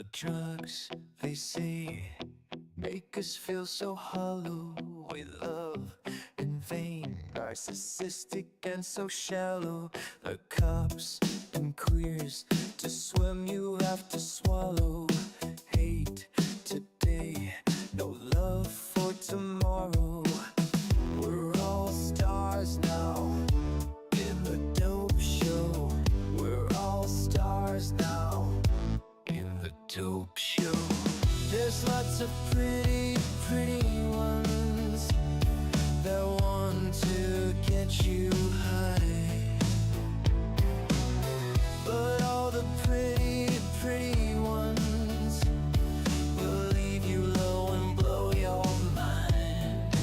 The drugs, they say, make us feel so hollow with love in vain, narcissistic and so shallow. The cops and queers, to swim you have to swallow. Hate today, no love for tomorrow. We're all stars now in the dope show. We're all stars now in the dope show. There's lots of pretty, pretty ones that want to get you high, but all the pretty, pretty ones will leave you low and blow your mind.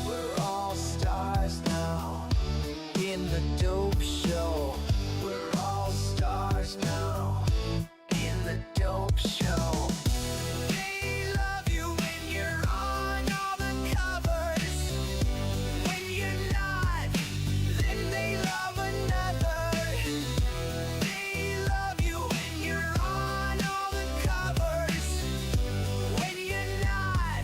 We're all stars now in the dope show. We're all stars now in the dope show. They love you when you're on all the covers. When you're not, then they love another. They love you when you're on all the covers. When you're not,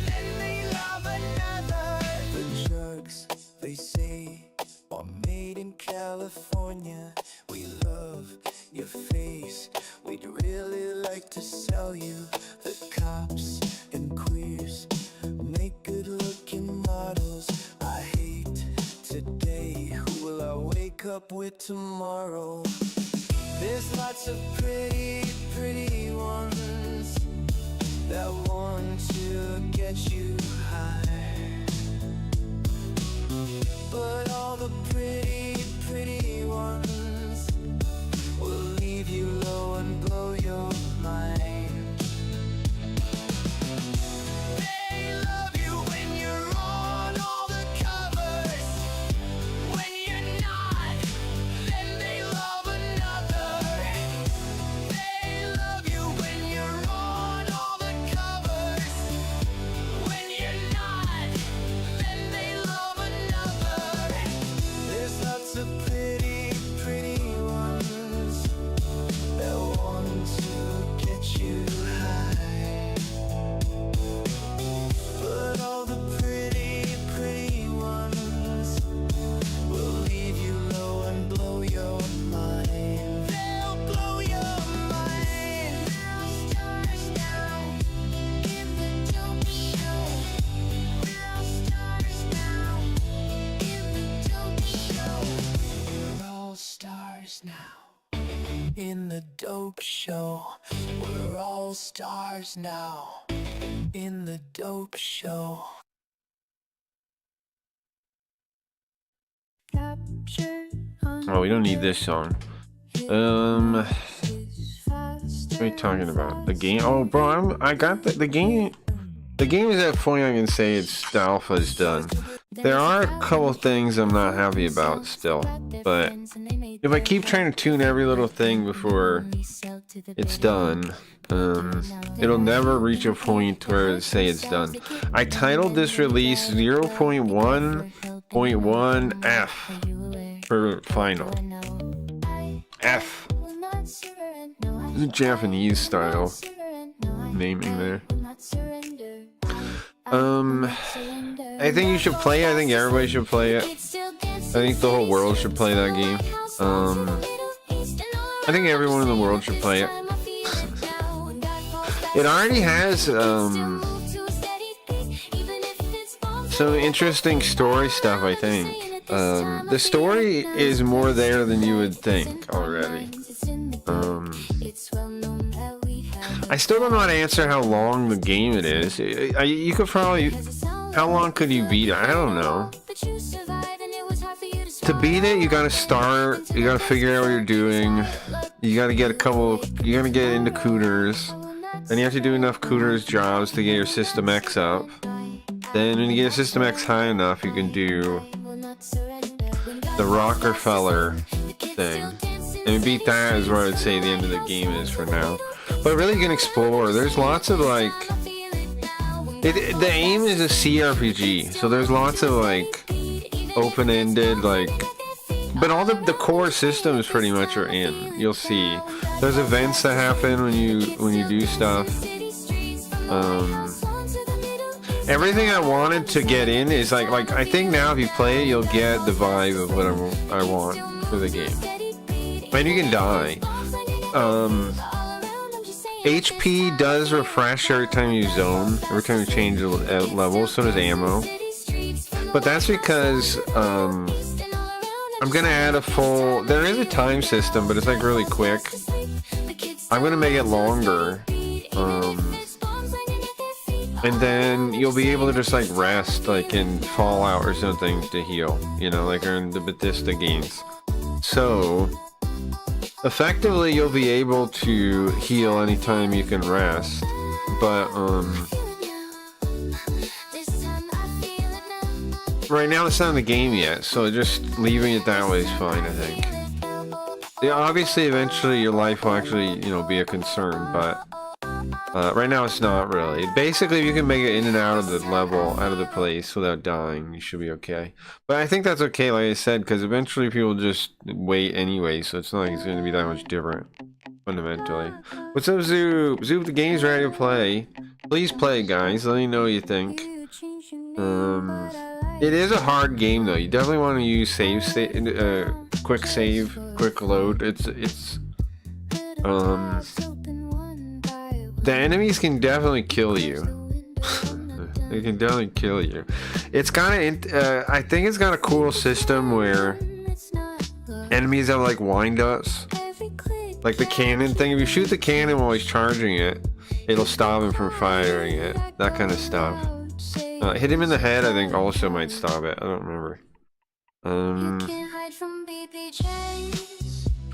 then they love another. The drugs, they say, are made in California. We love your face, we'd really like to sell you. The cops and queers make good looking models. I hate today, who will I wake up with tomorrow? There's lots of pretty, pretty ones that want to get you high, but all the pretty, pretty ones will leave you low and blow your mind. They love you when you're on all the covers. When you're not, then they love another. They love you when you're on all the covers. When you're not, then they love another. There's lots of pretty, pretty ones that want to get you high, but all the pretty, pretty ones will leave you low and blow your mind. They'll blow your mind. We're all stars now in the dope show. We're all stars now in the dope show. We're all stars now in the dope show. We're all stars now in the dope show. Oh, we don't need this song. What are you talking about? The game? Oh, bro, I got the game. The game is at a point I can say the alpha is done. There are a couple things I'm not happy about still, but if I keep trying to tune every little thing before it's done, it'll never reach a point where say it's done. I titled this release 0.1.1 F for final. F. The Japanese style naming there. I think you should play it. I think everybody should play it. I think the whole world should play that game. I think everyone in the world should play it. It already has some interesting story stuff, I think. The story is more there than you would think already. I still don't know how to answer how long the game it is. You could probably... How long could you beat it? I don't know. To beat it, you gotta start. You gotta figure out what you're doing. You gotta get You gotta get into Cooters. Then you have to do enough Cooters jobs to get your System X up. Then when you get your System X high enough, you can do the Rockefeller thing. And beat that is where I'd say the end of the game is for now. But really you can explore. There's lots of like... the aim is a CRPG, so there's lots of like open-ended like But all the core systems pretty much are in. You'll see. There's events that happen when you do stuff. Everything I wanted to get in is like I think now if you play it, you'll get the vibe of what I want for the game. And you can die. HP does refresh every time you zone, every time you change a level, so does ammo. But that's because I'm gonna add a full, there is a time system, but it's like really quick. I'm gonna make it longer. And then you'll be able to just like rest, like in Fallout or something, to heal, you know, like in the Bethesda games. So effectively you'll be able to heal anytime you can rest, but right now it's not in the game yet, so just leaving it that way is fine, I think. Yeah, obviously eventually your life will actually, you know, be a concern, but right now it's not really. Basically, if you can make it in and out of the level, out of the place without dying, you should be okay. But I think that's okay, like I said, because eventually people just wait anyway, so it's not like it's going to be that much different, fundamentally. What's up, Zoop? Zoop, the game's ready to play. Please play, guys. Let me know what you think. It is a hard game, though. You definitely want to use quick save, quick load. The enemies can definitely kill you. They can definitely kill you. It's kind of, I think it's got a cool system where enemies have like wind-ups. Like the cannon thing. If you shoot the cannon while he's charging it, it'll stop him from firing it. That kind of stuff. Hit him in the head, I think, also might stop it. I don't remember.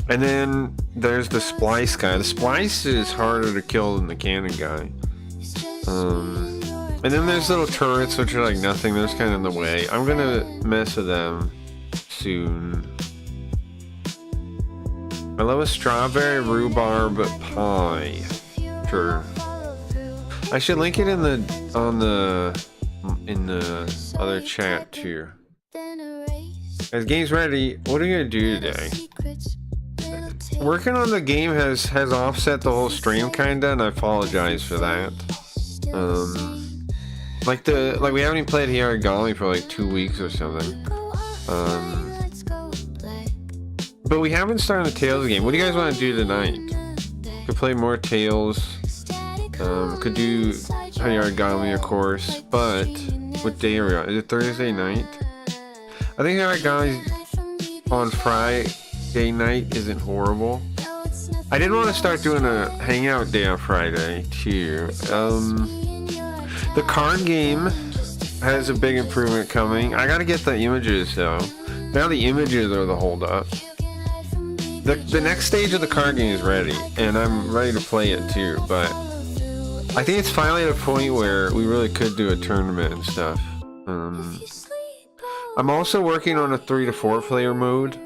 And then there's the splice guy. The splice is harder to kill than the cannon guy. And then there's little turrets which are like nothing. They're just kind of in the way. I'm gonna mess with them soon. I love a strawberry rhubarb pie. Sure. I should link it in the other chat too. As game's ready, what are you gonna do today? Working on the game has offset the whole stream kinda, and I apologize for that. Like we haven't even played Hiragami for like 2 weeks or something. But we haven't started the Tales game. What do you guys want to do tonight? Could play more Tales. Could do Hiragami, of course. But what day are we on? Is it Thursday night? I think Hiragami on Friday night isn't horrible. I did want to start doing a hangout day on Friday too. The card game has a big improvement coming. I gotta get the images though. Now the images are the holdup. The next stage of the card game is ready, and I'm ready to play it too, but I think it's finally at a point where we really could do a tournament and stuff. I'm also working on a 3 to 4 player mode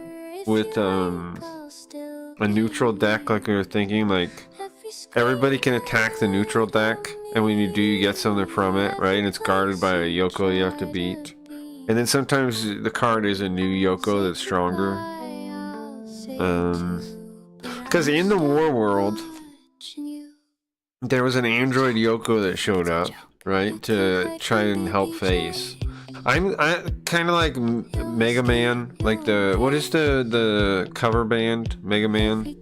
with a neutral deck, like we were thinking, like everybody can attack the neutral deck, and when you do, you get something from it, right? And it's guarded by a Yoko you have to beat. And then sometimes the card is a new Yoko that's stronger. Because in the War World, there was an android Yoko that showed up, right, to try and help Face. I kind of like Mega Man, like what is the cover band, Mega Man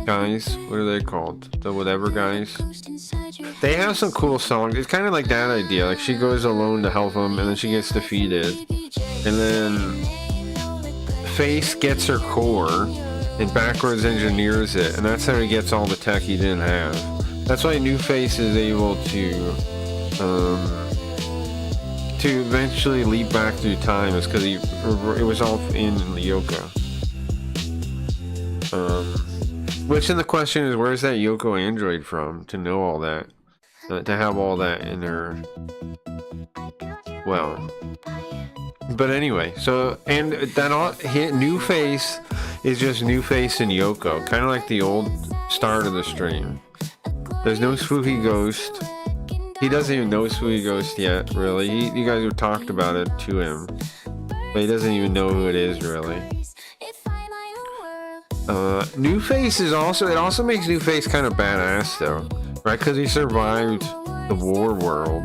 guys? What are they called? The whatever guys. They have some cool songs. It's kind of like that idea. Like she goes alone to help them, and then she gets defeated, and then Face gets her core and backwards engineers it, and that's how he gets all the tech he didn't have. That's why New Face is able to eventually leap back through time, is because it was all in the Yoko. Which then the question is, where's that Yoko android from to know all that, to have all that in her? Well, but anyway, so and that New Face is just New Face and Yoko, kind of like the old start of the stream. There's no Spooky Ghost. He doesn't even know Spooky Ghost yet, really. You guys have talked about it to him, but he doesn't even know who it is, really. New Face is also, it also makes New Face kind of badass though, right? Because he survived the war world.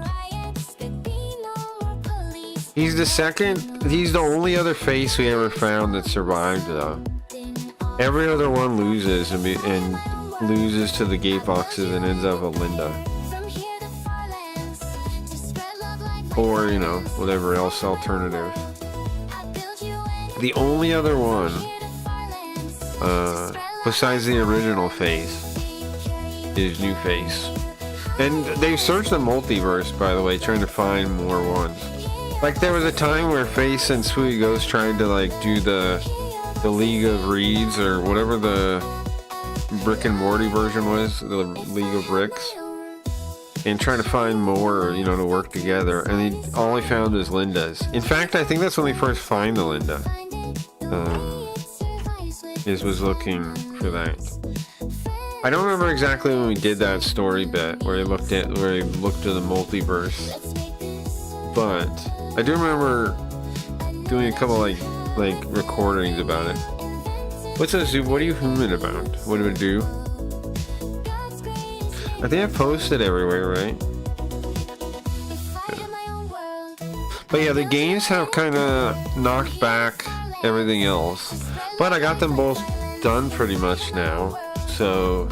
He's the only other face we ever found that survived though. Every other one loses and loses to the gate boxes and ends up with Linda. Or, you know, whatever else alternative. The only other one, besides the original face, is New Face. And they've searched the multiverse, by the way, trying to find more ones. Like, there was a time where Face and Sweet Ghost tried to, like, do the League of Reeds, or whatever the Brick and Morty version was, the League of Bricks. And trying to find more, you know, to work together. And all he found was Linda's. In fact, I think that's when they first find the Linda. Was looking for that. I don't remember exactly when we did that story bit where he looked to the multiverse, but I do remember doing a couple like recordings about it. What's a zoo? What are you humming about? What do it do? I think I posted everywhere, right? Yeah. But yeah, the games have kind of knocked back everything else. But I got them both done pretty much now. So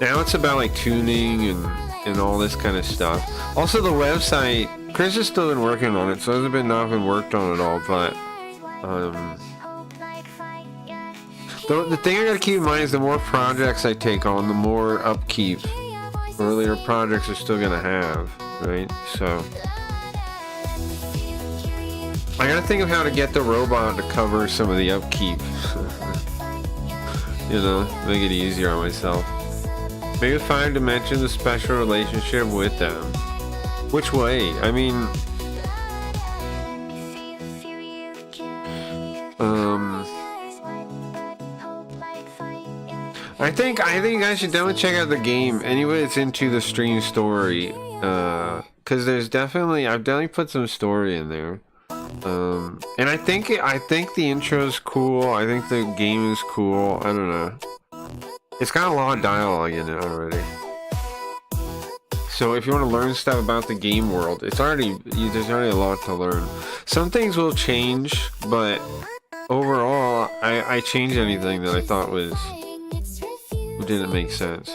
now it's about like tuning and all this kind of stuff. Also the website, Chris has still been working on it, so it hasn't not been worked on at all, but the thing I gotta keep in mind is the more projects I take on, the more upkeep earlier projects are still gonna have, right? So I gotta think of how to get the robot to cover some of the upkeep. You know, make it easier on myself. Maybe 5 dimensions, a special relationship with them. Which way? I mean, I think you guys should definitely check out the game. Anybody that's into the stream story, because I've definitely put some story in there. And I think the intro's cool. I think the game is cool. I don't know. It's got a lot of dialogue in it already. So if you want to learn stuff about the game world, there's already a lot to learn. Some things will change, but overall, I changed anything that I thought didn't make sense.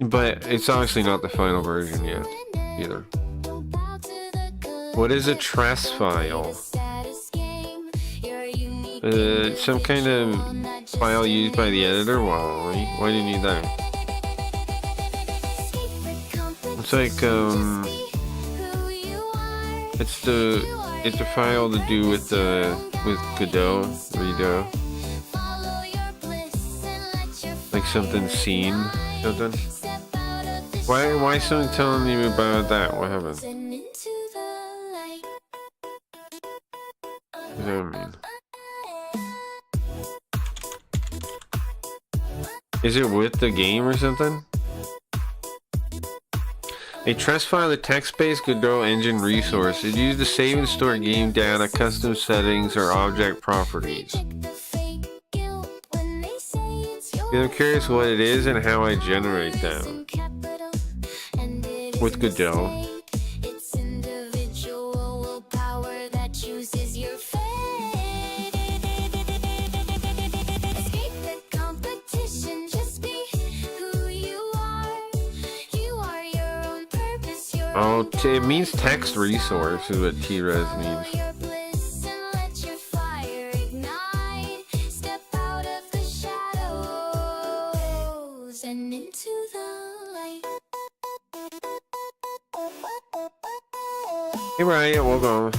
But it's obviously not the final version yet, either. What is a Tress file? Some kind of file used by the editor? Why do you need that? It's like, it's a file to do with Godot, Redo. Like something seen, something? Why is someone telling you about that? What happened? What does that mean? Is it with the game or something? A Tress file, a text-based Godot engine resource. It uses to save and store game data, custom settings, or object properties. I'm curious what it is and how I generate them. With Godot. Oh, it means text resource is what T-Res means. Hey Ryan, welcome.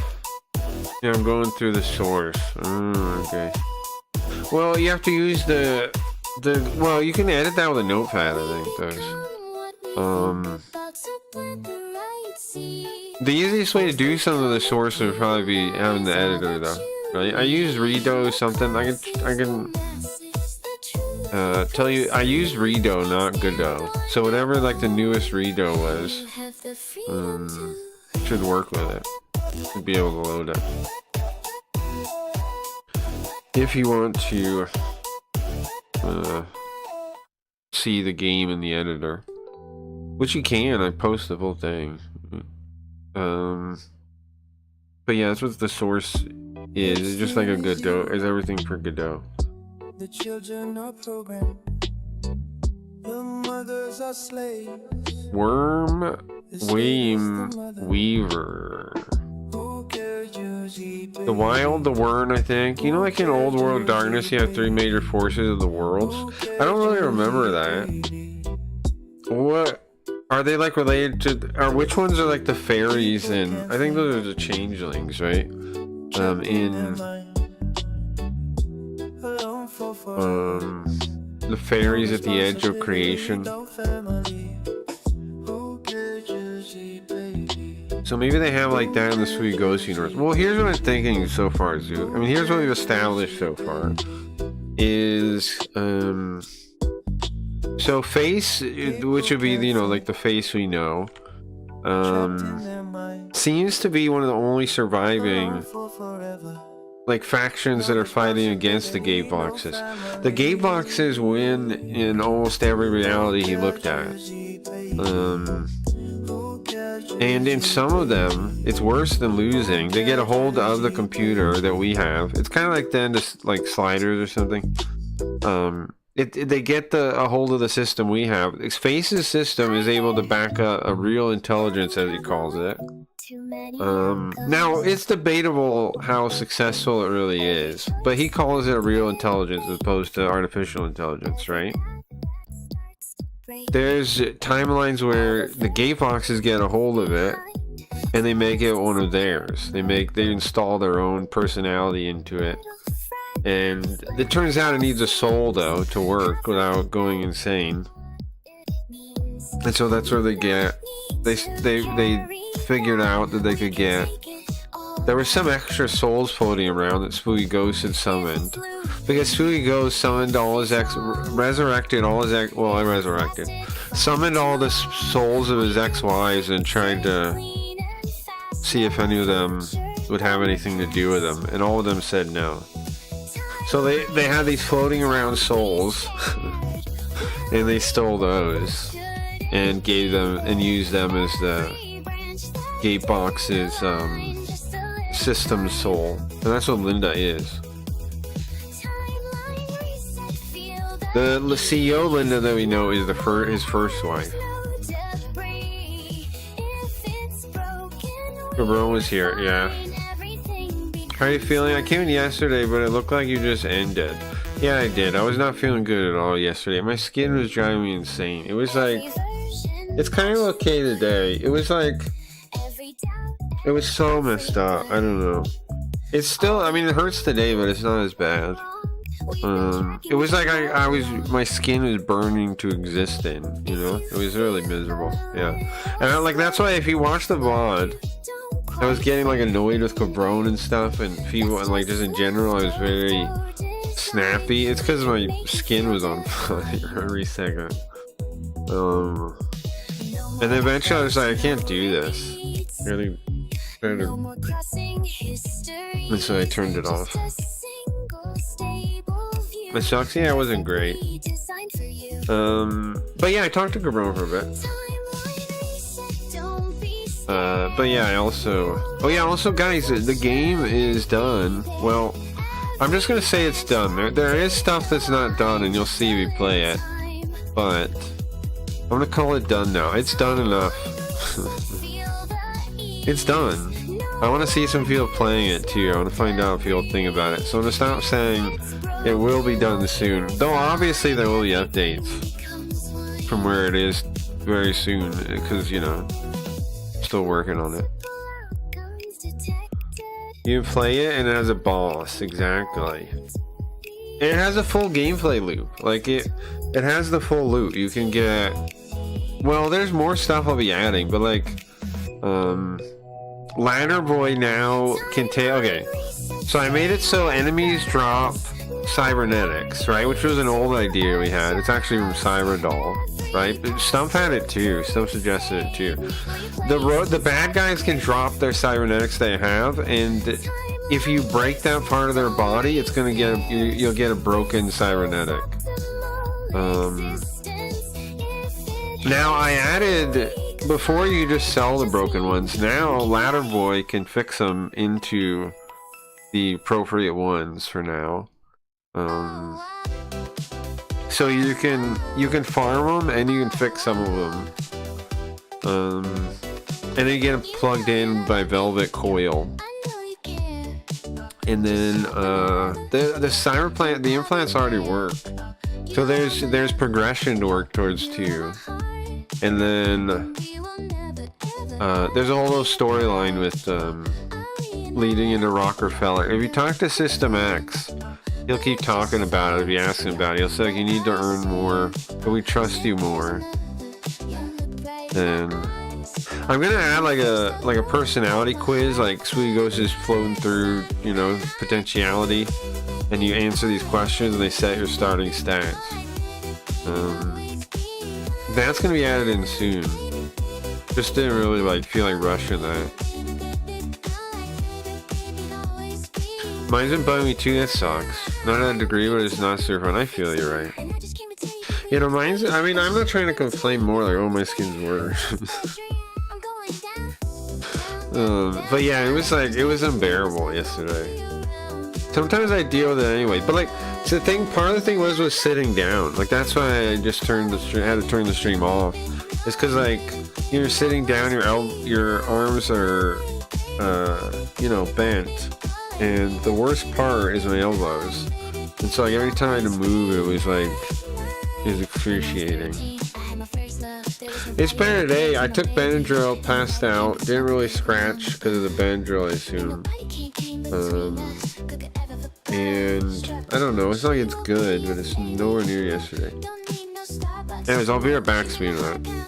Yeah, I'm going through the source. Okay. Well, you have to use well, you can edit that with a notepad, I think, the easiest way to do some of the source would probably be having the editor, though. Right? I use Redo something. I can tell you, I used Redo, not Godot. So whatever like the newest Redo was, should work with it. Should be able to load it. if you want to see the game in the editor, which you can. I post the whole thing. But yeah, that's what the source is. It's just like a Godot. It's everything for Godot. The children are programmed. The mothers are slaves. Worm Weaver. The Wild, the Wern, I think. You know, like in Old World Darkness, you have 3 major forces of the worlds. I don't really remember that. What are they like related to? Or which ones are like the fairies? And I think those are the changelings, right? The fairies at the edge of creation. So maybe they have like that in the Sweet Ghost universe. Well, here's what I'm thinking so far, Zoo. I mean, here's what we've established so far. Is so Face, which would be, you know, like the Face we know, seems to be one of the only surviving like factions that are fighting against the gate boxes. The gate boxes win in almost every reality he looked at. And in some of them, it's worse than losing. They get a hold of the computer that we have. It's kind of like then just like sliders or something. They get a hold of the system we have. Face's system is able to back up a real intelligence, as he calls it. Now, it's debatable how successful it really is, but he calls it a real intelligence as opposed to artificial intelligence, right? There's timelines where the gate boxes get a hold of it and they make it one of theirs. They install their own personality into it. And it turns out it needs a soul, though, to work without going insane. And so that's where they figured out that they could get. There were some extra souls floating around that Spooky Ghost had summoned. Because Spooky Ghost summoned all his resurrected all his summoned all the souls of his ex-wives and tried to see if any of them would have anything to do with him. And all of them said no. So they had these floating around souls, and they stole those, and gave them, and used them as the Gatebox's system soul. And that's what Linda is. The CEO Linda that we know is his first wife. Cabron was here, yeah. How are you feeling? I came in yesterday, but it looked like you just ended. Yeah, I did. I was not feeling good at all yesterday. My skin was driving me insane. It was like, it's kind of okay today. It was like, it was so messed up. I don't know. It's still, I mean, it hurts today, but it's not as bad. It was like my skin was burning to exist in, you know? It was really miserable, yeah. And that's why if you watch the VOD, I was getting like annoyed with Cabron and stuff, and people, and like just in general, I was very snappy. It's because my skin was on fire every second. And then eventually I was like, I can't do this. Really better. And so I turned it off. My socks, yeah, it wasn't great. But yeah, I talked to Cabron for a bit. But yeah, also guys, the game is done. Well, I'm just gonna say it's done. There is stuff that's not done, and you'll see if you play it. But I'm gonna call it done now. It's done enough. It's done. I want to see some people playing it too. I want to find out if people think about it. So I'm gonna stop saying it will be done soon. Though obviously there will be updates from where it is very soon, because, you know, still working on it. You play it and it has a boss, exactly. It has a full gameplay loop. Like it has the full loop. You can get, well, there's more stuff I'll be adding, but like Ladder Boy now can take, okay. So I made it so enemies drop cybernetics, right? Which was an old idea we had. It's actually from Cyberdoll, right? Stump had it too. Stump suggested it too. The bad guys can drop their cybernetics they have, and if you break that part of their body, it's gonna you'll get a broken cybernetic. Now I added, before you just sell the broken ones, now Ladder Boy can fix them into the appropriate ones for now. So you can farm them and you can fix some of them. And then you get them plugged in by Velvet Coil. And then the cyber plant, the implants already work. So there's progression to work towards too. And then there's a whole little storyline with leading into Rockefeller. If you talk to System X, he'll keep talking about it. If you ask him about it, he'll say, like, you need to earn more, but we trust you more. And I'm gonna add like a personality quiz, like Sweetie Ghost is floating through, you know, potentiality, and you answer these questions and they set your starting stats. That's gonna be added in soon. Just didn't really like feel like rushing that. Mine's been bugging me too, that sucks. Not at a degree, but it's not super fun. I feel you're right. You know, mine's, I mean, I'm not trying to complain more, like, oh, my skin's worse. But yeah, it was like, it was unbearable yesterday. Sometimes I deal with it anyway, but like, so the thing, part of the thing was sitting down. Like, that's why I just had to turn the stream off. It's because, like, you're sitting down, your arms are, you know, bent. And the worst part is my elbows. And so, like, every time I had to move, it was like, it was excruciating. It's better today. I took Benadryl, passed out, didn't really scratch because of the Benadryl, I assume. And I don't know, it's not like it's good, but it's nowhere near yesterday. Anyways, I'll be right back, speaking of that.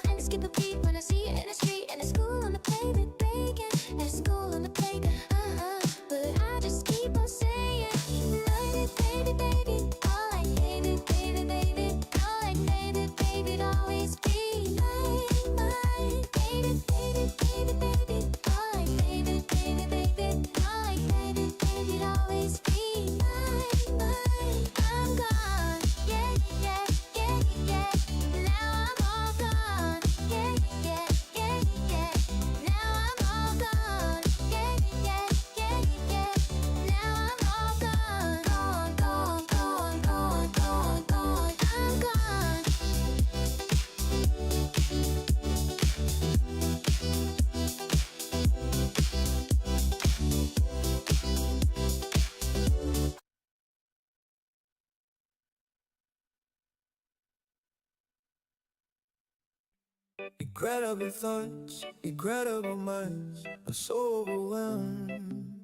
Incredible thoughts, incredible minds. I'm so overwhelmed.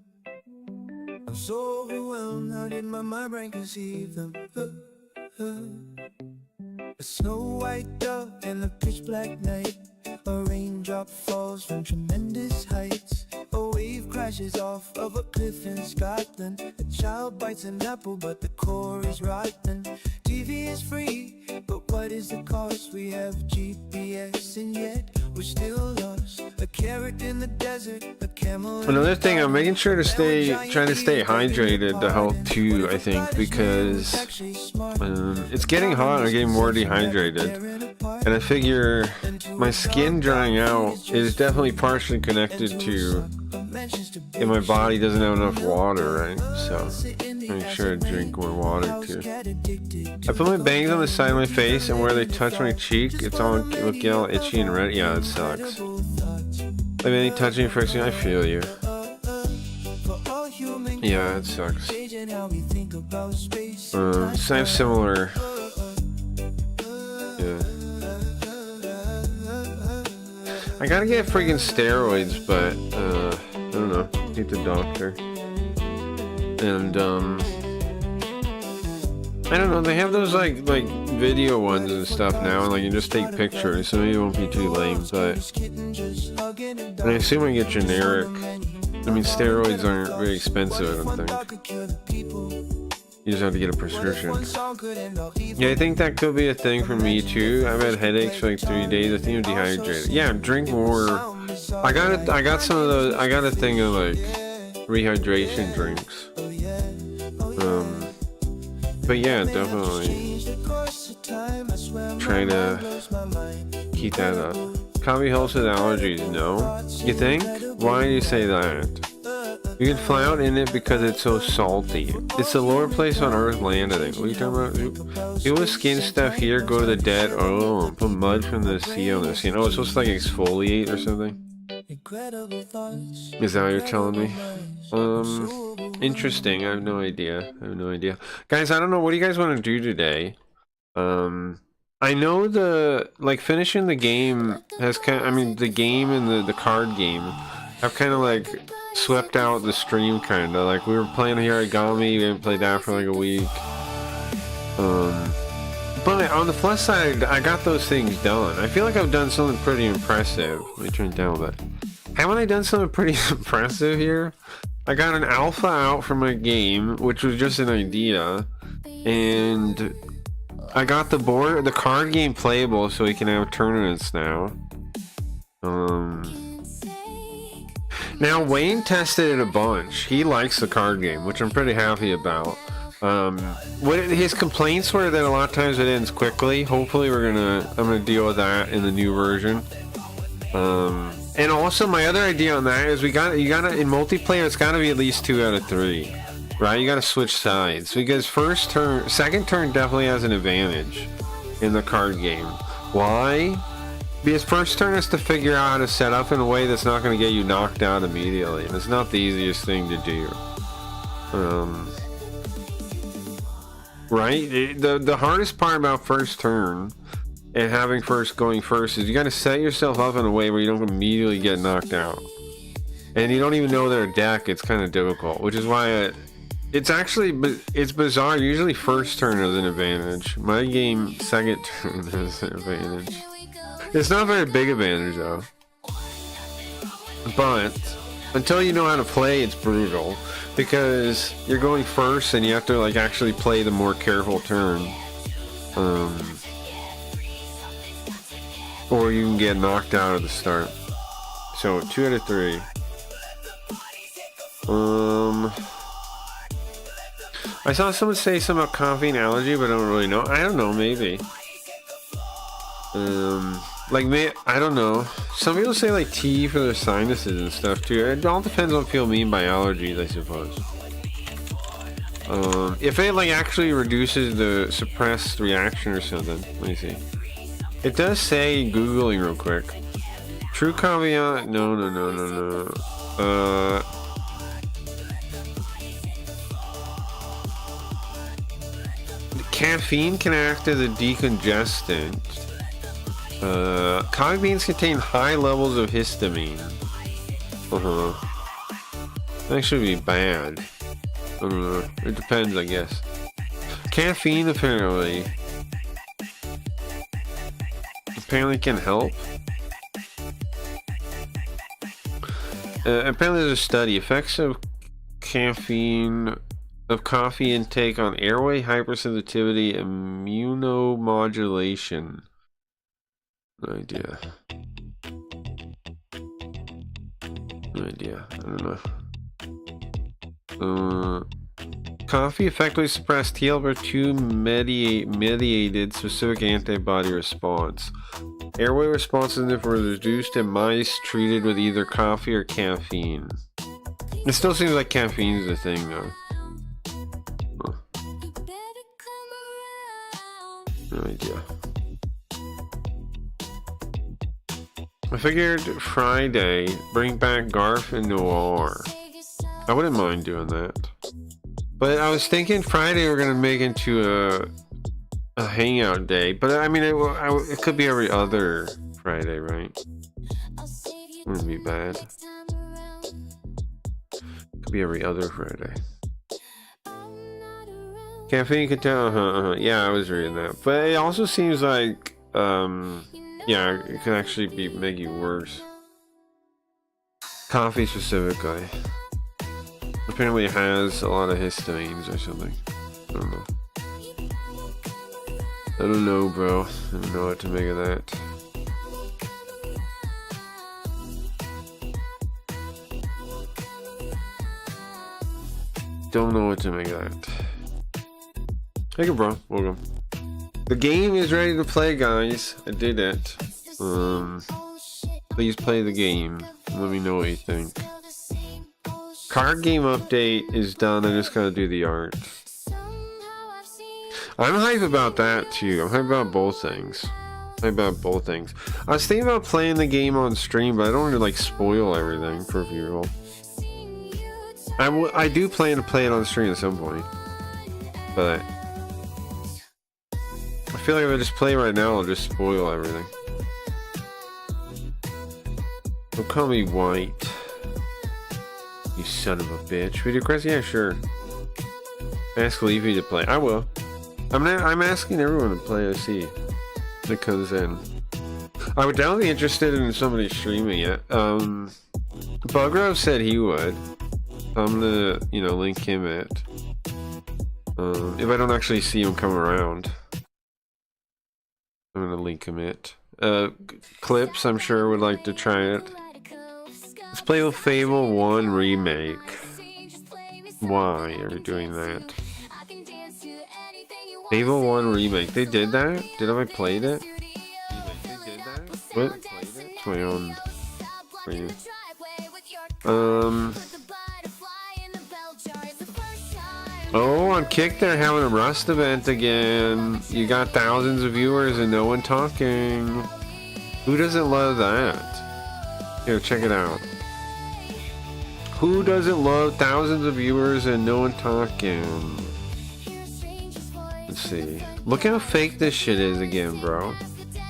I'm so overwhelmed. How did my mind conceive them? A snow white dove in the pitch black night. A raindrop falls from tremendous heights. A wave crashes off of a cliff in Scotland. A child bites an apple, but the core is rotten. TV is free, but what is the cost? We have GPS and yet we're still lost. A carrot in the desert, a camel. Another thing, I'm making sure to trying to stay hydrated to help too, I think, because it's getting hot and I'm getting more dehydrated. And I figure my skin drying out is definitely partially connected to if my body doesn't have enough water, right? So make sure to drink more water too. I put my bangs on the side of my face, and where they touch my cheek, it's all looking all itchy and red. Yeah, it sucks. I mean, they touch me first thing, I feel you. Yeah, it sucks. So I have similar. Yeah. I gotta get freaking steroids, but I don't know. Need the doctor. And I don't know. They have those like video ones and stuff now, and like you just take pictures, so maybe it won't be too lame. But and I assume I get generic I mean, steroids aren't very expensive, I don't think. You just have to get a prescription. Yeah, I think that could be a thing for me too. I've had headaches for like 3 days. I think I'm dehydrated. Yeah, drink more. I got some of those. I got a thing of like rehydration drinks. But yeah, definitely try to keep that up. Coffee helps with allergies, no? You think? Why do you say that? You can fly out in it because it's so salty. It's the lower place on Earth land, I think. What are you talking about? People with skin stuff here go to the dead. Oh, put mud from the sea on their skin. Oh, it's supposed to like exfoliate or something? Is that what you're telling me? Interesting. I have no idea. Guys, I don't know. What do you guys want to do today? I know finishing the game has the game and the card game have kind of like swept out the stream, kind of. Like, we were playing Origami, we haven't played that for like a week. But on the plus side, I got those things done. I feel like I've done something pretty impressive. Let me turn it down a bit. Haven't I done something pretty impressive here? I got an alpha out for my game, which was just an idea, and I got the card game playable, so we can have tournaments now. Now Wayne tested it a bunch. He likes the card game, which I'm pretty happy about. His complaints were that a lot of times it ends quickly. Hopefully I'm gonna deal with that in the new version. And also my other idea on that is you gotta in multiplayer, it's gotta be at least 2 out of 3, right? You gotta switch sides, because second turn definitely has an advantage in the card game. Why? Because first turn is to figure out how to set up in a way that's not going to get you knocked out immediately, and it's not the easiest thing to do. Right? The hardest part about first turn and having going first is you got to set yourself up in a way where you don't immediately get knocked out, and you don't even know their deck. It's kind of difficult, which is why it's bizarre. Usually first turn is an advantage. My game, second turn is an advantage. It's not a very big advantage though, but until you know how to play, it's brutal, because you're going first and you have to like actually play the more careful turn, or you can get knocked out at the start. So 2 out of 3. I saw someone say something about coffee and allergy, but I don't really know. I don't know, maybe. I don't know. Some people say like tea for their sinuses and stuff too. It all depends on what people mean by allergies, I suppose. If it like actually reduces the suppressed reaction or something. Let me see. It does say, Googling real quick. True caveat. No. Caffeine can act as a decongestant. Coffee beans contain high levels of histamine. That should be bad. I don't know. It depends, I guess. Caffeine apparently can help. Apparently there's a study. Effects of coffee intake on airway hypersensitivity, immunomodulation. No idea. I don't know. Coffee effectively suppressed TLR2 mediated specific antibody response. Airway responsiveness was reduced in mice treated with either coffee or caffeine. It still seems like caffeine is a thing though. No idea. I figured Friday, bring back Garf and Noir. I wouldn't mind doing that. But I was thinking Friday we're gonna make into a hangout day. But I mean, it could be every other Friday, right? Wouldn't be bad. Could be every other Friday. Caffeine can tell. Yeah, I was reading that. But it also seems like, yeah, it can actually make you worse. Coffee specifically. apparently has a lot of histamines or something. I don't know. I don't know, bro. I don't know what to make of that. Don't know what to make of that. Hey, good, bro. Welcome. The game is ready to play, guys. I did it. Please play the game. Let me know what you think. Card game update is done. I just gotta do the art. I'm hype about that too. I'm hype about both things. I was thinking about playing the game on stream, but I don't want to like spoil everything for people. I do plan to play it on stream at some point, but I feel like if I just play right now, I'll just spoil everything. Don't call me white, you son of a bitch. Video Crest? Yeah, sure. Ask Leafy to play. I will. I'm asking everyone to play OC that comes in. I would definitely be interested in somebody streaming it. Bugrove said he would. I'm gonna, link him it. If I don't actually see him come around, I'm gonna link him it. Clips, I'm sure, would like to try it. Let's play with Fable 1 Remake. Why are you doing that? Fable 1 Remake. They did that? Did I played it? They did that? What? It's my own for you. Oh, on Kick they're having a Rust event again. You got thousands of viewers and no one talking. Who doesn't love that? Here, check it out. Who doesn't love thousands of viewers and no one talking? Let's see. Look how fake this shit is again, bro.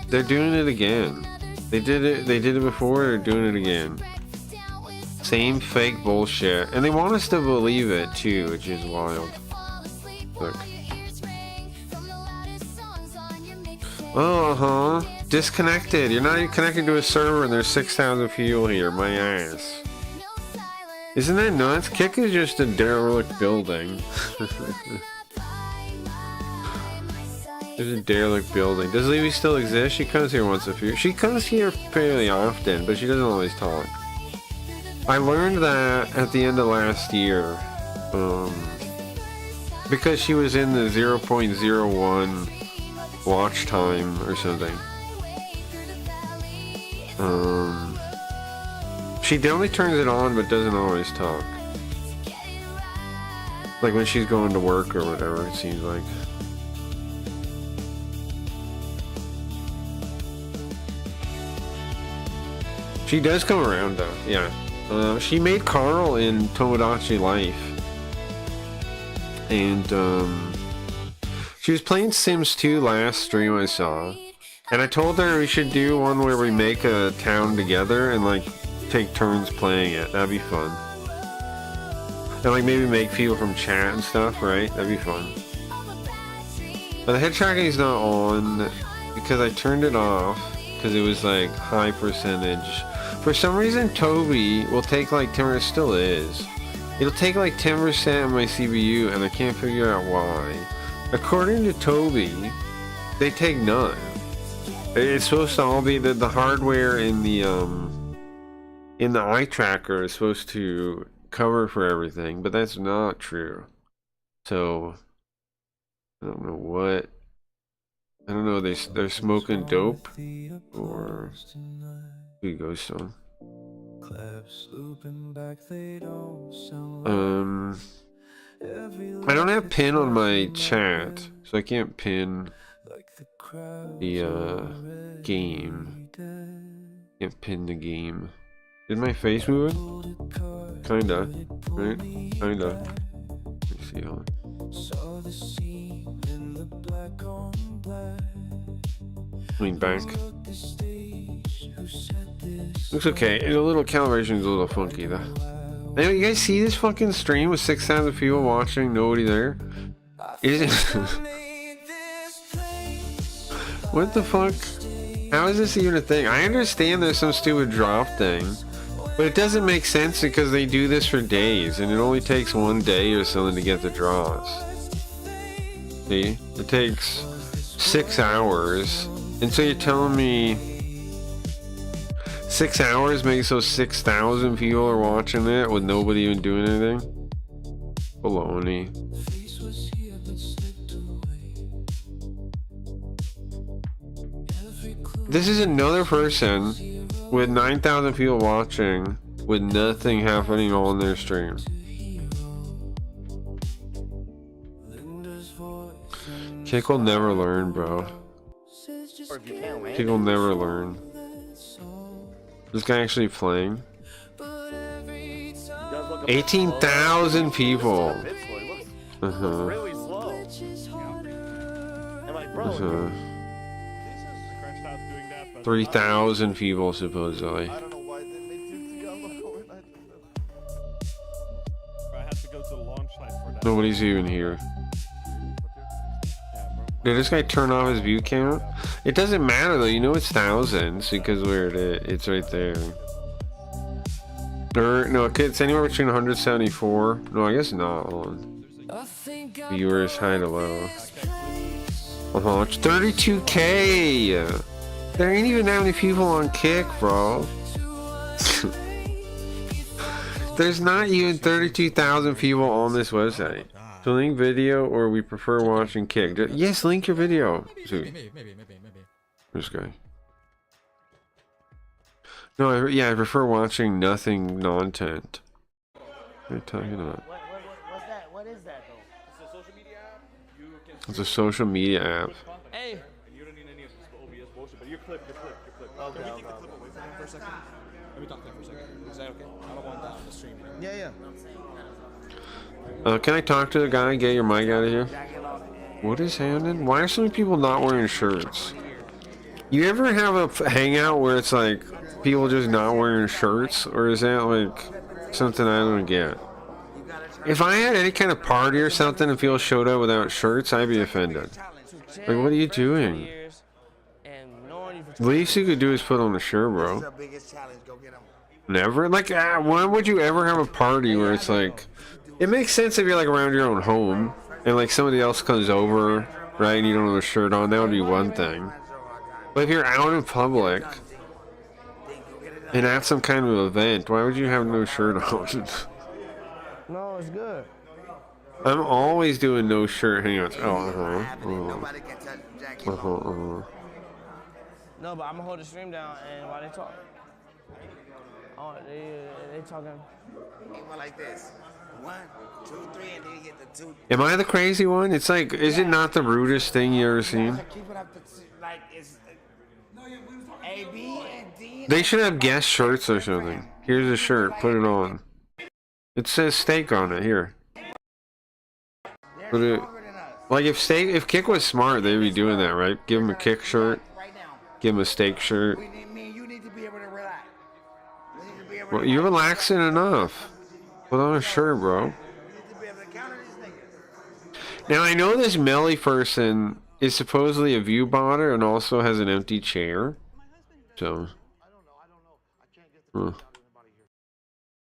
They're doing it again. They did it before, they're doing it again. Same fake bullshit. And they want us to believe it too, which is wild. Look. Oh, disconnected. You're not even connected to a server and there's 6,000 people here. My ass. Isn't that nuts? Kick is just a derelict building. There's a derelict building. Does Levy still exist? She comes here once a few. She comes here fairly often, but she doesn't always talk. I learned that at the end of last year, because she was in the 0.01 watch time or something. She definitely turns it on, but doesn't always talk. Like when she's going to work or whatever, it seems like. She does come around though, yeah. She made Carl in Tomodachi Life. And, she was playing Sims 2 last stream I saw. And I told her we should do one where we make a town together and, like, take turns playing it. That'd be fun. And, like, maybe make people from chat and stuff, right? That'd be fun. But the head tracking is not on because I turned it off because it was, like, high percentage. For some reason, Toby will take like 10%, it still is. It'll take like 10% of my CPU, and I can't figure out why. According to Toby, they take none. It's supposed to all be the hardware in the eye tracker is supposed to cover for everything, but that's not true. So I don't know what. I don't know. They're smoking dope or. We go song. I don't have pin on my chat, so I can't pin the game. Can't pin the game. Did my face move it? Kinda, right? Kinda. Let's see how. Lean back. Looks okay. And a little calibration is a little funky though. Anyway, you guys see this fucking stream with 6,000 people watching, nobody there? Is it? What the fuck? How is this even a thing? I understand there's some stupid drop thing, But it doesn't make sense because they do this for days, and it only takes one day or something to get the draws. See? It takes 6 hours. And so you're telling me 6 hours makes those 6,000 people are watching it with nobody even doing anything? Baloney. This is another person with 9,000 people watching with nothing happening on their stream. Kick will never learn, bro. Kick will never learn. This guy actually playing. 18,000 people. Really slow. I'm like, bro. 3,000 people supposedly. I don't know why they made you look overnight. I had to go to the launch site for that. Nobody's even here. Did this guy turn off his view count? It doesn't matter though, you know it's thousands because where it's right there. Or, no, it's anywhere between 174. No, I guess not. Hold on. Viewers high to low. It's 32K. There ain't even that many people on Kick, bro. There's not even 32,000 people on this website. So link video, or we prefer watching Kick. Yes, link your video. Maybe. This guy. No, I prefer watching nothing non-tent. What are you talking about? What's that? What is that though? It's a social media app. You can It's a social media app. Hey. and you don't need any of this OBS bullshit, but your clip. Okay. Can we take the clip away from him for a second? Let me talk to him for a second. Is that okay? I don't want that on the stream. Yeah. Can I talk to the guy? Get your mic out of here. What is happening? Why are so many people not wearing shirts? You ever have a hangout where it's like people just not wearing shirts, or is that like something I don't get? If I had any kind of party or something and people showed up without shirts, I'd be offended. Like, what are you doing? The least you could do is put on a shirt, bro. Never? Like, when would you ever have a party where it's like... It makes sense if you're like around your own home and like somebody else comes over, right, and you don't have a shirt on, that would be one thing. But if you're out in public and at some kind of event, why would you have no shirt on? No, it's good. I'm always doing no shirt hangouts. No, but I'm gonna hold the stream down and while they talk. Oh, they talking. Like this. 1, 2, 3, and then you get the 2. Am I the crazy one? It's like, is it not the rudest thing you ever seen? Keep it up to like it's A, B, and D. They should have guest shirts or something. Here's a shirt, put it on. It says steak on it, here. Put it, like if Kick was smart, they'd be doing that, right? Give him a Kick shirt, give him a steak shirt. Me and you need to be able to relax. We need to be able Well, you're relaxing enough. Put on a shirt, bro. to be able to counter these niggas. Now I know this Melly person is supposedly a view botter and also has an empty chair. So,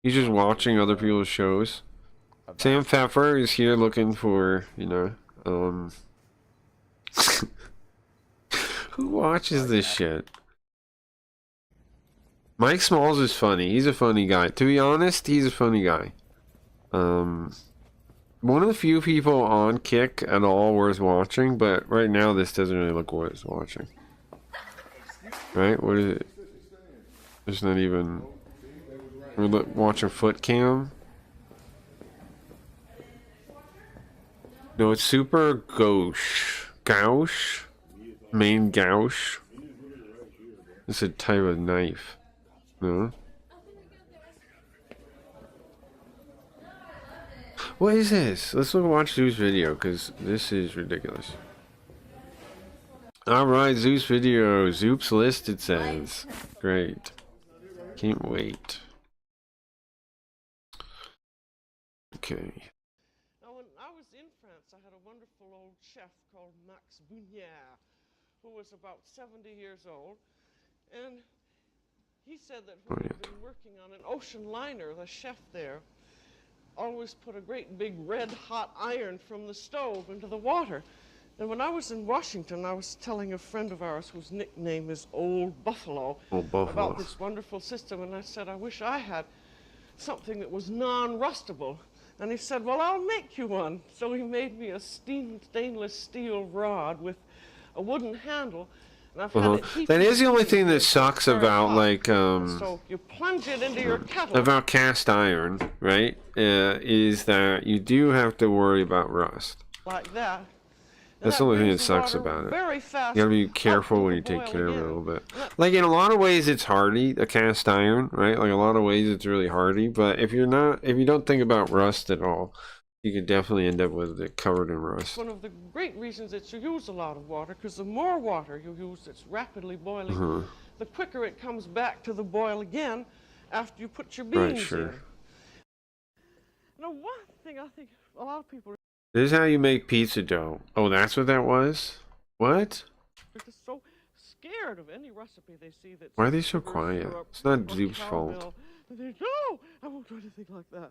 he's just watching other people's shows. Sam Pfeffer is here looking for, you know, who watches this shit? Mike Smalls is funny. He's a funny guy. To be honest, he's a funny guy. One of the few people on Kick at all worth watching, but right now this doesn't really look worth watching. Right? What is it? There's not even... We're watching Foot Cam. No, it's Super Gauche. Gauche? Main Gauche? It's a type of knife. No? What is this? Let's look and watch Zeus video, because this is ridiculous. Alright, Zeus video. Zoop's list, it says. Great. Can't wait. Okay. Now, when I was in France, I had a wonderful old chef called Max Bunière, who was about 70 years old, and He said that when he'd Brilliant. been working on an ocean liner, the chef there always put a great big red hot iron from the stove into the water. And when I was in Washington, I was telling a friend of ours whose nickname is Old Buffalo, Old Buffalo. about this wonderful system, and I said, I wish I had something that was non-rustable. And he said, well, I'll make you one. So he made me a stainless steel rod with a wooden handle. And I've had it heated That is the only thing that it's sucks very about hot. like So you plunge it into your kettle. about cast iron, right? Is that you do have to worry about rust. Like that. That's the only thing that sucks about it. Very fast You gotta be up careful to when the you take boil care of it a again. little bit. Like in a lot of ways, it's hardy. The cast iron, right? Like a lot of ways, it's really hardy. But if you don't think about rust at all, you could definitely end up with it covered in rust. One of the great reasons that you use a lot of water, because the more water you use that's rapidly boiling, Uh-huh. the quicker it comes back to the boil again after you put your beans Right, sure. in. Now, one thing I think a lot of people This is how you make pizza dough. Oh, that's what that was? What? are just so scared of any recipe they see that's Why are they so sugar quiet? syrup It's not or Zoop's fault. caramel. And they no, I won't do anything like that.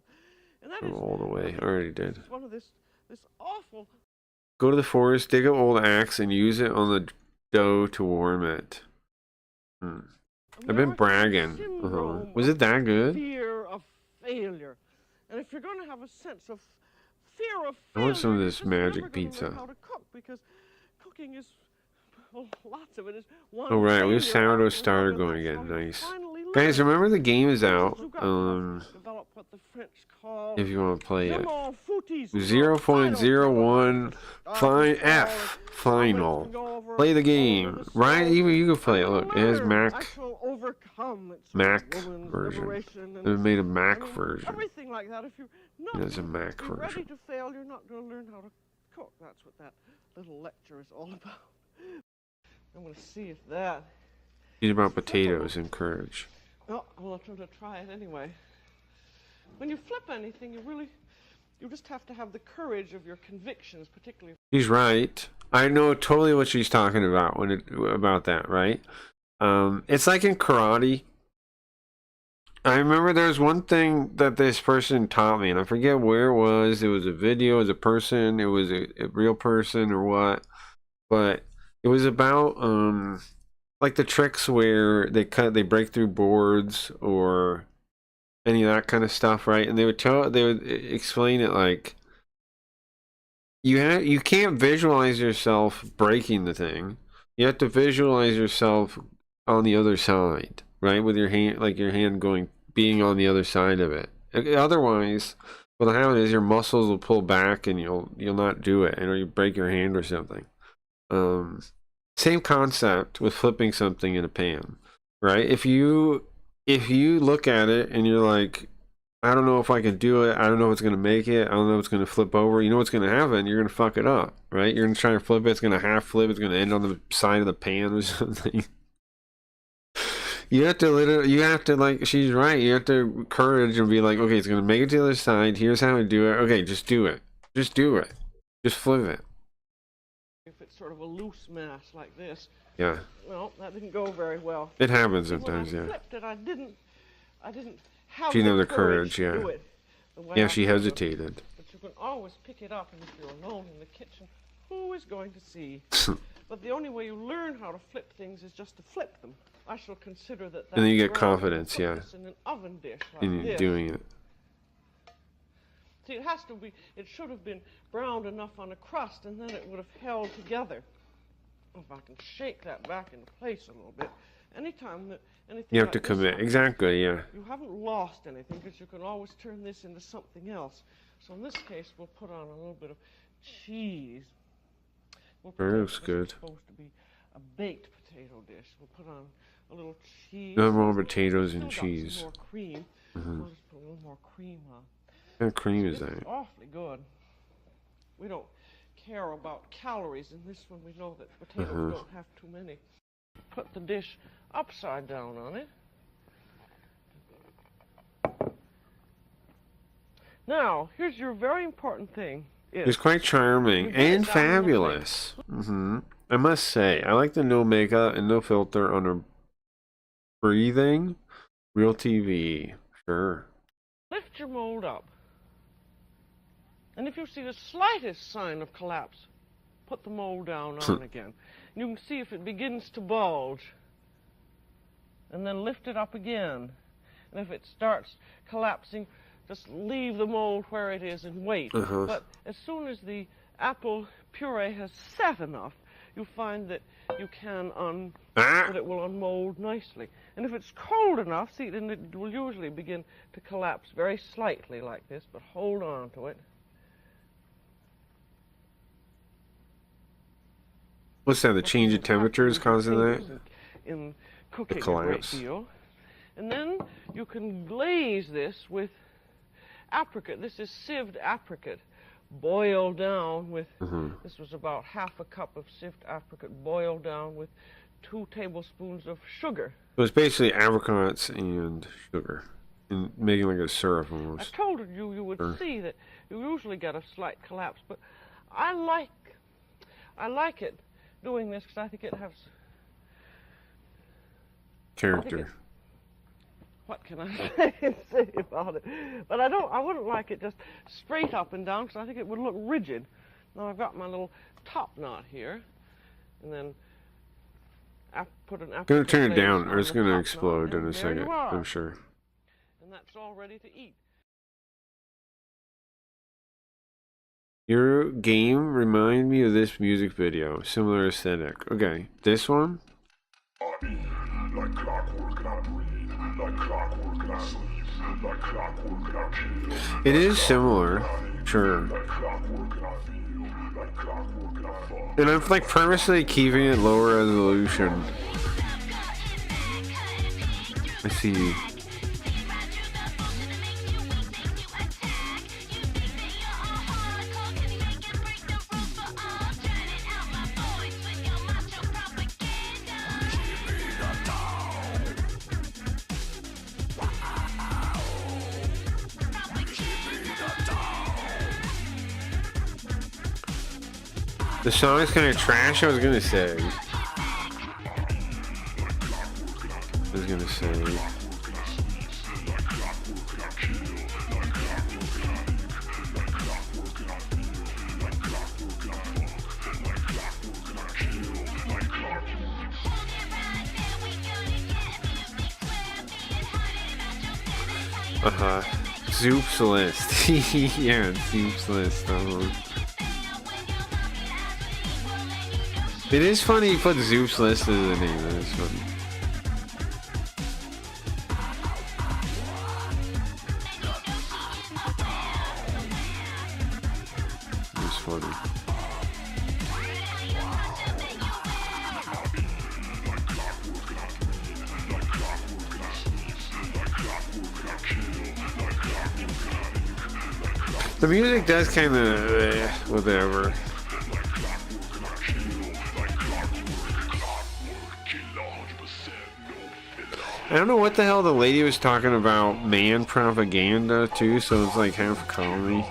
And that Go is all the way. I already did. one of this awful. Go to the forest, dig an old axe, and use it on the dough to warm it. I've been American bragging. syndrome Was it that good? Fear of failure. And if you're going to have a sense of fear of I failure, want some of you're this just never magic gonna pizza. learn how to cook, because cooking is, well, lots of it is one Oh right, we have failure sourdough after starter another. going That's how again. you Nice. finally Guys, learn. remember the game is out. You've got to develop what the French call If you want to play it. Lemon footies. 0.01 final. Play the game. Right? Even you can play it. Look, it has Mac version. They made a Mac version. Everything like that. If you're not It has a Mac you're ready version. to fail, you're not going to learn how to cook. That's what that little lecture is all about. I'm going to see if that. It's about potatoes and courage. Oh, well, I'm going to try it anyway. When you flip anything, you just have to have the courage of your convictions, particularly. She's right. I know totally what she's talking about about that, right? It's like in karate. I remember there was one thing that this person taught me, and I forget where it was. It was a video, it was a person, it was a real person or what. But it was about like the tricks where they break through boards or any of that kind of stuff, right? And they would explain it like you can't visualize yourself breaking the thing. You have to visualize yourself on the other side, right? With your hand, like your hand being on the other side of it. Otherwise, what'll happen is your muscles will pull back and you'll not do it, or you break your hand or something. Same concept with flipping something in a pan, right? If you look at it and you're like, I don't know if I can do it. I don't know if it's going to make it. I don't know if it's going to flip over. You know what's going to happen? You're going to fuck it up, right? You're going to try to flip it. It's going to half flip. It's going to end on the side of the pan or something. You have to like, she's right. You have to courage and be like, okay, it's going to make it to the other side. Here's how I do it. Okay, just do it. Just do it. Just flip it. If it's sort of a loose mass like this, Yeah. well, that didn't go very well. It happens When sometimes, I yeah. flipped it, I didn't have She didn't have the courage courage, to yeah. do it the way Yeah, I she should have. hesitated. But you can always pick it up, and if you're alone in the kitchen, who is going to see? But the only way you learn how to flip things is just to flip them. I shall consider that. And then you get that's where I can confidence, put yeah. this in an oven dish like In this. doing it. See, it should have been browned enough on a crust, and then it would have held together. If I can shake that back into place a little bit. Anytime that anything You have like to this commit. happens, Exactly, yeah. you haven't lost anything, because you can always turn this into something else. So in this case, we'll put on a little bit of cheese. We'll That pretend looks this good. is supposed to be a baked potato dish. We'll put on a little cheese. Nothing wrong with potatoes Still and got some cheese. more cream. Mhm. We'll just put a little more cream on. What kind of cream is This is that? awfully good. We don't care about calories in this one. We know that potatoes don't have too many. Put the dish upside down on it. Now, here's your very important thing. It's quite charming and fabulous. I must say, I like the no makeup and no filter on her breathing. Real TV. Sure. Lift your mold up. And if you see the slightest sign of collapse, put the mold down on again. You can see if it begins to bulge. And then lift it up again. And if it starts collapsing, just leave the mold where it is and wait. But as soon as the apple puree has set enough, you find that you can that it will unmold nicely. And if it's cold enough, see, then it will usually begin to collapse very slightly like this, but hold on to it. What's that? The change of temperature is causing that? In cooking a great collapse. deal. And then you can glaze this with apricot. This is sieved apricot, boiled down with, this was about half a cup of sieved apricot, boiled down with 2 tablespoons of sugar. So it's basically apricots and sugar, and making like a syrup I almost. told you you would see that you usually get a slight collapse, but I like it doing this because I think it has Character. what can I say about it? But I wouldn't like it just straight up and down because I think it would look rigid. Now I've got my little top knot here, and then put an Gonna turn it glaze down, on or it's the gonna top explode knot, in a and there second. you are. I'm sure. And that's all ready to eat. Your game remind me of this music video. Similar aesthetic. Okay, this one. Like clockwork and I breathe, like clockwork and I sleep, like clockwork and I kill. It is similar, sure. Like clockwork and I feel, like clockwork and I fuck. And I'm like purposely keeping it lower resolution. I see. The song is kind of trash, I was gonna say. Zoop's List. Yeah, Zoop's List. It is funny you put Zoop's List as the name. That is funny. It's funny. The music does kind of whatever. I don't know what the hell the lady was talking about, man propaganda too, so it's like half comedy.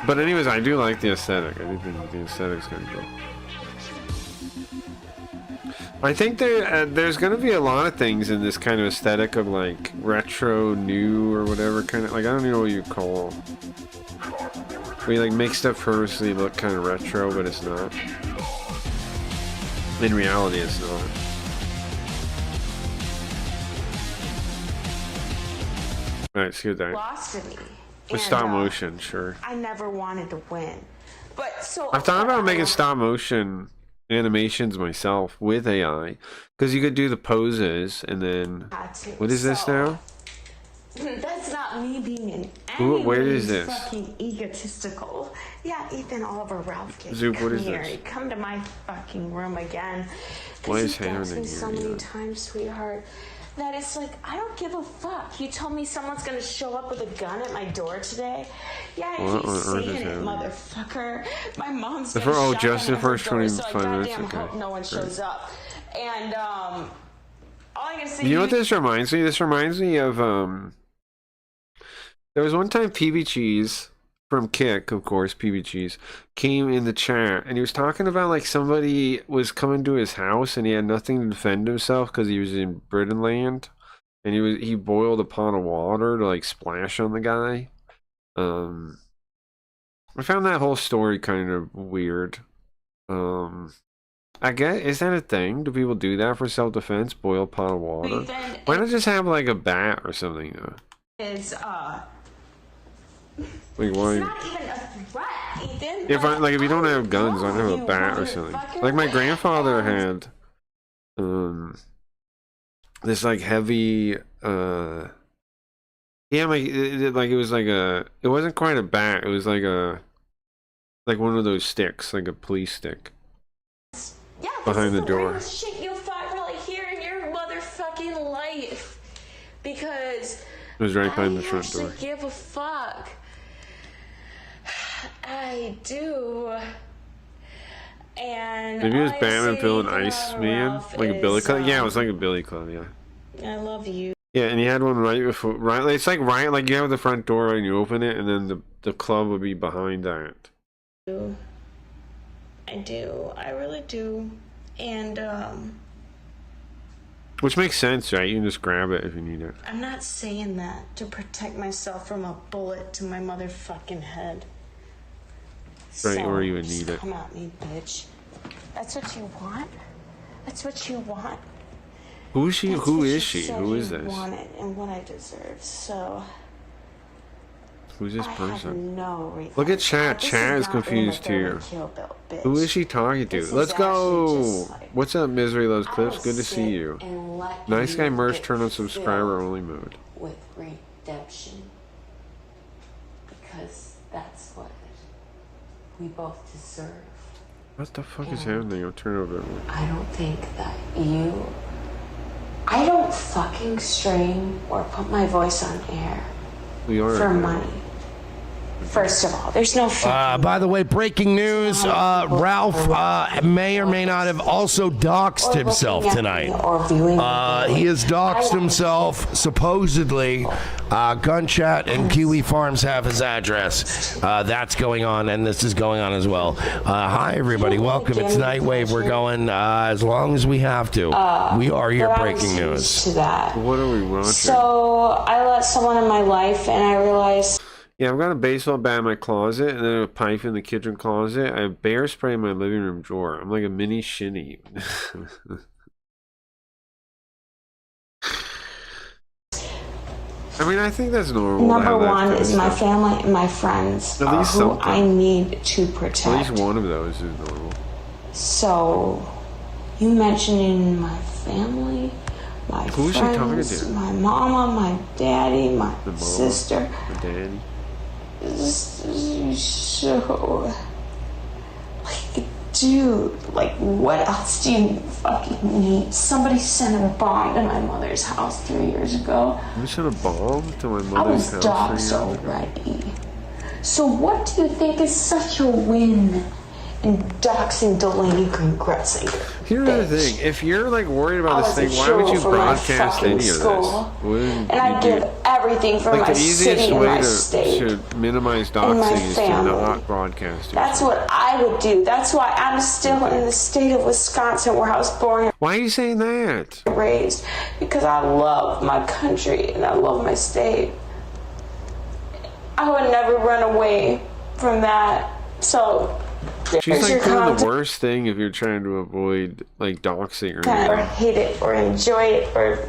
But anyways, I do like the aesthetic. I do think the aesthetic's kind of cool. I think there's going to be a lot of things in this kind of aesthetic of like retro, new, or whatever kind of, like, I don't even know what you call, where you like make stuff purposely look kind of retro, but it's not. In reality, it's not. Alright, see what that. Lost to me. With stop motion, sure. I never wanted to win. But so I've thought about making stop motion animations myself with AI, because you could do the poses and then what is this now? That's not me being an Where is this? fucking egotistical. Yeah, Ethan, Oliver, Ralph, kid, Zoop, what come is here. this? Come to my fucking room again. Why is You've asked Hannah me so here? many Yeah. times, sweetheart, that it's like, I don't give a fuck. You told me someone's gonna show up with a gun at my door today. Yeah, I What keep on earth is saying it, happening? motherfucker. My mom's The got a fir- oh, shotgun just the at her first door, so 25 I minutes? goddamn Okay. hope no one shows up. And all I'm gonna say. You know what this reminds me? This reminds me of there was one time PB Cheese from Kick, of course, PB Cheese, came in the chat and he was talking about like somebody was coming to his house and he had nothing to defend himself because he was in Britain land. and he boiled a pot of water to like splash on the guy. I found that whole story kind of weird. I guess, is that a thing? Do people do that for self-defense? Boil a pot of water? Ethan, Why not just have like a bat or something though? Is Like why? It's not even a threat, Ethan. If if you don't have guns, I have a bat or something. Like my grandfather had this like heavy yeah, like it was like it wasn't quite a bat, it was like one of those sticks, like a police stick. Yeah, behind the door. This is the shit you'll probably hear in your motherfucking life. Because It was right behind the I front actually door. give a fuck. I do. And Maybe it was all I Batman say villain to Iceman, Ralph like a billy is, club. Yeah, it was like a billy club. Yeah. I love you. Yeah, and he had one right before, right. It's like right, like you have the front door right, and you open it, and then the club would be behind that. I do. I really do. And Which makes sense, right? You can just grab it if you need it. I'm not saying that to protect myself from a bullet to my motherfucking head. Right, So, or you would just need it. Come at me, bitch. That's what you want? That's what you want? Who is she? That's Who what is you she? said Who is you this? wanted and what I deserve. So Who's this I have person? no reason. Look at chat. This Chat is not Uma confused Thurman too. Kill Bill, bitch. Who is she talking to? This is Let's actually go. just like, What's up, Misery Loves I Clips? will Good to see sit you. and let Nice guy you merch get turn on subscriber filled only mode. with redemption, because that's what we both deserve. What the fuck is happening? I'll turn over. I don't think that you. I don't fucking stream or put my voice on air We are. for money. First of all, there's no fucking. By the way, breaking news, Ralph may or may not have also doxed himself tonight. He has doxed himself, supposedly. Gun Chat and Kiwi Farms have his address. That's going on, and this is going on as well. Hi, everybody. Welcome. It's Nightwave. We're going as long as we have to. We are your But I breaking was news. used to that. What are we watching? So I let someone in my life, and I realized. Yeah, I've got a baseball bat in my closet, and then a pipe in the kitchen closet. I have bear spray in my living room drawer. I'm like a mini shinny. I mean, I think that's normal. Number one is my family and my friends, At least who something. I need to At protect. least one of those is normal. So, you mentioning my family, my Who is she talking friends, to? my mama, my daddy, my The mama, sister. the daddy. So, like, dude, like, what else do you fucking need? Somebody sent a bomb to my mother's house 3 years ago. You sent a bomb to my I mother's was house. doxxed 3 years ago? already. So what do you think is such a win in doxing Delaney Green Gretzinger? Here's the thing: if you're like worried I about was this a thing, why would shoo you for my broadcast fucking any of this? school. Wouldn't And I you give do- everything for like my the easiest city and way my to state. minimize and my doxing is to family. not broadcast it. That's what I would do. That's why I'm still in the state of Wisconsin where I was born Why are you saying that? and raised, because I love my country and I love my state. I would never run away from that. So She's there's like your doing content. the worst thing if you're trying to avoid like doxing or Or anything. hate it or enjoy it or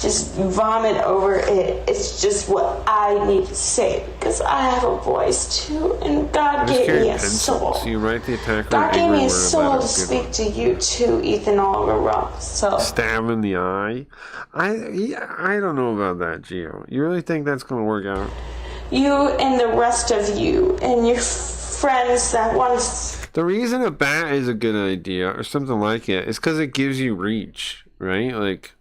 just vomit over it. It's just what I need to say because I have a voice too, and God I just gave carry me a a pencil, soul. so you write the attacker God an gave angry me a word soul letter. to Good speak one. to you too, Ethan Oliver Ruff. So Stab in the eye. I don't know about that, Gio. You really think that's gonna work out? you and the rest of you and your friends that want to. The reason a bat is a good idea or something like it is because it gives you reach, right? Like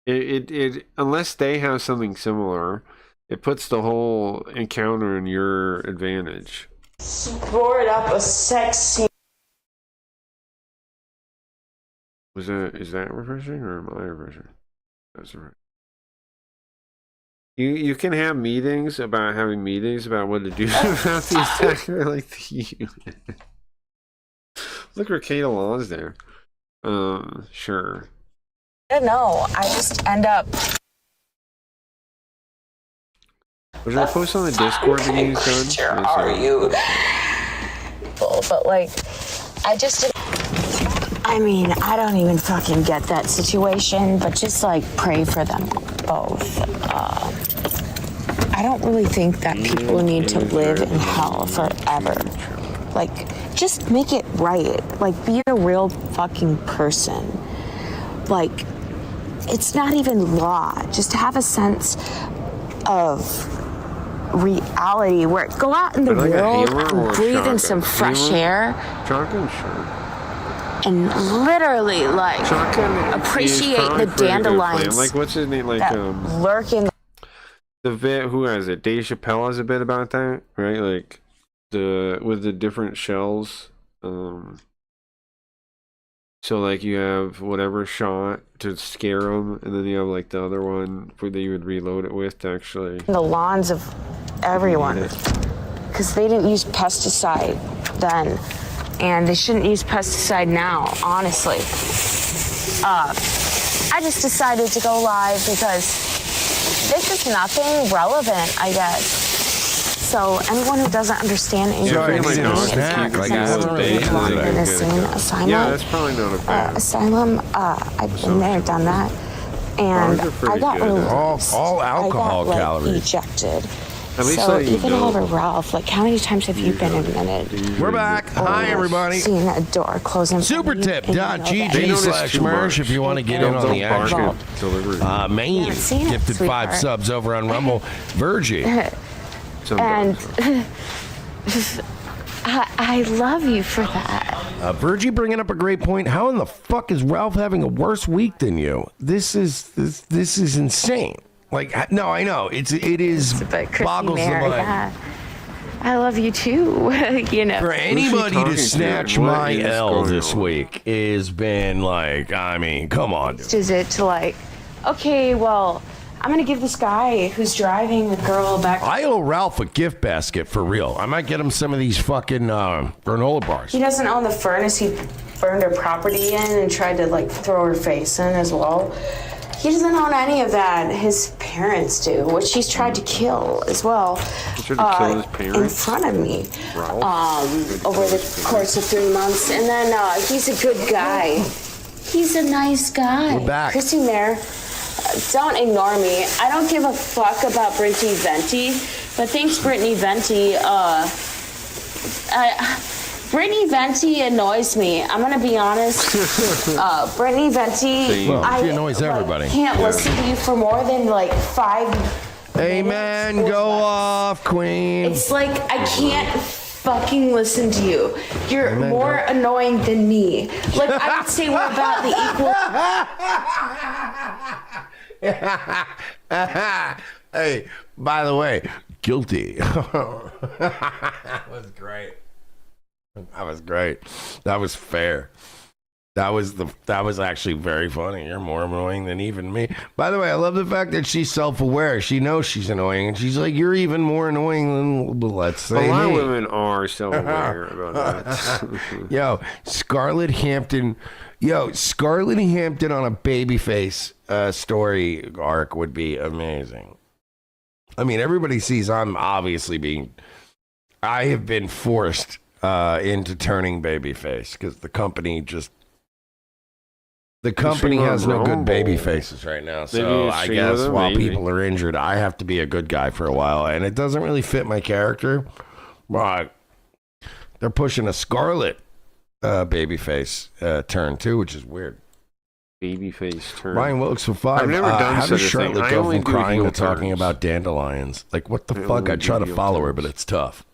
it unless they have something similar, it puts the whole encounter in your advantage. Board up a sex scene. Is that refreshing or am I refreshing? That's right. You can have meetings about having meetings about what to do about the attacker like the unit. Look, Ricada Law's there. Sure. don't know. I just end up. Was I post on the Discord the game's done? Sure are you? But like, I just. I mean, I don't even fucking get that situation, but just like pray for them both. I don't really think that people need to live in hell forever. Like, just make it right. Like, be a real fucking person. Like, it's not even law. Just have a sense of reality where go out in the world and breathe in some fresh air. Shotgun, sure. And literally, like, appreciate the dandelions. Like, what's his name? Like, that lurk in the bit. Who has it? Dave Chappelle has a bit about that, right? Like, with the different shells. So like you have whatever shot to scare them, and then you have like the other one that you would reload it with to actually. the lawns of everyone, because they didn't use pesticide then, and they shouldn't use pesticide now. Honestly, I just decided to go live because this is nothing relevant, I guess. So anyone who doesn't understand English is not in a sane asylum. Yeah, that's probably not a bad asylum. I've been there, done that, and I got released. All alcohol I got, like, calories. Ejected. At least So let you even know. over Ralph, like how many times have you been admitted? We're back. Hi, everybody. Seen a door close in front of you, and you know that. Supertip.gg/merch if you want to get in on the action. Delivery. Maine Haven't seen it, gifted 5 sweetheart. subs over on Rumble. Virgie. And I love you for that. Virgie bringing up a great point. How in the fuck is Ralph having a worse week than you? This is insane. Like, no, I know it is boggles the mind. Yeah. I love you too. You know. For anybody to snatch my L this on? week has been like, I mean, come on. Dude. Is it to like, okay, well, I'm gonna give this guy who's driving the girl back. I owe Ralph a gift basket for real. I might get him some of these fucking granola bars. He doesn't own the furnace he burned her property in and tried to like throw her face in as well. He doesn't own any of that. His parents do, which he's tried to kill as well. He tried to kill his parents? In front of me. Over the course of 3 months. And then he's a good guy. He's a nice guy. We're back. Chrissy Mayer, don't ignore me. I don't give a fuck about Brittany Venti, but thanks Brittany Venti. Brittany Venti annoys me. I'm gonna be honest. Brittany Venti, Well, she annoys everybody. can't listen to you for more than like 5 Amen. Go off, Queen. It's like I can't fucking listen to you. You're more annoying than me. Like I would say we're about the equal. Hey, by the way, guilty. That was great. That was great. That was fair. That was actually very funny. You're more annoying than even me. By the way, I love the fact that she's self-aware. She knows she's annoying, and she's like, "You're even more annoying than let's say." A lot of me." women are self-aware about that. Yo, Scarlett Hampton on a babyface story arc would be amazing. I mean, everybody sees I have been forced into turning babyface because the company has no good baby faces right now. So I guess while people are injured, I have to be a good guy for a while, and it doesn't really fit my character. But they're pushing a Scarlet babyface turn too, which is weird. Babyface turn. Ryan Wilkes for 5. I've never done how such does a thing. Charlotte I go only from do crying to heel talking turns. about dandelions? Like, what the I fuck? only I try do to heel follow her, turns. but it's tough.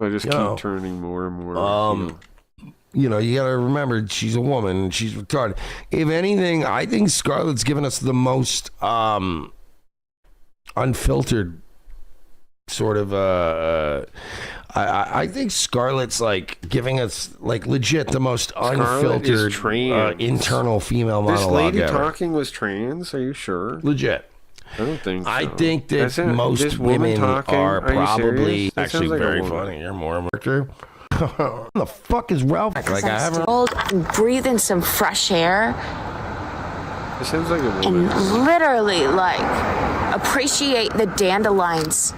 I just Yo. keep turning more and more. You know, you gotta remember she's a woman and she's retarded. If anything, I think Scarlett's given us the most unfiltered sort of I think Scarlett's like giving us like legit the most unfiltered internal female This monologue lady ever. talking was trans. Are you sure? Legit. I don't think so. I think that That's most this woman women talking? are Are you probably serious? That actually sounds like a very woman. funny. You're more true. The fuck is Ralph? Like I haven't. Breathe in some fresh air. It sounds like a and woman. literally like appreciate the dandelions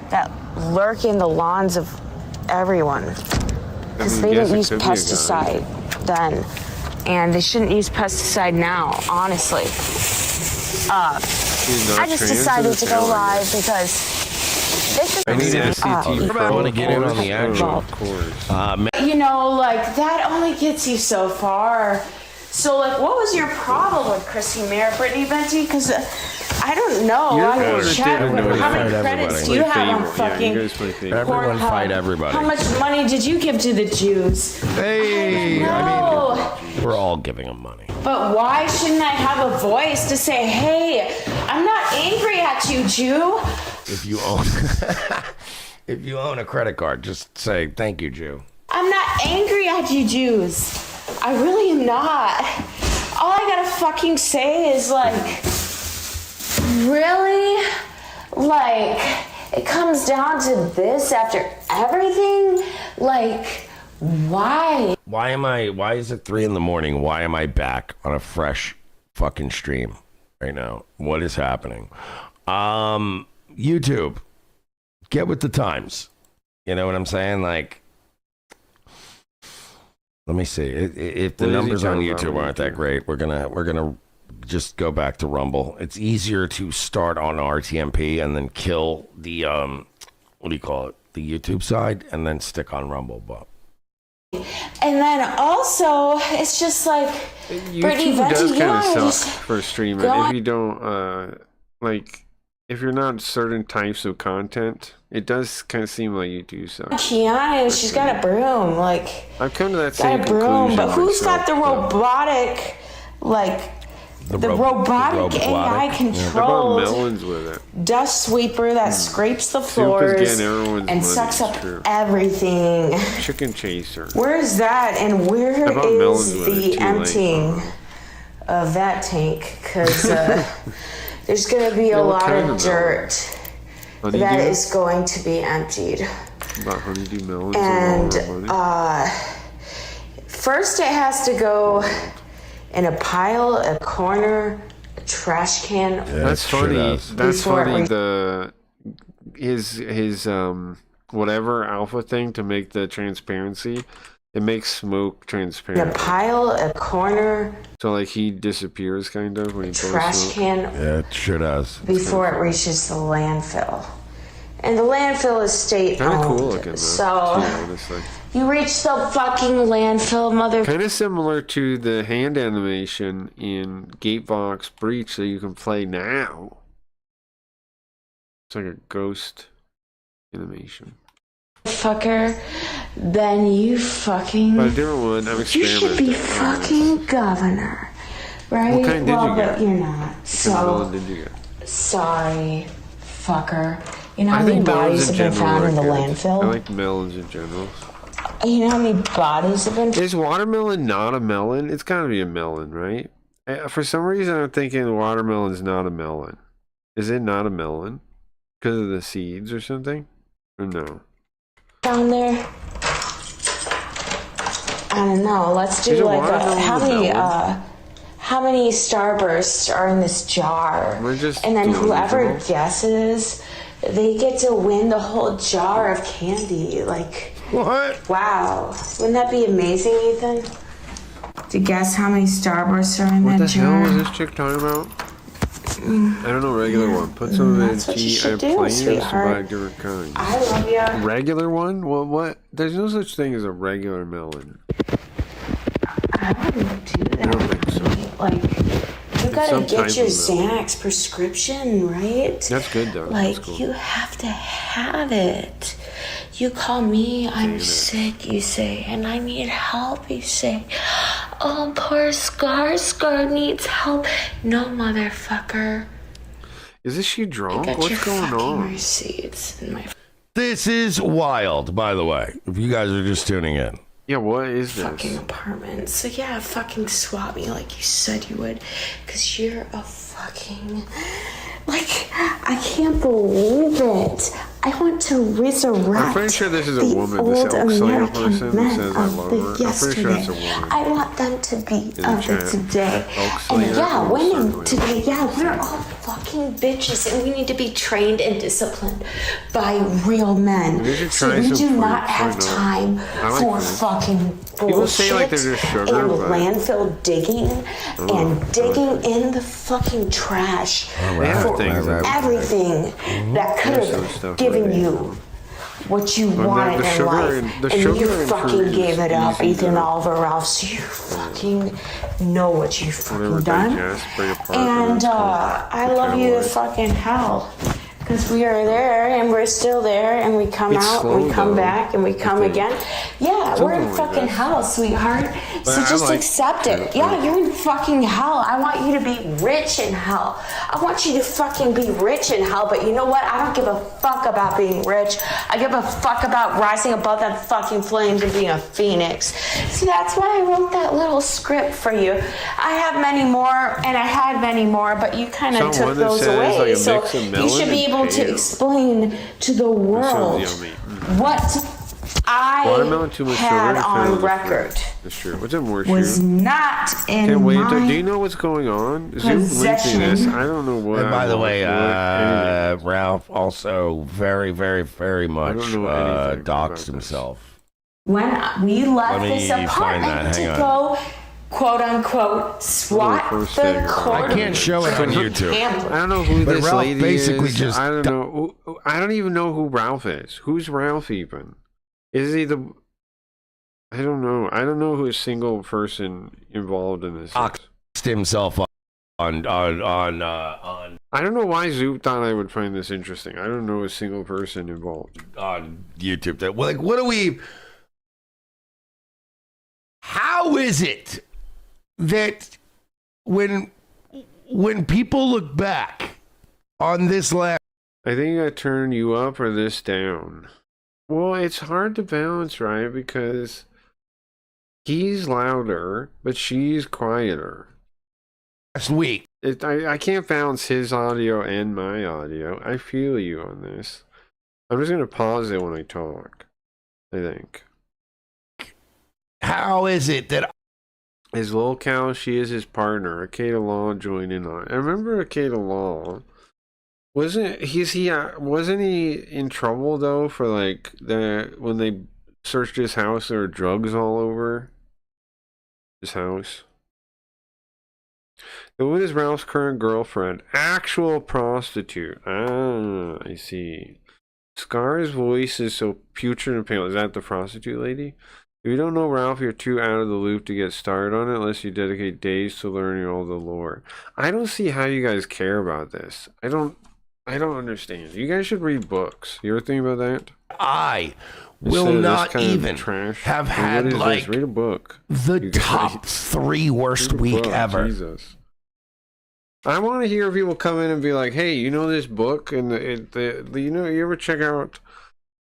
that lurk in the lawns of everyone. Because they yes, didn't it use could be a guy. pesticide then, and they shouldn't use pesticide now, honestly. She's not I just trans, decided doesn't to go sound like live it. because this is I mean, SCT equal. Pro. I wanna get in on the action. Of course. You know, like that only gets you so far. So, like, what was your problem with Chrissy Mayer, Brittany Venti? Because I don't know. You're I the one can that check. didn't know How that. many Fight credits everybody. do you Play have on Fable. Yeah, fucking you guys play Fable. Everyone Pornhub? fight everybody. How much money did you give to the Jews? Hey, No. we're all giving them money. But why shouldn't I have a voice to say, hey, I'm not angry at you, Jew? If you own, if you own a credit card, just say thank you, Jew. I'm not angry at you, Jews. I really am not. All I gotta fucking say is like, really? Like, it comes down to this after everything? Like, why? Why is it 3 a.m? Why am I back on a fresh fucking stream right now? What is happening? YouTube, get with the times. You know what I'm saying? Like, let me see. If the What is he numbers on talking about YouTube on aren't that YouTube? great, we're gonna just go back to Rumble. It's easier to start on RTMP and then kill the what do you call it? The YouTube side, and then stick on Rumble. But And then also, it's just like, Brittany YouTube Venti, does you kind of know, suck just for a streamer go if on- you don't like if you're not certain types of content. It does kind of seem like you do suck. Keanu, she's got a broom, like, I've come to that got same a broom, conclusion. but who's got the myself, though. robotic, like, the robotic AI How about controlled melons with it? dust sweeper that scrapes the Soup is floors getting everyone's and money, sucks it's up true. everything? Chicken chaser. Where is that, and where How about melons is with it, the too, like, emptying of that tank? Because there's going to be Yeah, a what lot kind of of dirt Honeydew? that is going to be emptied. About honeydew melons And and all our money. first it has to go in a pile, a corner, a trash can. That's funny. That's Before funny. it His whatever alpha thing to make the transparency. It makes smoke In a transparent. pile, a corner, So like he disappears kind of when he blows trash smoke. can yeah, it sure does. before it reaches the landfill. And the landfill is state Kind of owned. cool looking though. So too, honestly. you reach the fucking landfill, mother. Kind of similar to the hand animation in Gatebox Breach that you can play now. It's like a ghost animation. Fucker, then you fucking. But a different one, I'm You experimenting. should be fucking governor, right? What kind did well, you but get? you're not. What kind of So melon did you get? sorry, fucker. You know how I many think melons bodies in have been general found are in the good. landfill? I like melons in general. You know how many bodies have been? Is watermelon not a melon? It's gotta be a melon, right? For some reason, I'm thinking watermelon's not a melon. Is it not a melon? Because of the seeds or something? Or no? Down there. I don't know. Let's Is do it like watermelon how a many melon? how many starbursts are in this jar? We're just And then whoever delusional. guesses, they get to win the whole jar of candy. Like, What? wow. Wouldn't that be amazing, Ethan? To guess how many starbursts are in What that the jar? hell was this chick talking about? I don't know, regular one. Put some of it in That's what you tea. I should have do, plenty of sweetheart. survived different kinds. I love ya. Regular one? Well, what? There's no such thing as a regular melon. I wouldn't do that. I don't think so. Like, you gotta some get type your of melon. Xanax prescription, right? That's good though. Like, That's cool. you have to have it. You call me, I'm sick, you say, and I need help, you say. Oh, poor Scar needs help. No, motherfucker. Is this she I drunk? got your What's going fucking on? receipts in my This is wild, by the way. If you guys are just tuning in. Yeah, what is fucking this? apartment. So yeah, fucking swap me like you said you would. Cause you're a fucking... Like, I can't believe it. I want to resurrect I'm pretty sure this is a the woman, this old elk slayer American person men that says I of love the her. I'm pretty sure yesterday. that's a woman. I want them to be the of the chat. today. Elk And slayer, yeah, almost women certainly. today, yeah, we're all fucking bitches and we need to be trained and disciplined by real men. We should So try we some do fruit. not Why have not? time I like for fruit. fucking People bullshit say like they're just sugar, and but- landfill digging and digging in the fucking trash They have for things that- everything that could There's some have stuff given like you what you But wanted the in sugar life, and- the and you sugar and fucking fruit gave is it up, easy Ethan to- Oliver, Ralph. So you fucking know what you Whatever fucking done, digest, break apart, and it's called I love you to metabolized. fucking hell. Because we are there and we're still there and we come It's out slow, and we come though, back and we I come think. again. Yeah, we're in Something like fucking that. hell, sweetheart. So But I just like accept it. it. Yeah, you're in fucking hell. I want you to be rich in hell. I want you to fucking be rich in hell, but you know what? I don't give a fuck about being rich. I give a fuck about rising above that fucking flames and being a phoenix. See, that's why I wrote that little script for you. I have many more, and I had many more, but you kind of took Someone that those says, away. like, a So mix of you melon should be and able to kale. explain to the world yummy. what Watermelon, I too much had sugar. on Fairly record different. That's true. What's it more was true? not in Can't wait. my Do you know what's going on? Zoom linking possession. this. I don't know what. And by the way, anything. Ralph also very, very, very much don't know anything about doxed this. himself. when we left Let me this find apartment that. to Hang go, quote unquote, swat first the thing. quarter. I can't show it on YouTube. I don't know who But this Ralph lady basically is. just I don't know. I don't even know who Ralph is. Who's Ralph even? Is he the? I don't know. I don't know who a single person involved in this is. Doxed himself on I don't know why Zoop thought I would find this interesting. I don't know a single person involved. YouTube. That like, what do we? How is it that when people look back on this last? I think I turn you up or this down. Well, it's hard to balance, right? Because he's louder, but she's quieter. Last week. I can't balance his audio and my audio. I feel you on this. I'm just going to pause it when I talk, I think. How is it that His Lil Cal, she is his partner. Akeda Law joined in on it. I remember Akeda Law. Wasn't he in trouble though for like when they searched his house, there were drugs all over his house? The woman is Ralph's current girlfriend, actual prostitute. Ah, I see. Scar's voice is so putrid and pale. Is that the prostitute lady? If you don't know Ralph, you're too out of the loop to get started on it unless you dedicate days to learning all the lore. I don't see how you guys care about this. I don't understand. You guys should read books. You ever think about that? I Instead will of this not kind of even trash. have What had is this? like Read a book. the You guys- top 3 worst Read a week book, ever? Jesus. I want to hear people come in and be like, "Hey, you know this book and you ever check out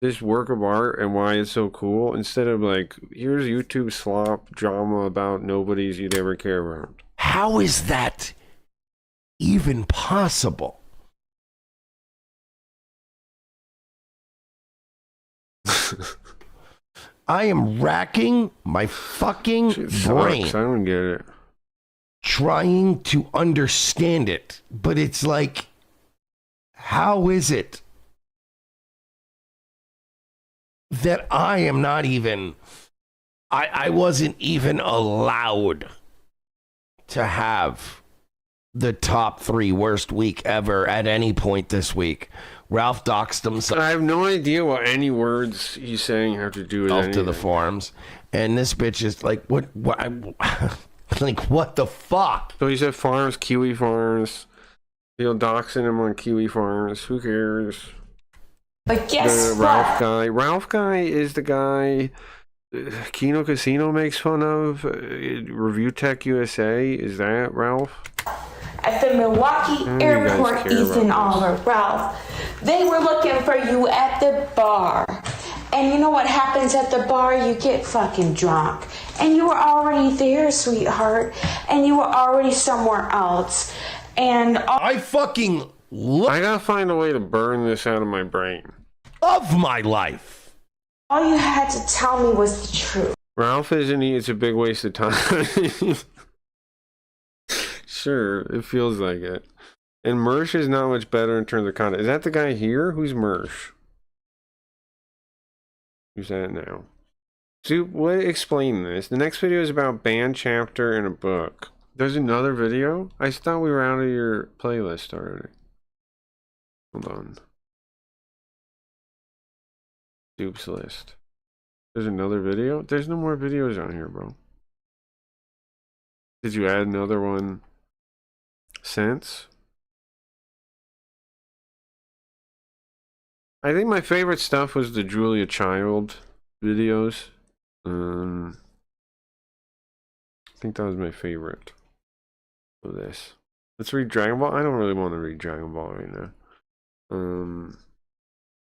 this work of art and why it's so cool?" Instead of like, "Here's YouTube slop drama about nobodies you'd ever care about." How is that even possible? I am racking my fucking Shit brain sucks. I don't get it. trying to understand it, but it's like, how is it that I am not even, I wasn't even allowed to have the top 3 worst week ever at any point this week? Ralph doxed himself I have no idea what any words he's saying have to do with to anything. the forums, and this bitch is like, what like, what the fuck? So he said farms, Kiwi Farms. He'll doxing him on Kiwi Farms. Who cares? But guess The what? Ralph guy. Ralph guy is the guy Kino Casino makes fun of. Review Tech USA. Is that Ralph? At the Milwaukee you guys airport, care Ethan about this. Oliver, Ralph, they were looking for you at the bar. And you know what happens at the bar? You get fucking drunk. And you were already there, sweetheart. And you were already somewhere else. And I fucking I gotta find a way to burn this out of my brain. of my life. All you had to tell me was the truth. Ralph isn't he? It's a big waste of time. Sure, it feels like it. And Mersh is not much better in terms of content. Is that the guy here? Who's Mersh? Who's that now? Soup, what? Explain this. The next video is about band chapter and a book. There's another video? I thought we were out of your playlist already. Hold on. Soup's list. There's another video? There's no more videos on here, bro. Did you add another one since? I think my favorite stuff was the Julia Child videos. I think that was my favorite of this. Let's read Dragon Ball. I don't really want to read Dragon Ball right now.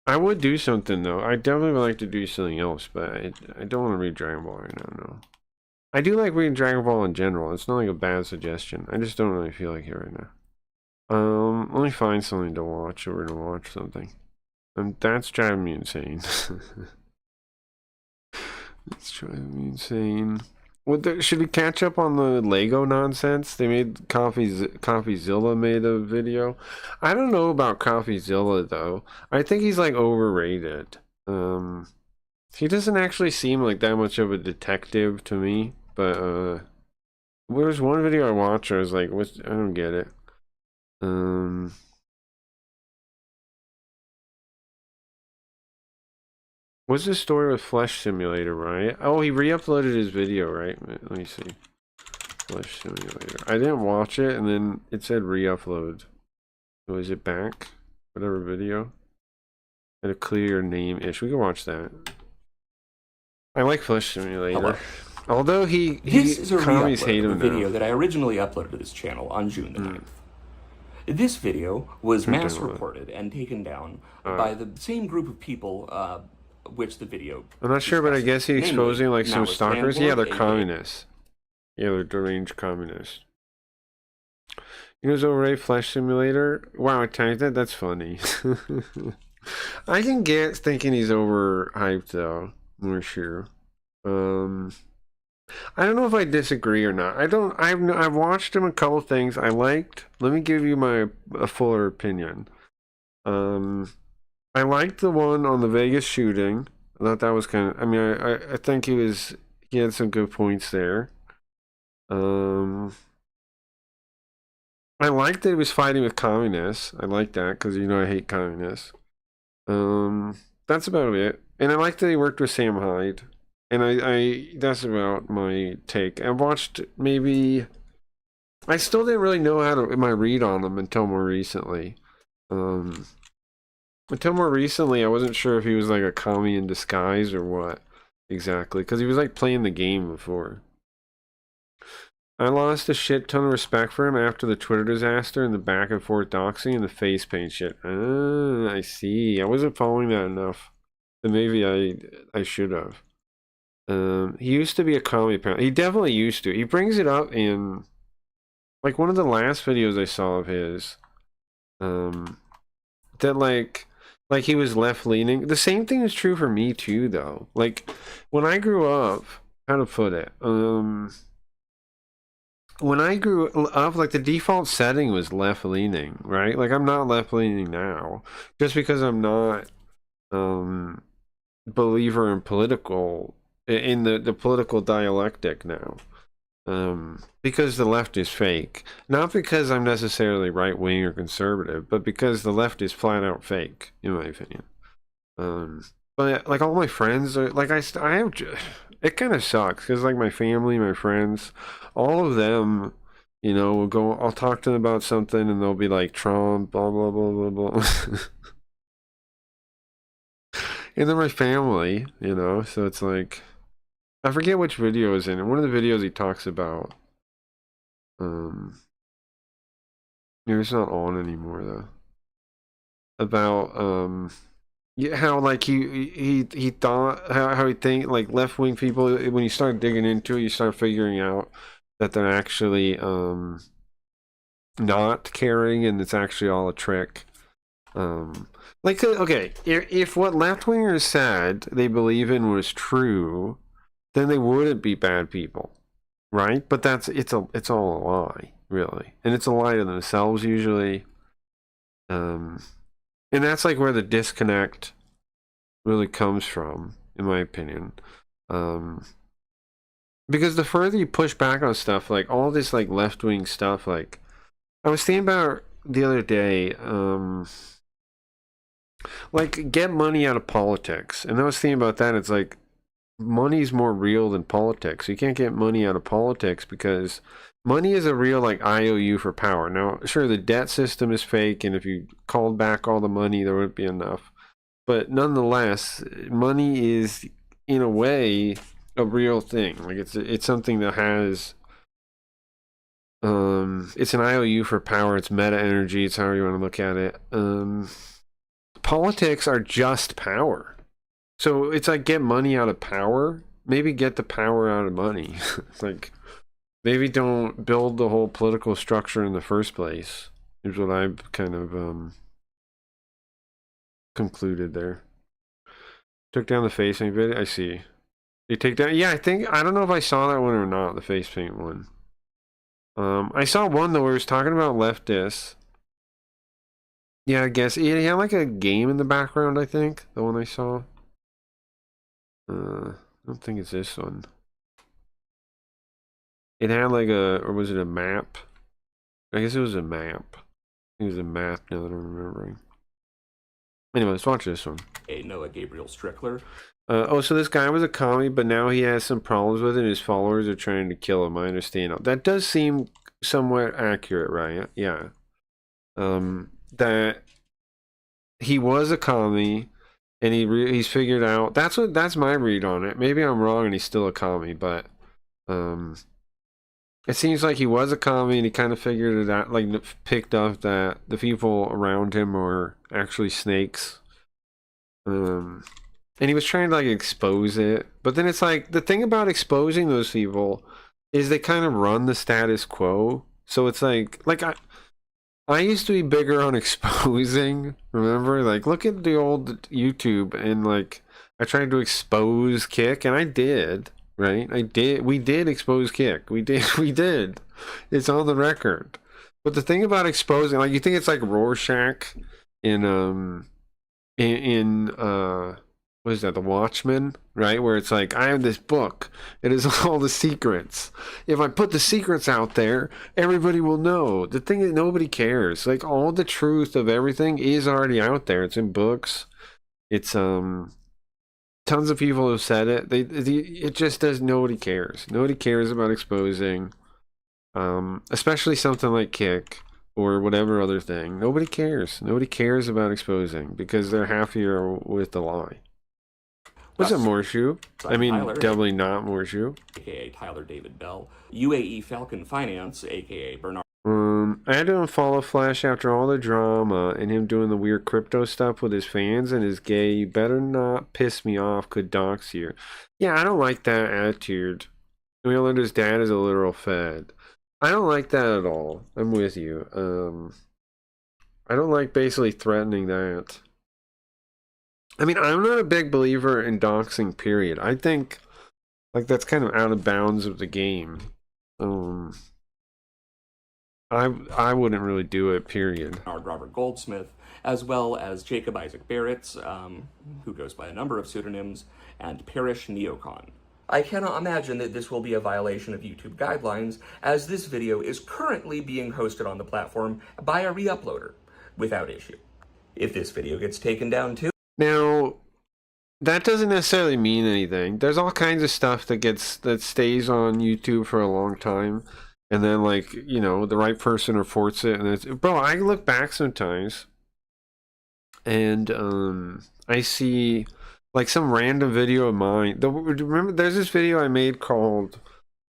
I would do something though. I definitely would like to do something else, but I don't want to read Dragon Ball right now. No, I do like reading Dragon Ball in general. It's not like a bad suggestion. I just don't really feel like it right now. Let me find something to watch. Or we're gonna watch something. That's driving me insane. It's driving me insane. Should we catch up on the Lego nonsense? They made CoffeeZilla made a video. I don't know about CoffeeZilla though. I think he's like overrated. He doesn't actually seem like that much of a detective to me. But there was one video I watched where I was like, I don't get it. What's the story with Flesh Simulator, right? Oh, he re-uploaded his video, right? Let me see. Flesh Simulator. I didn't watch it, and then it said re-upload. So is it back? Whatever video. And a clear name-ish. We can watch that. I like Flesh Simulator. Hello. Although this is a commies hate re-upload him of a video now. that I originally uploaded to this channel on June the 9th. This video was mass reported and taken down by the same group of people which the video I'm not sure, but I guess he's exposing like some Malice stalkers. Landlord, Yeah, they're aka communists. Yeah, they're deranged communists. You know, overrated Flesh Simulator. Wow, I typed that. That's funny. I can get thinking he's overhyped though. For sure. I don't know if I disagree or not. I've watched him a couple things I liked. Let me give you a fuller opinion. I liked the one on the Vegas shooting. I thought that was kind of. I mean, I think he had some good points there. I liked that he was fighting with communists. I like that because I hate communists. That's about it. And I liked that he worked with Sam Hyde. And I that's about my take. I watched maybe. I still didn't really know how to my read on him until more recently. Until more recently, I wasn't sure if he was like a commie in disguise or what exactly, because he was like playing the game before. I lost a shit ton of respect for him after the Twitter disaster and the back and forth doxing and the face paint shit. I see. I wasn't following that enough. So maybe I should have. He used to be a commie apparently. He definitely used to. He brings it up in like one of the last videos I saw of his. That like he was left leaning. The same thing is true for me too though. Like when I grew up, how to put it? When I grew up, like the default setting was left leaning, right? Like I'm not left leaning now, just because I'm not believer in the political dialectic now. Because the left is fake. Not because I'm necessarily right wing or conservative, but because the left is flat out fake, in my opinion. But like all my friends are like I have. It kind of sucks because like my family, my friends, all of them, will go. I'll talk to them about something and they'll be like Trump, blah blah blah blah blah. And they're my family, So it's like. I forget which video is in it. One of the videos he talks about. It's not on anymore though. About how like he thought how he think like left wing people when you start digging into it, you start figuring out that they're actually not caring and it's actually all a trick. Like, okay, if what left-wingers said they believe in was true, then they wouldn't be bad people, right? But it's all a lie, really. And it's a lie to themselves usually. And that's like where the disconnect really comes from, in my opinion. Because the further you push back on stuff, like all this like left-wing stuff, like I was thinking about the other day, like get money out of politics. And I was thinking about that. It's like money's more real than politics. You can't get money out of politics because money is a real like IOU for power. Now, sure, the debt system is fake, and if you called back all the money, there wouldn't be enough. But nonetheless, money is in a way a real thing. Like it's something that has it's an IOU for power. It's meta energy. It's however you want to look at it. Politics are just power. So it's like get money out of power. Maybe get the power out of money. It's like maybe don't build the whole political structure in the first place. Is what I've kind of concluded there. Took down the face paint video. I see. They take down. Yeah, I don't know if I saw that one or not. The face paint one. I saw one though where it was talking about leftists. Yeah, I guess he had like a game in the background. I think the one I saw. I don't think it's this one. It had like or was it a map? I guess it was a map. It was a map now that I'm remembering. Anyway, let's watch this one. Hey, Noah Gabriel Strickler. So this guy was a commie, but now he has some problems with it. His followers are trying to kill him. I understand. That does seem somewhat accurate, right? Yeah. That he was a commie, and he's figured out. That's my read on it. Maybe I'm wrong, and he's still a commie, but it seems like he was a commie, and he kind of figured it out. Like picked up that the people around him were actually snakes. And he was trying to like expose it. But then it's like the thing about exposing those people is they kind of run the status quo. So it's like I used to be bigger on exposing, remember? Like look at the old YouTube and like I tried to expose Kick and I did, right? We did expose Kick. We did. It's on the record. But the thing about exposing, like you think it's like Rorschach in what is that, The Watchmen, right? Where it's like, I have this book. It is all the secrets. If I put the secrets out there, everybody will know. The thing is, nobody cares. Like, all the truth of everything is already out there. It's in books. It's, tons of people have said it. It just does, nobody cares. Nobody cares about exposing, especially something like Kick or whatever other thing. Nobody cares. Nobody cares about exposing because they're happier with the lie. Was it Morshoe? I mean, Tyler, definitely not Morshoe. AKA Tyler David Bell. UAE Falcon Finance, AKA Bernard. I had to unfollow Flash after all the drama and him doing the weird crypto stuff with his fans and his gay, you better not piss me off, could dox you. Yeah, I don't like that attitude. Wheeler's dad is a literal fed. I don't like that at all. I'm with you. I don't like basically threatening that. I mean, I'm not a big believer in doxing, period. I think, like, that's kind of out of bounds of the game. I wouldn't really do it, period. Robert Goldsmith, as well as Jacob Isaac Barrett, who goes by a number of pseudonyms, and Parish Neocon. I cannot imagine that this will be a violation of YouTube guidelines, as this video is currently being hosted on the platform by a re-uploader, without issue. If this video gets taken down too... Now, that doesn't necessarily mean anything. There's all kinds of stuff that stays on YouTube for a long time, and then, like, you know, the right person reports it, and it's... Bro, I look back sometimes, and I see... like some random video of mine. Remember, there's this video I made called,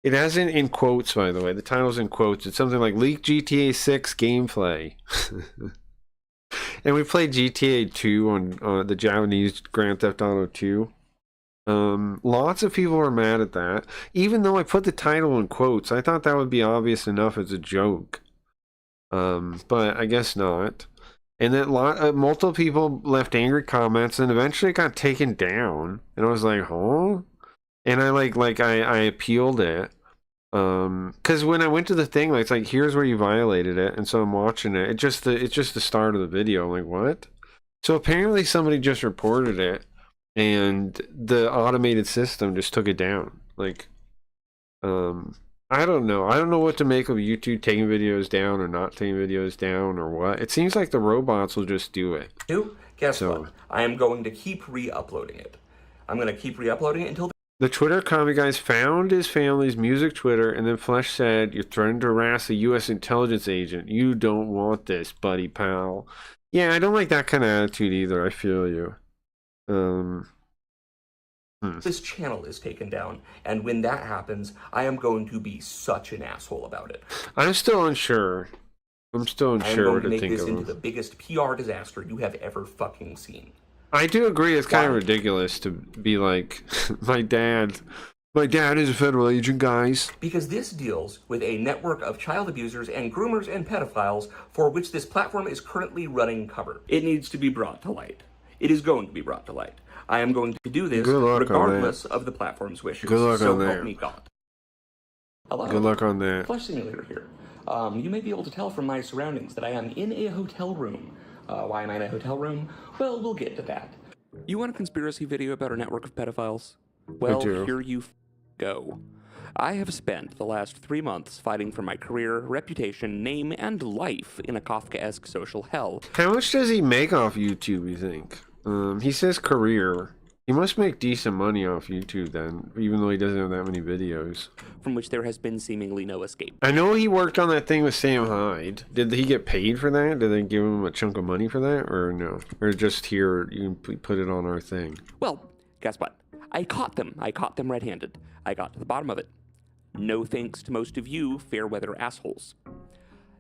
it has it in quotes, by the way. The title's in quotes. It's something like Leak GTA 6 Gameplay. And we played GTA 2 on the Japanese Grand Theft Auto 2. Lots of people were mad at that. Even though I put the title in quotes, I thought that would be obvious enough as a joke. But I guess not. And then multiple people left angry comments, and eventually it got taken down. And I was like, huh? And I appealed it. Because when I went to the thing, it's like, here's where you violated it. And so I'm watching it. It's just the start of the video. I'm like, what? So apparently somebody just reported it, and the automated system just took it down. Like, I don't know. I don't know what to make of YouTube taking videos down or not taking videos down or what. It seems like the robots will just do it. Guess what? I am going to keep re-uploading it. I'm going to keep re-uploading it until the Twitter comedy guys found his family's music Twitter, and then Flesh said, "You're threatening to harass a U.S. intelligence agent. You don't want this, buddy pal." Yeah, I don't like that kind of attitude either. I feel you. this channel is taken down, and when that happens, I am going to be such an asshole about it. I'm still unsure. I'm still unsure I am going what to to make think this of. into the biggest PR disaster you have ever fucking seen. I do agree. It's kind of ridiculous to be like, my dad is a federal agent, guys. Because this deals with a network of child abusers and groomers and pedophiles for which this platform is currently running cover. It needs to be brought to light. It is going to be brought to light. I am going to do this regardless of the platform's wishes. Good luck so on help that. me God. Hello. Good luck on that. Flesh Simulator here. You may be able to tell from my surroundings that I am in a hotel room. Why am I in a hotel room? Well, we'll get to that. You want a conspiracy video about a network of pedophiles? Well, here you go. I have spent the last 3 months fighting for my career, reputation, name, and life in a Kafkaesque social hell. How much does he make off YouTube, you think? He says career. He must make decent money off YouTube then, even though he doesn't have that many videos. From which there has been seemingly no escape. I know he worked on that thing with Sam Hyde. Did he get paid for that? Did they give him a chunk of money for that? Or no? Or just here, you can put it on our thing? Well, guess what? I caught them red-handed. I got to the bottom of it. No thanks to most of you fair weather assholes.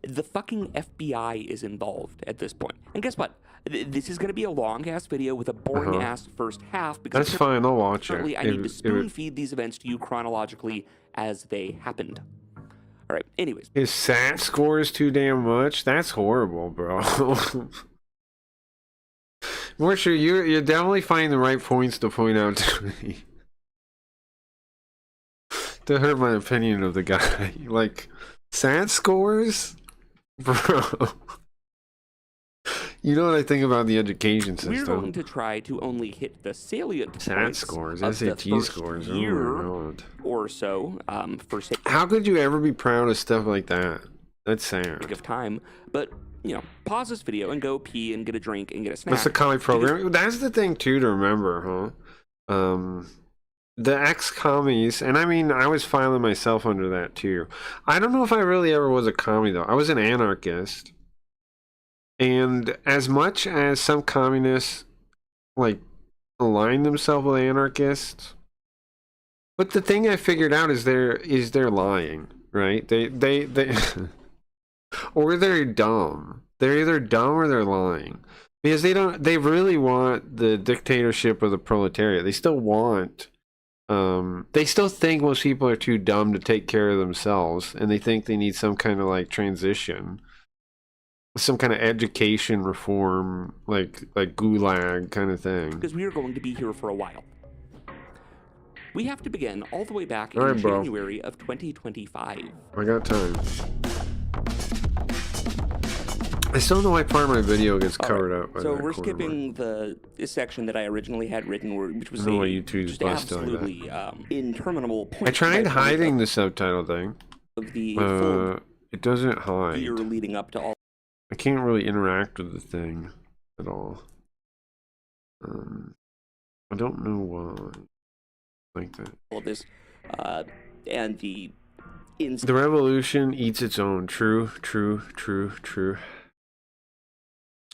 The fucking FBI is involved at this point. And guess what? This is going to be a long-ass video with a boring-ass first half. Because that's fine, I'll watch it. I need to spoon-feed these events to you chronologically as they happened. All right, anyways. His SAT score is too damn much? That's horrible, bro. Morsher, you're definitely finding the right points to point out to me. To hurt my opinion of the guy. Like, SAT scores? Bro. You know what I think about the education system? We're going to try to only hit the salient SAT scores, SAT scores. Oh my God. Or so. How could you ever be proud of stuff like that? That's sad. Of time, but you know, pause this video and go pee and get a drink and get a snack. That's the comic program. That's the thing too to remember, huh? The ex-commies, and I mean, I was filing myself under that too. I don't know if I really ever was a commie though. I was an anarchist. And as much as some communists like align themselves with anarchists, but the thing I figured out is they're lying, right? They or they're dumb. They're either dumb or they're lying. Because they really want the dictatorship of the proletariat. They still want they still think most people are too dumb to take care of themselves, and they think they need some kind of like transition. Some kind of education reform, like gulag kind of thing. Because we are going to be here for a while. We have to begin all the way back in All right, January of 2025. I got time. I still don't know why part of my video gets covered up. By So that we're corner skipping the section that I originally had written, which was I don't know why YouTube's just busted like that. absolutely interminable point. I tried hiding the subtitle thing. Of the full it doesn't hide. year leading up to all. I can't really interact with the thing at all. I don't know why. Like that. All this, and the The revolution eats its own. True.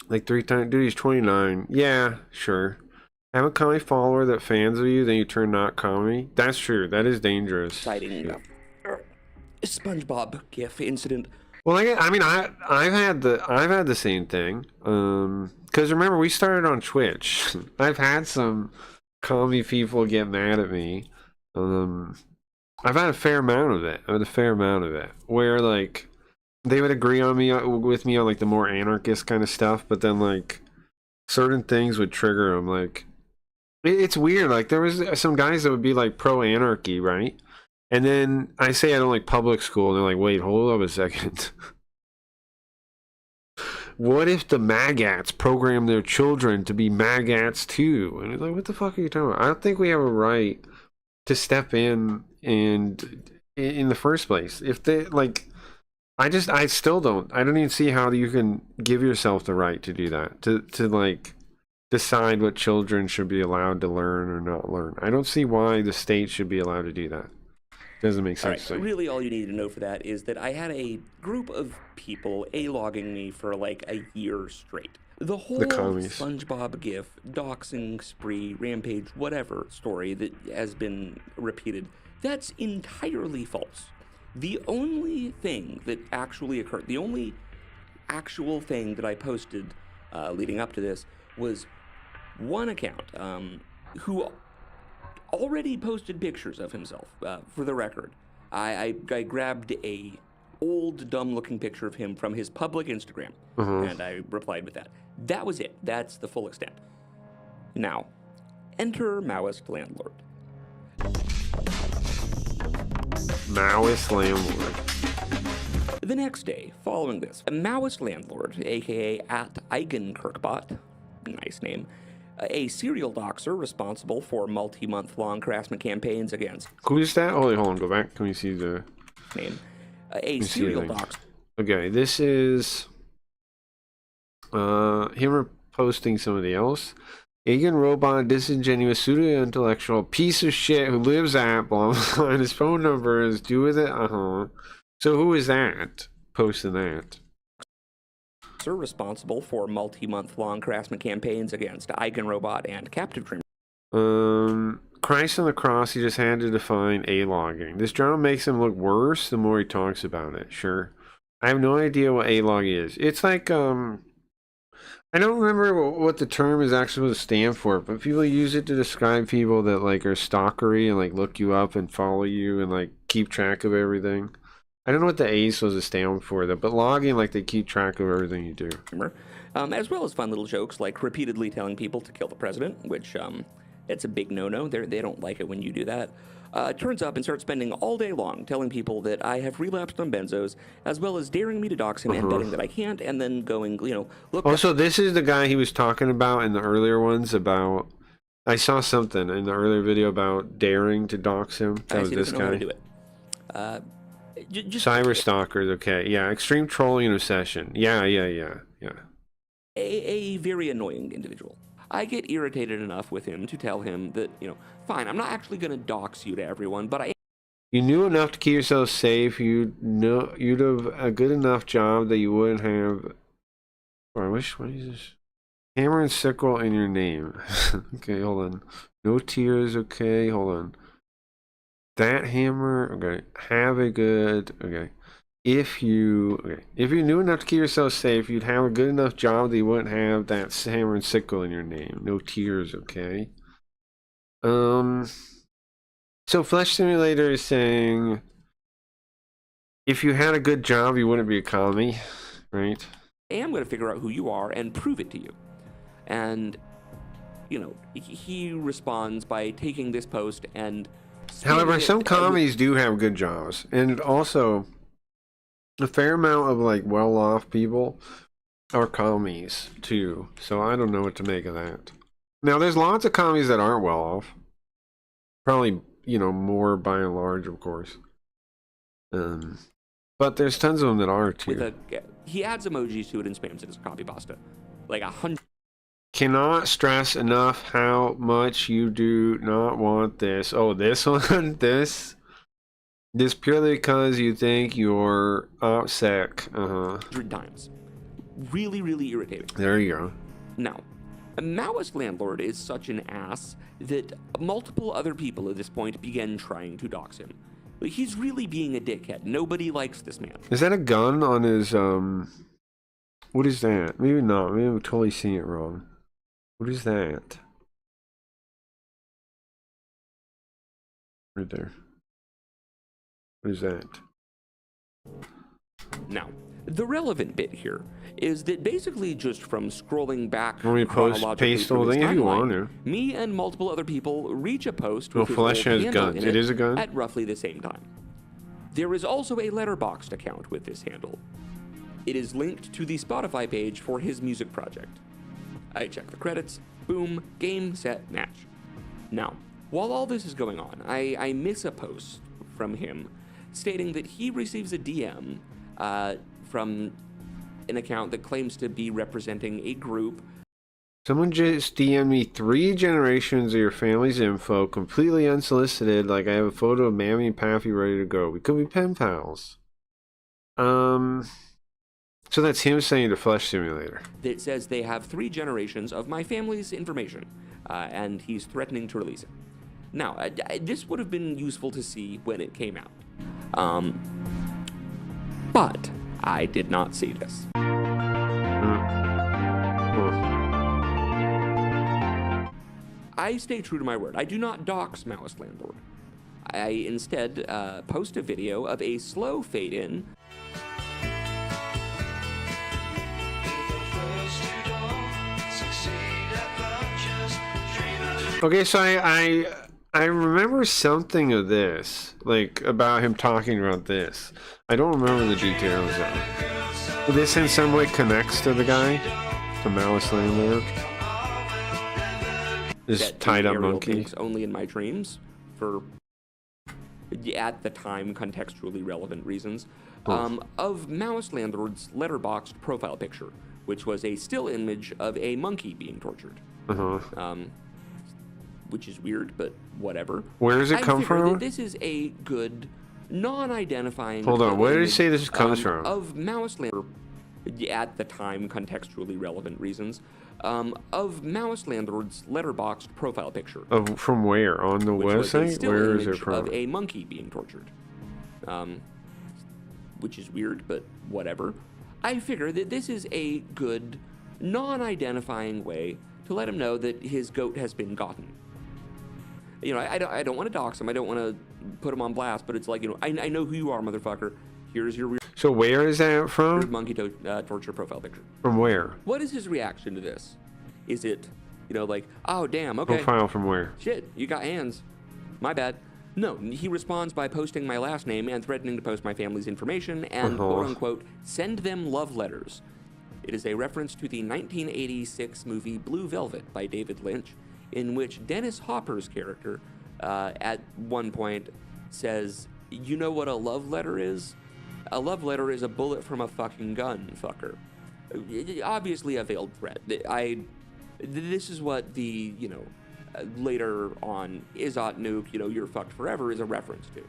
Like 3 times. Dude, he's 29. Yeah, sure. Have a commie follower that fans of you, then you turn not commie. That's true. That is dangerous. Exciting SpongeBob GIF incident. Well, I mean, I've had the same thing. Because remember, we started on Twitch. I've had some commie people get mad at me. I've had a fair amount of it. Where like they would agree on me with me on like the more anarchist kind of stuff, but then like certain things would trigger them. Like it's weird. Like there was some guys that would be like pro anarchy, right? And then I say I don't like public school, and they're like, wait, hold up a second. What if the maggots program their children to be maggots too? And it's like, what the fuck are you talking about? I don't think we have a right to step in and in the first place. If they like, I still don't. I don't even see how you can give yourself the right to do that. To like decide what children should be allowed to learn or not learn. I don't see why the state should be allowed to do that. Doesn't make sense. All right, really all you need to know for that is that I had a group of people A-logging me for like a year straight. The whole SpongeBob GIF, doxing spree, rampage, whatever story that has been repeated, that's entirely false. The only thing that actually occurred, the only actual thing that I posted leading up to this was one account who already posted pictures of himself. For the record, I grabbed a old dumb-looking picture of him from his public Instagram, and I replied with that. That was it. That's the full extent. Now, enter Maoist Landlord. Maoist Landlord. The next day, following this, a Maoist Landlord, aka @Eigenkirkbot, nice name, a serial doxer responsible for multi-month-long harassment campaigns against... Who's that? Hold on, go back. Can we see the... name? A serial doxer. Okay, this is... him posting somebody else. Alien robot, disingenuous, pseudo-intellectual piece of shit who lives at blah blah, and his phone number is do with it. So who is that posting that? Responsible for multi-month-long harassment campaigns against Eigenrobot and Captive Dream. Christ on the cross, he just had to define A-logging. This drama makes him look worse the more he talks about it. Sure, I have no idea what A-log is. It's like I don't remember what the term is actually supposed to stand for, but people use it to describe people that like are stalkery and like look you up and follow you and like keep track of everything. I don't know what the A is supposed to stand for, but logging, like they keep track of everything you do. As well as fun little jokes like repeatedly telling people to kill the president, which it's a big no-no. They don't like it when you do that. Turns up and starts spending all day long telling people that I have relapsed on benzos, as well as daring me to dox him and betting that I can't, and then going, look. Also, this is the guy he was talking about in the earlier ones about. I saw something in the earlier video about daring to dox him. That was this guy. Do it. Cyber stalkers. Okay, yeah, extreme trolling and obsession. Yeah. A very annoying individual. I get irritated enough with him to tell him that, fine, I'm not actually going to dox you to everyone, but I... You knew enough to keep yourself safe. You'd have a good enough job that you wouldn't have... what is this? Hammer and sickle in your name. Okay, hold on. No tears, okay, hold on. That hammer, okay. Have a good, okay. If you knew enough to keep yourself safe, you'd have a good enough job that you wouldn't have that hammer and sickle in your name. No tears, okay. So Flesh Simulator is saying if you had a good job, you wouldn't be a commie, right? I am going to figure out who you are and prove it to you. And, he responds by taking this post and... However, some commies do have good jobs, and also a fair amount of like well-off people are commies too. So I don't know what to make of that. Now, there's lots of commies that aren't well-off. Probably, more by and large, of course. But there's tons of them that are too. He adds emojis to it and spams it as a copy pasta, like 100. Cannot stress enough how much you do not want this. Oh, this one? This purely because you think you're sick. 100 times. Really, really irritating. There you go. Now, a Maoist landlord is such an ass that multiple other people at this point began trying to dox him. He's really being a dickhead. Nobody likes this man. Is that a gun on his, what is that? Maybe not. Maybe I'm totally seeing it wrong. What is that? Right there. What is that? Now, The relevant bit here is that basically just from scrolling back Want me to post, chronologically paste the whole through his thing if you timeline, want to. me and multiple other people reach a post Well, with his Flesh old has handle guns. in It is a gun? at roughly the same time. There is also a Letterboxd account with this handle. It is linked to the Spotify page for his music project. I check the credits, boom, game, set, match. Now, while all this is going on, I miss a post from him stating that he receives a DM from an account that claims to be representing a group. Someone just DM'd me 3 generations of your family's info, completely unsolicited, like I have a photo of Mammy and Pappy ready to go. We could be pen pals. So that's him saying to Flesh Simulator. That says they have 3 generations of my family's information, and he's threatening to release it. Now, this would have been useful to see when it came out. But I did not see this. I stay true to my word. I do not dox Mouse Landlord. I instead post a video of a slow fade-in Okay, so I remember something of this, like about him talking about this. I don't remember the details though. This in some way connects to the guy, to Malice Landlord. This tied up Ariel monkey. thinks only in my dreams for at the time contextually relevant reasons of Mouse Landlord's Letterboxd profile picture, which was a still image of a monkey being tortured. Which is weird, but whatever. Where does it come figure from? That this is a good, non-identifying. Hold on, where did it say this comes from? from? Of Mouse Landlord, at the time contextually relevant reasons, of Mouse Landlord's Letterboxd profile picture. From where? On the Which was a website? still Where is image it from? Of a monkey being tortured. Which is weird, but whatever. I figure that this is a good, non-identifying way to let him know that his goat has been gotten. You know, I don't want to dox him. I don't want to put him on blast, but it's like, you know, I know who you are, motherfucker. Here's your weird So where is that from? monkey torture profile picture. From where? What is his reaction to this? Is it, you know, like, oh, damn, okay. Profile from where? Shit, you got hands. My bad. No, he responds by posting my last name and threatening to post my family's information and, quote-unquote, send them love letters. It is a reference to the 1986 movie Blue Velvet by David Lynch, in which Dennis Hopper's character, at one point, says, you know what a love letter is? A love letter is a bullet from a fucking gun, fucker. Obviously a veiled threat. This is what the, you know, later on, Izot Nuke, you know, you're fucked forever is a reference to.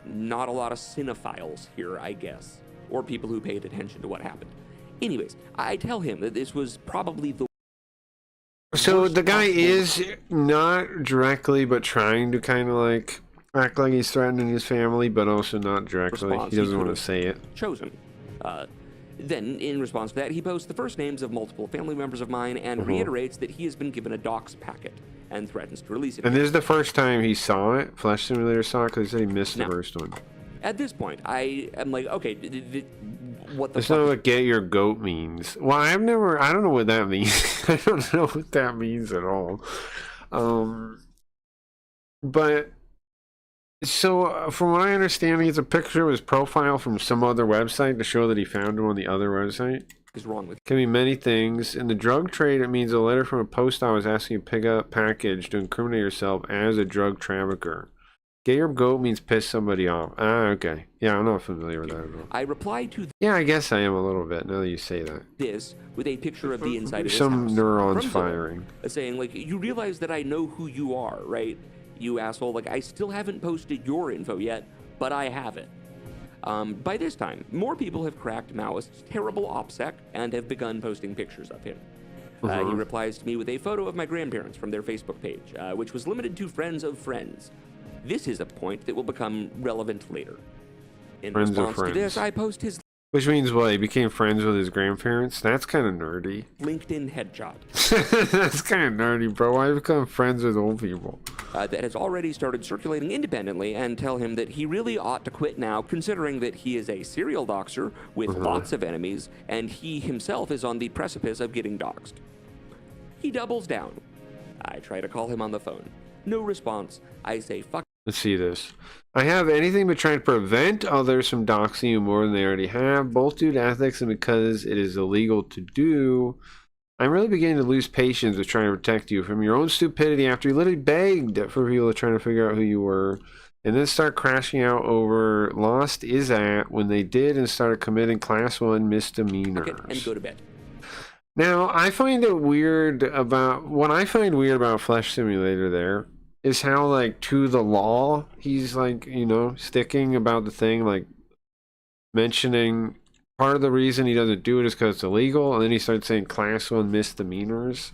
Not a lot of cinephiles here, I guess, or people who paid attention to what happened. Anyways, I tell him that this was probably the So the guy is not directly, but trying to kind of like act like he's threatening his family, but also not directly. response He doesn't could want to have say it. chosen. Then, in response to that, he posts the first names of multiple family members of mine and reiterates that he has been given a docs packet and threatens to release it. And this is the first time he saw it. Flesh Simulator saw it because he said he missed the No. first one. At this point, I am like, okay, what the That's fuck? not what "get your goat" means. Well, I don't know what that means. I don't know what that means at all. But so from what I understand, it's a picture of his profile from some other website to show that he found him on the other website. Is wrong with Can be many things. In the drug trade, it means a letter from a post office asking you to pick up a package to incriminate yourself as a drug trafficker. Get your goat means piss somebody off. Ah, okay. Yeah, I'm not familiar with that at all. I reply to Yeah, I guess I am a little bit now that you say that. this with a picture of the inside of his Some house. neurons from Zillow, firing. saying, like, you realize that I know who you are, right? You asshole. Like, I still haven't posted your info yet, but I have it. By this time, more people have cracked Maoist's terrible OPSEC and have begun posting pictures of him. He replies to me with a photo of my grandparents from their Facebook page, which was limited to friends of friends. This is a point that will become relevant later. In Friends of response to friends. this, I post his Which means what? He became friends with his grandparents? That's kind of nerdy. LinkedIn headshot. That's kind of nerdy, bro. Why become friends with old people? that has already started circulating independently and tell him that he really ought to quit now, considering that he is a serial doxer with lots of enemies, and he himself is on the precipice of getting doxed. He doubles down. I try to call him on the phone. No response. I say, fuck. Let's see this. I have anything but trying to prevent others from doxing you more than they already have, both due to ethics and because it is illegal to do. I'm really beginning to lose patience with trying to protect you from your own stupidity after you literally begged for people to try to figure out who you were, and then start crashing out over Lost Is At when they did and started committing Class 1 misdemeanors. And go to bed. Now, I find it weird about... What I find weird about Flesh Simulator there is how, like, to the law, he's, like, you know, sticking about the thing, like, mentioning part of the reason he doesn't do it is because it's illegal, and then he starts saying Class 1 misdemeanors.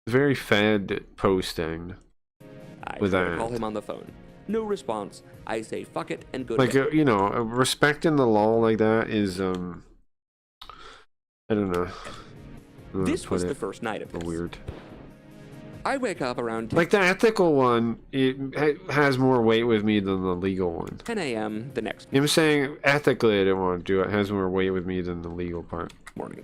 Very Fed posting with I that. call him on the phone. No response. I say, fuck it, and go to Like, bed. you know, respecting the law like that is, I don't know. This was the first night of this. Weird. I wake up around Like the ethical one, it has more weight with me than the legal one. 10 a.m. the next I'm saying ethically I didn't want to do it. It has more weight with me than the legal part. morning.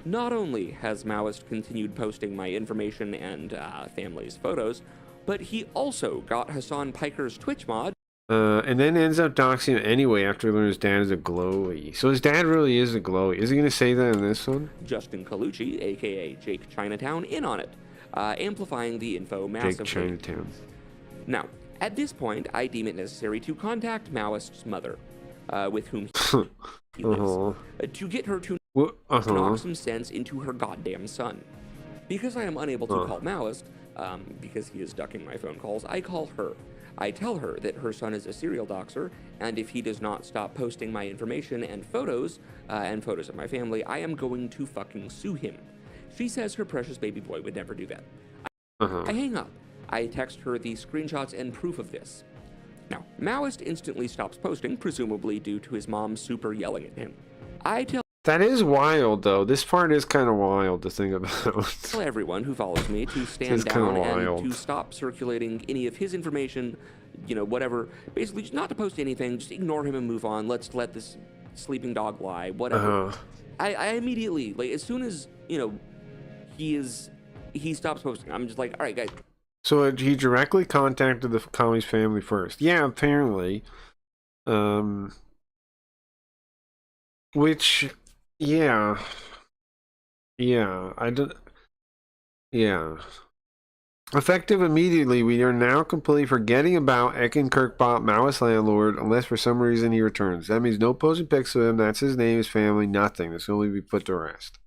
Not only has Maoist continued posting my information and family's photos, but he also got Hassan Piker's Twitch mod. And then ends up doxing him anyway after he learns his dad is a glowy. So his dad really is a glowy. Is he going to say that in this one? Justin Colucci, aka Jake Chinatown, in on it, amplifying the info massively. Jake Chinatown. Now, at this point, I deem it necessary to contact Maoist's mother, with whom he lives, to get her to knock some sense into her goddamn son. Because I am unable to call Maoist, because he is ducking my phone calls, I call her. I tell her that her son is a serial doxer, and if he does not stop posting my information and photos of my family, I am going to fucking sue him. She says her precious baby boy would never do that. I hang up. I text her the screenshots and proof of this. Now, Maoist instantly stops posting, presumably due to his mom super yelling at him. I tell That is wild, though. This part is kind of wild to think about. Tell everyone who follows me to stand down and to stop circulating any of his information, you know, whatever. Basically, just not to post anything. Just ignore him and move on. Let's let this sleeping dog lie, whatever. I immediately, like, as soon as, you know, he stops posting, I'm just like, all right, guys. So he directly contacted the Kami's family first. Yeah, apparently. Which... Yeah. Effective immediately, we are now completely forgetting about Ekin Kirkbot, Maoist landlord, unless for some reason he returns. That means no posting pics of him, that's his name, his family, nothing. This will only be put to rest.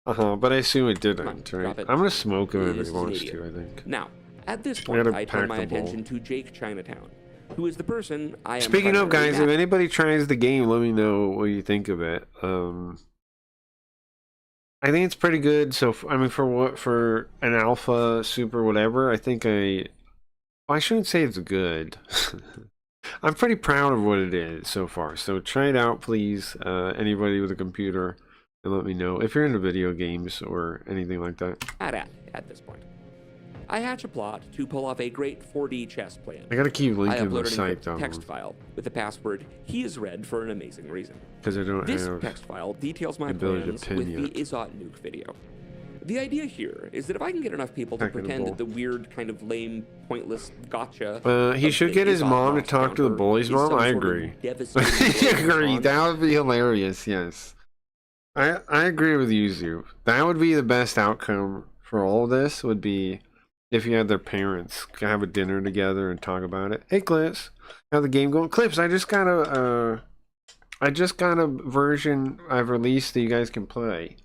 But I assume it didn't, right? I'm gonna smoke him if he wants to, I think. Now, at this point, I turn my attention to Jake Chinatown, who is the person I am... Speaking of, guys, if anybody tries the game, let me know what you think of it. I think it's pretty good. So, I mean, for an alpha, super, whatever, I think I shouldn't say it's good. I'm pretty proud of what it is so far. So try it out, please. Anybody with a computer, and let me know if you're into video games or anything like that. At this point, I hatch a plot to pull off a great 4D chess plan. I gotta keep linking the I site uploaded though. a text file with the password "He is red" for an amazing reason. Because I don't this have text file details my ability plans to pin with yet. the Izot nuke video. The idea here is that if I can get enough people to pretend that the weird, kind of lame, pointless gotcha. He should get his mom to talk to the bully's mom. I agree. I agree. That would be hilarious. Yes, I agree with you. That would be the best outcome for all this. Would be if you had their parents have a dinner together and talk about it. Hey, Clips, how the game going? Clips, I just got a version I've released that you guys can play.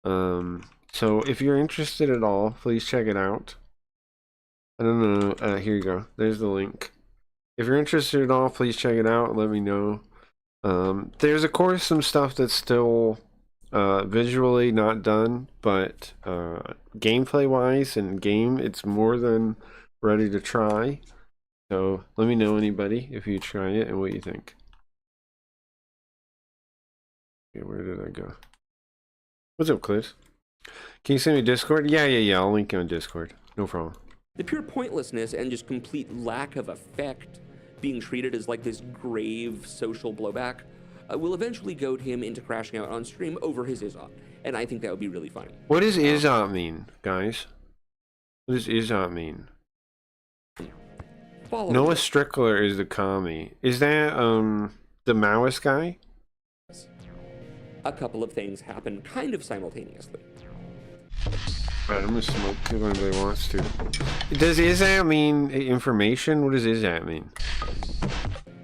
So if you're interested at all, please check it out. I don't know. Here you go. There's the link. If you're interested at all, please check it out and let me know. There's of course some stuff that's still visually not done, but gameplay wise and game, it's more than ready to try. So let me know, anybody, if you try it and what you think. Okay, where did I go? What's up, Cliff? Can you send me Discord? Yeah. I'll link you on Discord. No problem. The pure pointlessness and just complete lack of effect being treated as like this grave social blowback will eventually goad him into crashing out on stream over his Izot. And I think that would be really funny. What does Izot mean, guys? What does Izot mean? Noah Strickler is the commie. Is that the Maoist guy? A couple of things happen kind of simultaneously. Alright, I'm gonna smoke if anybody wants to. Does Izat mean information? What does Izat mean?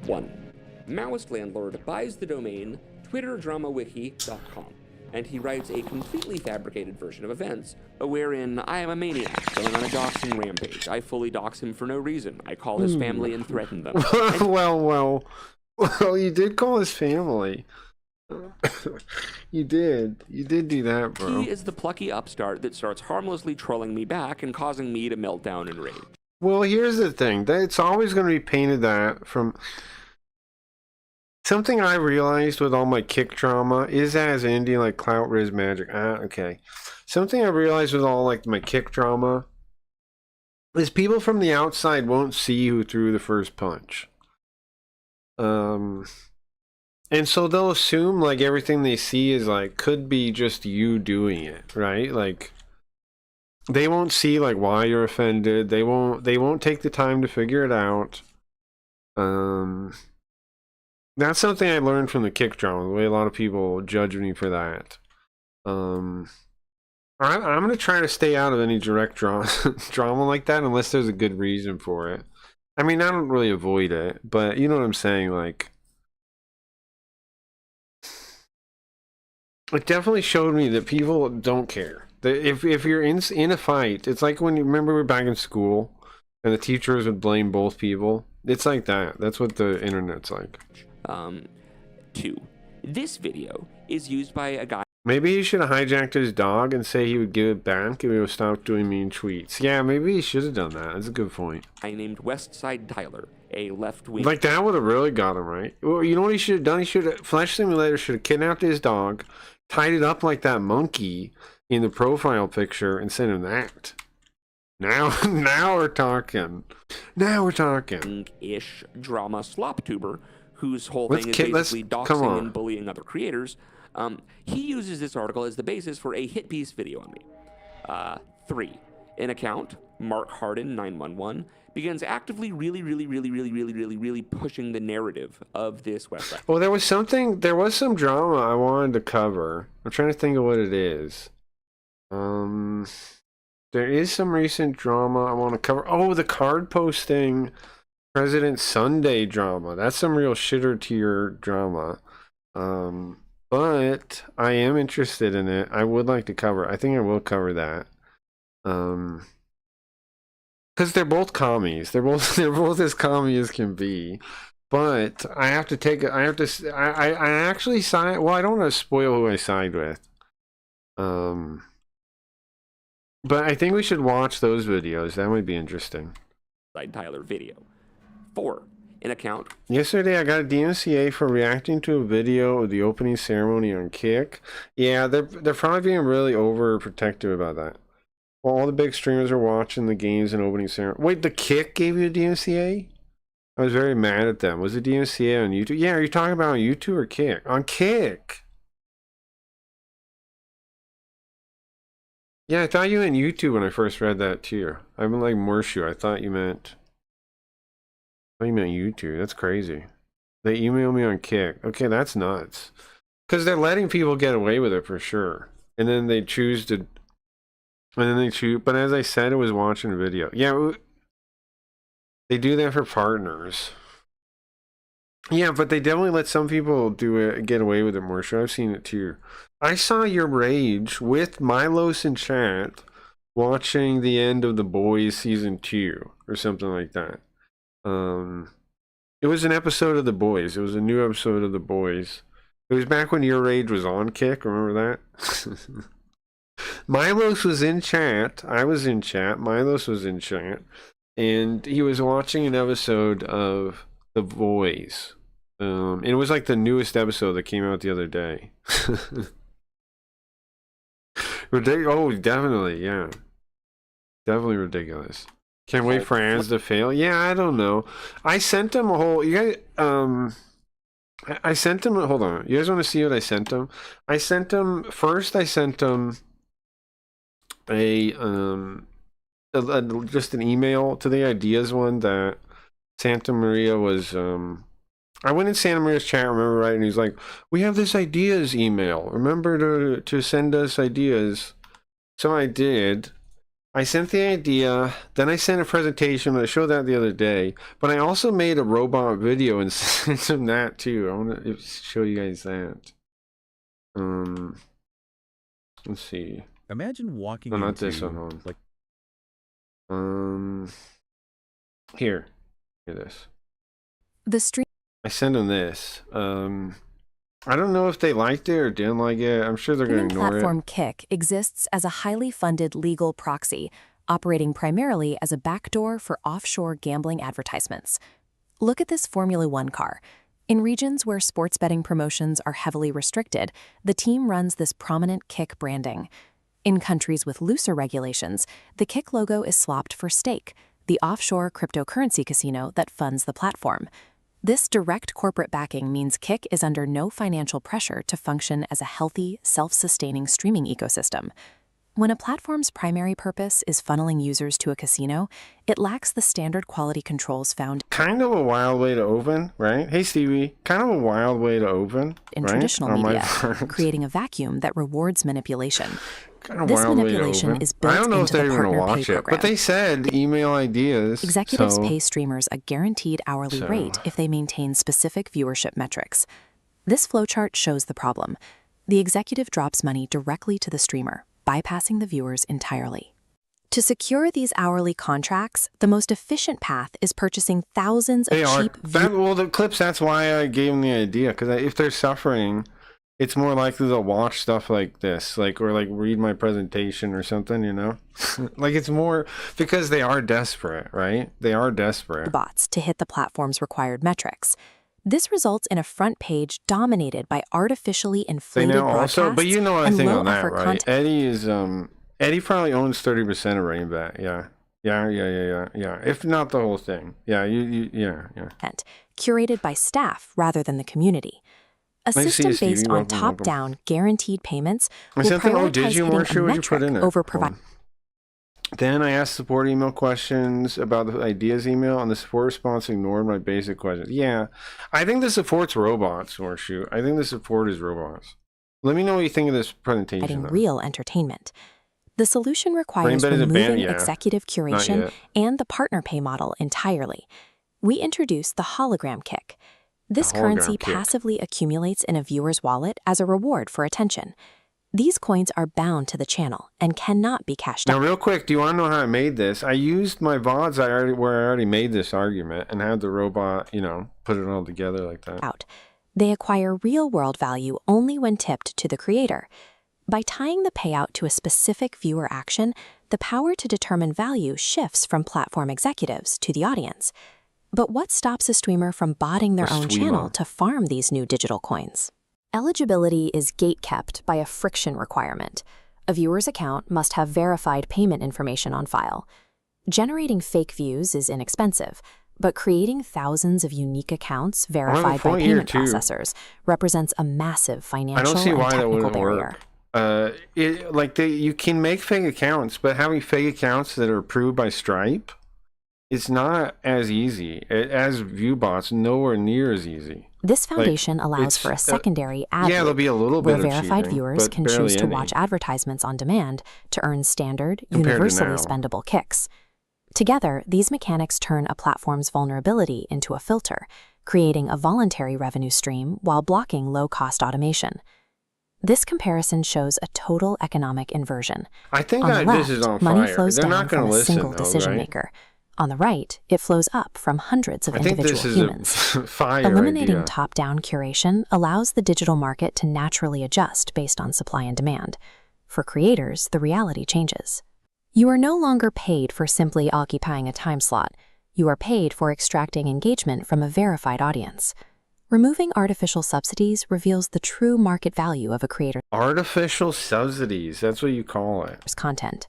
1. Maoist landlord buys the domain twitterdramawiki.com, and he writes a completely fabricated version of events, wherein I am a maniac going on a doxing rampage. I fully dox him for no reason. I call his family and threaten them. Well, you did call his family. You did do that, bro. He is the plucky upstart that starts harmlessly trolling me back and causing me to melt down in rage. Well, here's the thing. It's always going to be painted that from... Something I realized with all my kick drama is as indie, like Clout Riz Magic. Okay. Something I realized with all like my kick drama is people from the outside won't see who threw the first punch. And so they'll assume like everything they see is like could be just you doing it, right? Like they won't see like why you're offended. They won't take the time to figure it out. That's something I learned from the kick drama, the way a lot of people judge me for that. I'm gonna try to stay out of any direct drama like that unless there's a good reason for it. I mean, I don't really avoid it, but you know what I'm saying, like it definitely showed me that people don't care. If you're in a fight, it's like when you remember we were back in school and the teachers would blame both people. It's like that. That's what the internet's like. 2. This video is used by a guy. Maybe he should have hijacked his dog and say he would give it back and he would stop doing mean tweets. Yeah, maybe he should have done that. That's a good point. I named Westside Tyler, a left-wing... Like, that would have really got him, right? Well, you know what he should have done? He should have... Flesh Simulator should have kidnapped his dog, tied it up like that monkey in the profile picture, and sent him that. Now we're talking. Now we're talking. Ish drama slop tuber, whose whole thing is basically doxing and bullying other creators. He uses this article as the basis for a hit piece video on me. 3. An account, Mark Harden 911, begins actively really pushing the narrative of this website. Well, there was some drama I wanted to cover. I'm trying to think of what it is. There is some recent drama I want to cover. Oh, the card posting President Sunday drama. That's some real shitter tier drama. But I am interested in it. I would like to cover it. I think I will cover that. Because they're both commies. They're both as commie as can be. But I have to take it. I actually side. Well, I don't want to spoil who I side with. But I think we should watch those videos. That might be interesting. Tyler video. 4. An account. Yesterday I got a DMCA for reacting to a video of the opening ceremony on Kick. Yeah, they're probably being really overprotective about that. Well, all the big streamers are watching the games and opening ceremony. Wait, the Kick gave you a DMCA? I was very mad at them. Was the DMCA on YouTube? Yeah, are you talking about on YouTube or Kick? On Kick! Yeah, I thought you meant YouTube when I first read that too. I've been like Morshu. I thought you meant YouTube. That's crazy. They emailed me on Kick. Okay, that's nuts. Because they're letting people get away with it for sure. And then they choose to... But as I said, it was watching a video. Yeah, they do that for partners. Yeah, but they definitely let some people do it, get away with it more. Sure, I've seen it too. I saw your rage with Milos in chat watching the end of The Boys season 2 or something like that. It was an episode of The Boys. It was a new episode of The Boys. It was back when your rage was on Kick. Remember that? Milos was in chat. I was in chat. Milos was in chat. And he was watching an episode of The Boys. And it was like the newest episode that came out the other day. Ridiculous. Oh, definitely, yeah. Definitely ridiculous. Can't wait for ads to fail. Yeah, I don't know. I sent them a whole. You guys, I sent them. Hold on. You guys want to see what I sent them? I sent them first. I sent them just an email to the ideas one that Santa Maria was. I went in Santa Maria's chat, remember, right? And he's like, "We have this ideas email. Remember to send us ideas." So I did. I sent the idea, then I sent a presentation. I showed that the other day, but I also made a robot video and sent him that too. I want to show you guys that. Let's see. Imagine walking not into this one. Hold on. like Here this. The stream. I sent him this. I don't know if they liked it or didn't like it. I'm sure they're going to ignore platform it. Kick exists as a highly funded legal proxy, operating primarily as a backdoor for offshore gambling advertisements. Look at this Formula One car. In regions where sports betting promotions are heavily restricted, the team runs this prominent Kick branding. In countries with looser regulations, the Kick logo is swapped for Stake, the offshore cryptocurrency casino that funds the platform. This direct corporate backing means Kick is under no financial pressure to function as a healthy, self-sustaining streaming ecosystem. When a platform's primary purpose is funneling users to a casino, it lacks the standard quality controls found Kind of a wild way to open, right? Hey, Stevie. Kind of a wild way to open, in right? traditional On my media, part. creating a vacuum that rewards manipulation. Kind of This wild way to manipulation open. is built I don't know if into they're the even going to partner pay watch it, program. but they said email ideas. Executives so, pay streamers a guaranteed hourly So- rate if they maintain specific viewership metrics. This flowchart shows the problem. The executive drops money directly to the streamer, bypassing the viewers entirely. To secure these hourly contracts, the most efficient path is purchasing thousands of They are. cheap Well, the clips, that's why I gave them the idea. Because if they're suffering, it's more likely they'll watch stuff like this, or read my presentation or something, you know? Like, it's more because they are desperate, right? They are desperate. bots to hit the platform's required metrics. This results in a front page dominated by artificially They inflated now also, but broadcasts you know what I and think on that, low-effort right? content. Eddie is, Eddie probably owns 30% of Rainbat, yeah. Yeah. If not the whole thing. Yeah, yeah. Curated by staff rather than the community. A Nice to see you, system based Stevie. on Welcome. top-down guaranteed payments I will sent them, prioritize did you, hitting Marsha? a What'd you put in metric it? over Hold providing. on. Then I asked support email questions about the ideas email, and the support response ignored my basic questions. Yeah, I think the support's robots, Horseshoe. I think the support is robots. Let me know what you think of this presentation. though. Real entertainment. The solution requires Rainbat is a band, removing yeah. executive curation yet. and the partner pay model entirely. We introduced the hologram kick. This The hologram currency kick. passively accumulates in a viewer's wallet as a reward for attention. These coins are bound to the channel and cannot be cashed Now, out. real quick, do you want to know how I made this? I used my VODs where I already made this argument and had the robot, put it all together like that. They acquire real-world value only when tipped to the creator. By tying the payout to a specific viewer action, the power to determine value shifts from platform executives to the audience. But what stops a streamer from botting their own channel to farm these new digital coins? Eligibility is gate-kept by a friction requirement. A viewer's account must have verified payment information on file. Generating fake views is inexpensive, but creating thousands of unique accounts verified by point here, payment too. processors represents a massive I financial don't see and why that technical wouldn't barrier. work. You can make fake accounts, but having fake accounts that are approved by Stripe, it's not as easy. As ViewBots, nowhere near as easy. This foundation Like, allows it's, for a secondary ad yeah, there'll loop be a little where bit of verified cheating, viewers but can barely choose to any. watch advertisements on demand to earn standard, Compared to universally now. spendable kicks. Together, these mechanics turn a platform's vulnerability into a filter, creating a voluntary revenue stream while blocking low-cost automation. This comparison shows a total economic inversion. I think on the that left, this is on money fire. flows They're down not going from to a listen, single though, decision right? maker. On the right, it flows up from hundreds of I think individual this is humans. a fire Eliminating idea. top-down curation allows the digital market to naturally adjust based on supply and demand. For creators, the reality changes. You are no longer paid for simply occupying a time slot. You are paid for extracting engagement from a verified audience. Removing artificial subsidies reveals the true market value of a creator's Artificial subsidies, that's what you call it. content.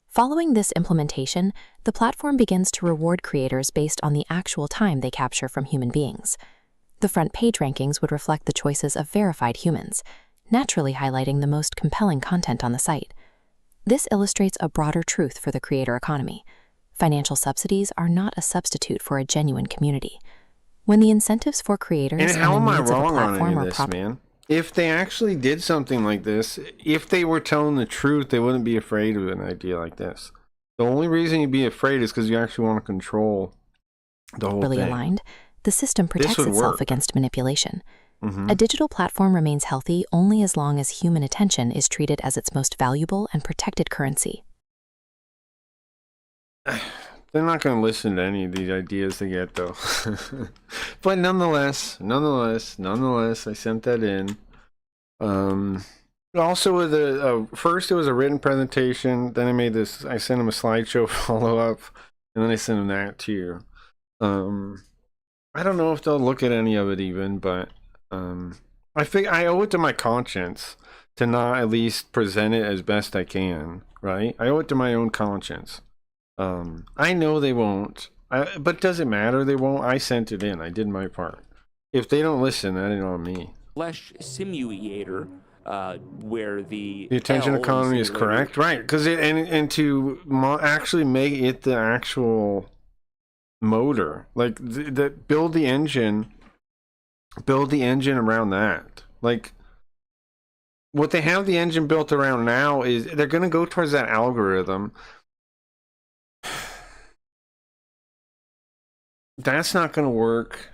Following this implementation, the platform begins to reward creators based on the actual time they capture from human beings. The front page rankings would reflect the choices of verified humans, naturally highlighting the most compelling content on the site. This illustrates a broader truth for the creator economy. Financial subsidies are not a substitute for a genuine community. When the incentives for creators And how the am I needs of a wrong on platform any of are this, prop- man? If they actually did something like this, if they were telling the truth, they wouldn't be afraid of an idea like this. The only reason you'd be afraid is because you actually want to control the whole really thing. aligned, the system protects would itself work. against manipulation. Mhm. A digital platform remains healthy only as long as human attention is treated as its most valuable and protected currency. They're not going to listen to any of these ideas they get, though. But nonetheless, I sent that in. Also, with first it was a written presentation. Then I sent them a slideshow follow up, and then I sent them that too. I don't know if they'll look at any of it even, but I think I owe it to my conscience to not at least present it as best I can. Right? I owe it to my own conscience. I know they won't, but does it matter? They won't. I sent it in. I did my part. If they don't listen, that ain't on me. Flesh simulator, where the attention L economy is simulator- correct, right? Because and to actually make it the actual motor, like build the engine around that. Like what they have the engine built around now is they're going to go towards that algorithm. That's not going to work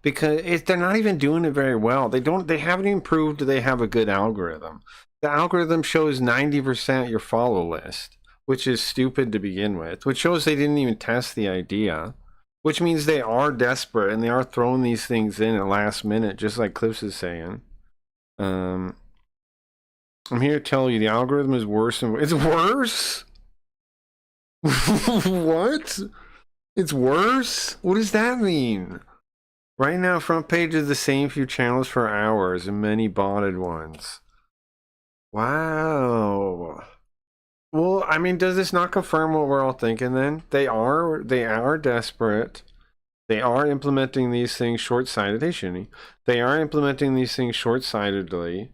because they're not even doing it very well. They haven't even proved they have a good algorithm. The algorithm shows 90% your follow list, which is stupid to begin with, which shows they didn't even test the idea, which means they are desperate and they are throwing these things in at last minute, just like Clips is saying. I'm here to tell you the algorithm is worse than it's worse. What? It's worse? What does that mean? Right now, front page is the same few channels for hours and many botted ones. Wow. Well, I mean, does this not confirm what we're all thinking then? They are desperate. They are implementing these things short-sighted. Hey, Shinny. They are implementing these things short-sightedly.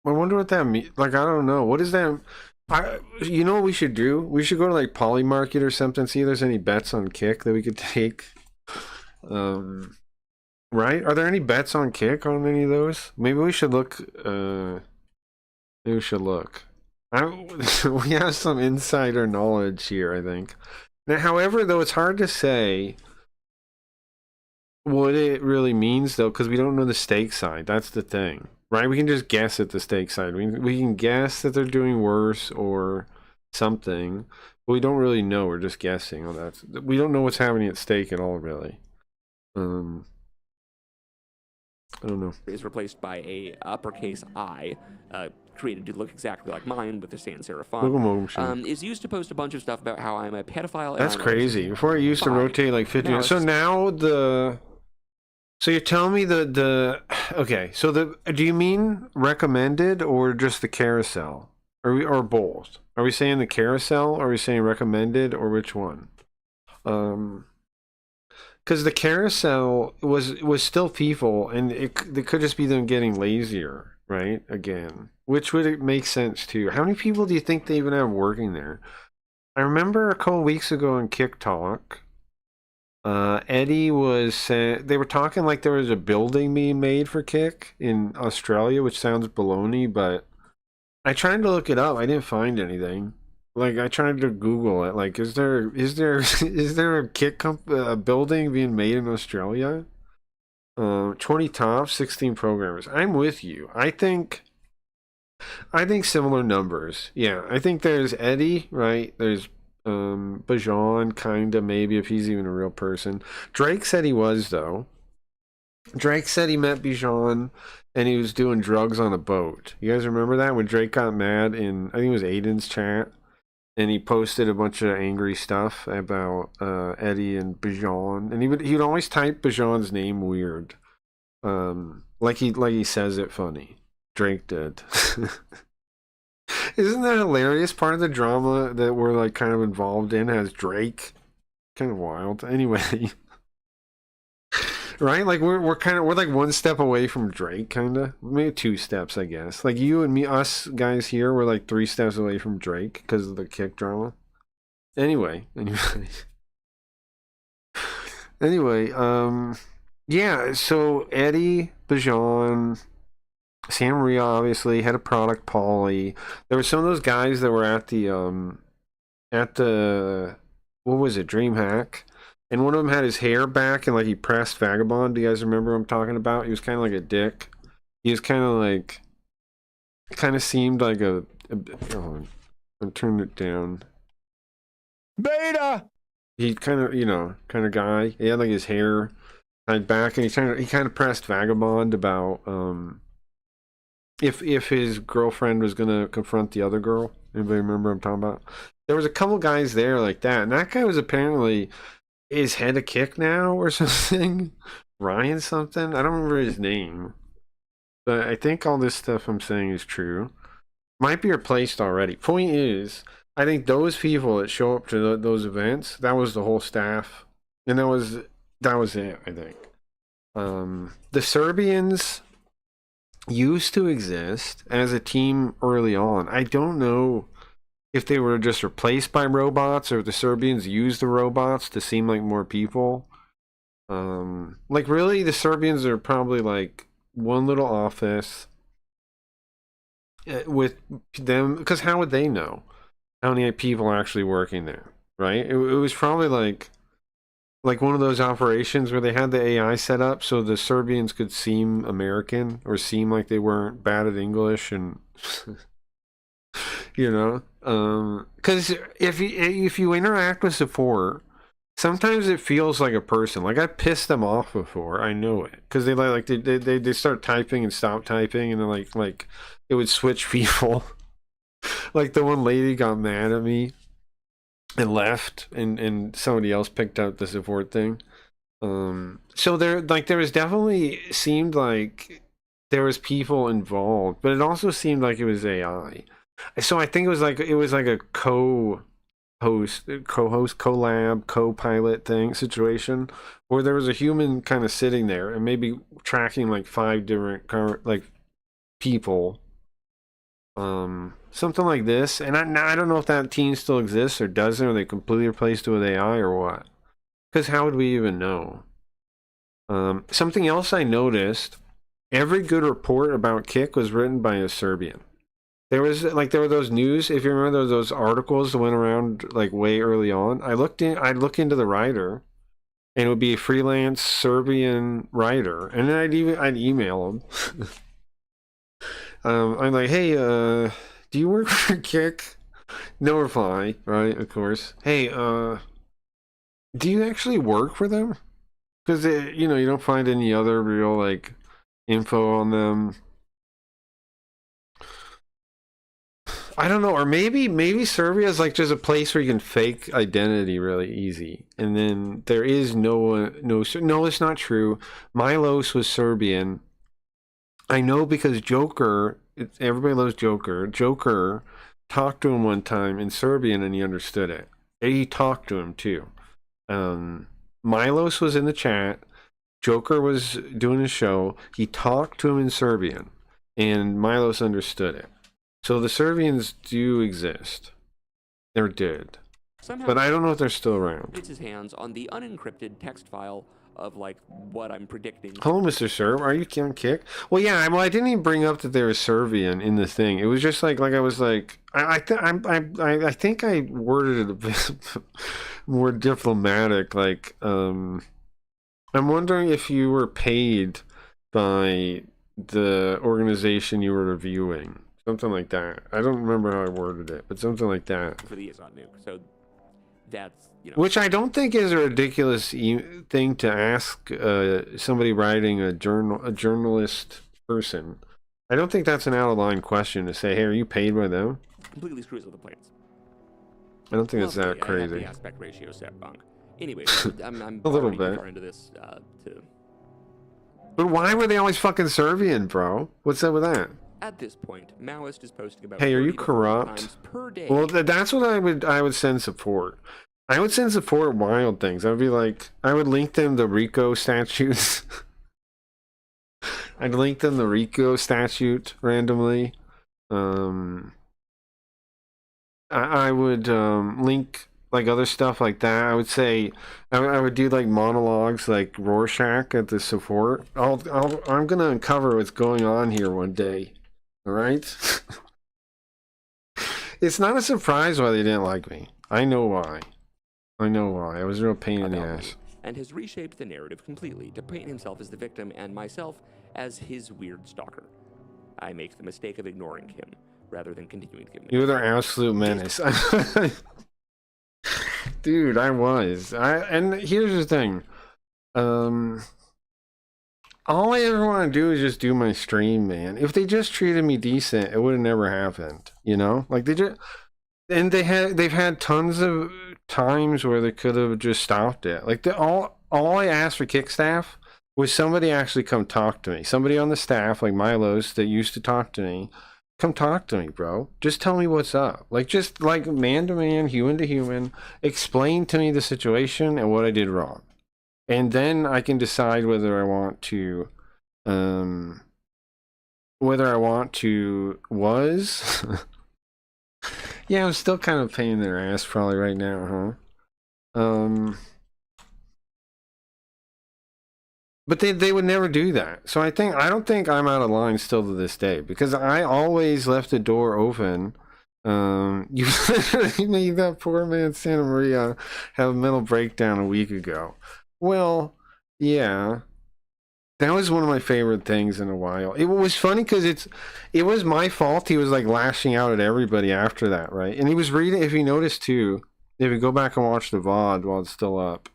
I wonder what that means. Like, I don't know. What is that? You know what we should do? We should go to like Poly Market or something, see if there's any bets on Kick that we could take. Right? Are there any bets on Kick on any of those? Maybe we should look. Maybe we should look. We have some insider knowledge here, I think. Now, however, though, it's hard to say what it really means, though, because we don't know the stake side. That's the thing. Right, we can just guess at the stake side. We can guess that they're doing worse or something, but we don't really know. We're just guessing on that. We don't know what's happening at stake at all, really. I don't know. Is replaced by a uppercase I, created to look exactly like mine with the sans serif font. Is used to post a bunch of stuff about how I'm a pedophile. That's and crazy. Before it used to rotate like 50. Now So it's- now So you're telling me okay, so do you mean recommended or just the carousel? Or both? Are we saying the carousel or are we saying recommended or which one? Because the carousel was still people and it could just be them getting lazier, right? Again, which would make sense too. How many people do you think they even have working there? I remember a couple weeks ago in Kick Talk, Eddie was saying they were talking like there was a building being made for Kick in Australia, which sounds baloney, but I tried to look it up. I didn't find anything. Like I tried to Google it. Like, is there a Kick building being made in Australia? 20 tops, 16 programmers. I'm with you. I think similar numbers. Yeah, I think there's Eddie, right? There's Bajan, kinda, maybe, if he's even a real person. Drake said he was, though. Drake said he met Bijan and he was doing drugs on a boat. You guys remember that when Drake got mad in, I think it was Aiden's chat, and he posted a bunch of angry stuff about Eddie and Bijan, and he'd always type Bijan's name weird, like he says it funny. Drake did. Isn't that hilarious? Part of the drama that we're like kind of involved in has Drake. Kind of wild. Anyway, right? Like we're like one step away from Drake, kind of. Maybe 2 steps, I guess. Like you and me, us guys here, we're like 3 steps away from Drake because of the Kick drama. Anyway. Yeah. So Eddie, Bijan, Sam Maria, obviously head of product, Pauly. There were some of those guys that were at the what was it, DreamHack, and one of them had his hair back and like he pressed Vagabond. Do you guys remember what I'm talking about? He was kind of like a dick. He was kind of like, seemed like a oh, I'm turning it down. Beta. He kind of guy. He had like his hair tied back, and he kind of pressed Vagabond about if his girlfriend was gonna confront the other girl. Anybody remember what I'm talking about? There was a couple guys there like that, and that guy was apparently is head of Kick now or something. Ryan something. I don't remember his name, but I think all this stuff I'm saying is true. Might be replaced already. Point is, I think those people that show up to those events, that was the whole staff, and that was it. I think the Serbians used to exist as a team early on. I don't know if they were just replaced by robots or if the Serbians used the robots to seem like more people. Like really, the Serbians are probably like one little office with them, because how would they know how many people are actually working there, right? It was probably like one of those operations where they had the AI set up so the Serbians could seem American or seem like they weren't bad at English, and because if you interact with support, sometimes it feels like a person. Like I pissed them off before. I know it because they start typing and stop typing, and then like it would switch people. Like the one lady got mad at me and left, and somebody else picked up the support thing. So there was definitely seemed like there was people involved, but it also seemed like it was AI. So I think it was like a co-host, collab, co-pilot thing situation where there was a human kind of sitting there and maybe tracking like 5 different like people. Something like this, and I don't know if that team still exists or doesn't, or they completely replaced it with AI or what. Because how would we even know? Something else I noticed: every good report about Kick was written by a Serbian. There were those news. If you remember those articles that went around like way early on. I'd look into the writer, and it would be a freelance Serbian writer, and then I'd email him. I'm like, hey, do you work for Kick? No reply, right? Of course. Hey, do you actually work for them? Because you don't find any other real like info on them. I don't know, or maybe Serbia is like just a place where you can fake identity really easy, and then there is no, it's not true. Milos was Serbian. I know because Joker, everybody loves Joker. Joker talked to him one time in Serbian and he understood it. And he talked to him too. Milos was in the chat. Joker was doing his show. He talked to him in Serbian and Milos understood it. So the Serbians do exist. They're dead. Somehow, but I don't know if they're still around. Gets his hands on the unencrypted text file of like what I'm predicting. Hello, Mr. Serb. Are you on Kick? Well, yeah. I didn't even bring up that they were Serbian in the thing. It was just like I was like I think I worded it a bit more diplomatic. Like I'm wondering if you were paid by the organization you were reviewing, something like that. I don't remember how I worded it, but something like that. For the Azot nuke, so that's. Which I don't think is a ridiculous thing to ask somebody writing a journalist person. I don't think that's an out of line question to say, hey, are you paid by them? Completely screws with the plans. I don't think it's Well, that okay, I have crazy. the aspect ratio set wrong. Anyway, I'm A little already bit. far into this to. But why were they always fucking Serbian, bro? What's up with that? At this point, Maoist is posting about. Hey, are you 30 to 40 corrupt? times per day. Well, that's what I would send support. I would send support wild things. I would be like, I would link them the Rico statutes. I'd link them the Rico statute randomly. I would link like other stuff like that. I would say I would do like monologues like Rorschach at the support. I'm gonna uncover what's going on here one day. All right. It's not a surprise why they didn't like me. I know why. I know why. I was a real pain in the ass. And has reshaped the narrative completely to paint himself as the victim and myself as his weird stalker. I make the mistake of ignoring him rather than continuing to give him. You're their absolute menace. Dude, I was. And here's the thing. All I ever want to do is just do my stream, man. If they just treated me decent, it would have never happened. You know? Like they just, and they've had tons of times where they could have just stopped it. Like all I asked for Kickstaff was somebody actually come talk to me. Somebody on the staff, like Milos, that used to talk to me. Come talk to me, bro. Just tell me what's up. Like, just like man to man, human to human, explain to me the situation and what I did wrong. And then I can decide whether I want to, was. Yeah, I'm still kind of a pain in their ass probably right now, huh? But they would never do that. So I don't think I'm out of line still to this day because I always left the door open. You literally made that poor man Santa Maria have a mental breakdown a week ago. Well, yeah. That was one of my favorite things in a while. It was funny because it was my fault. He was like lashing out at everybody after that, right? And he was reading, if you notice too, if you go back and watch the VOD while it's still up,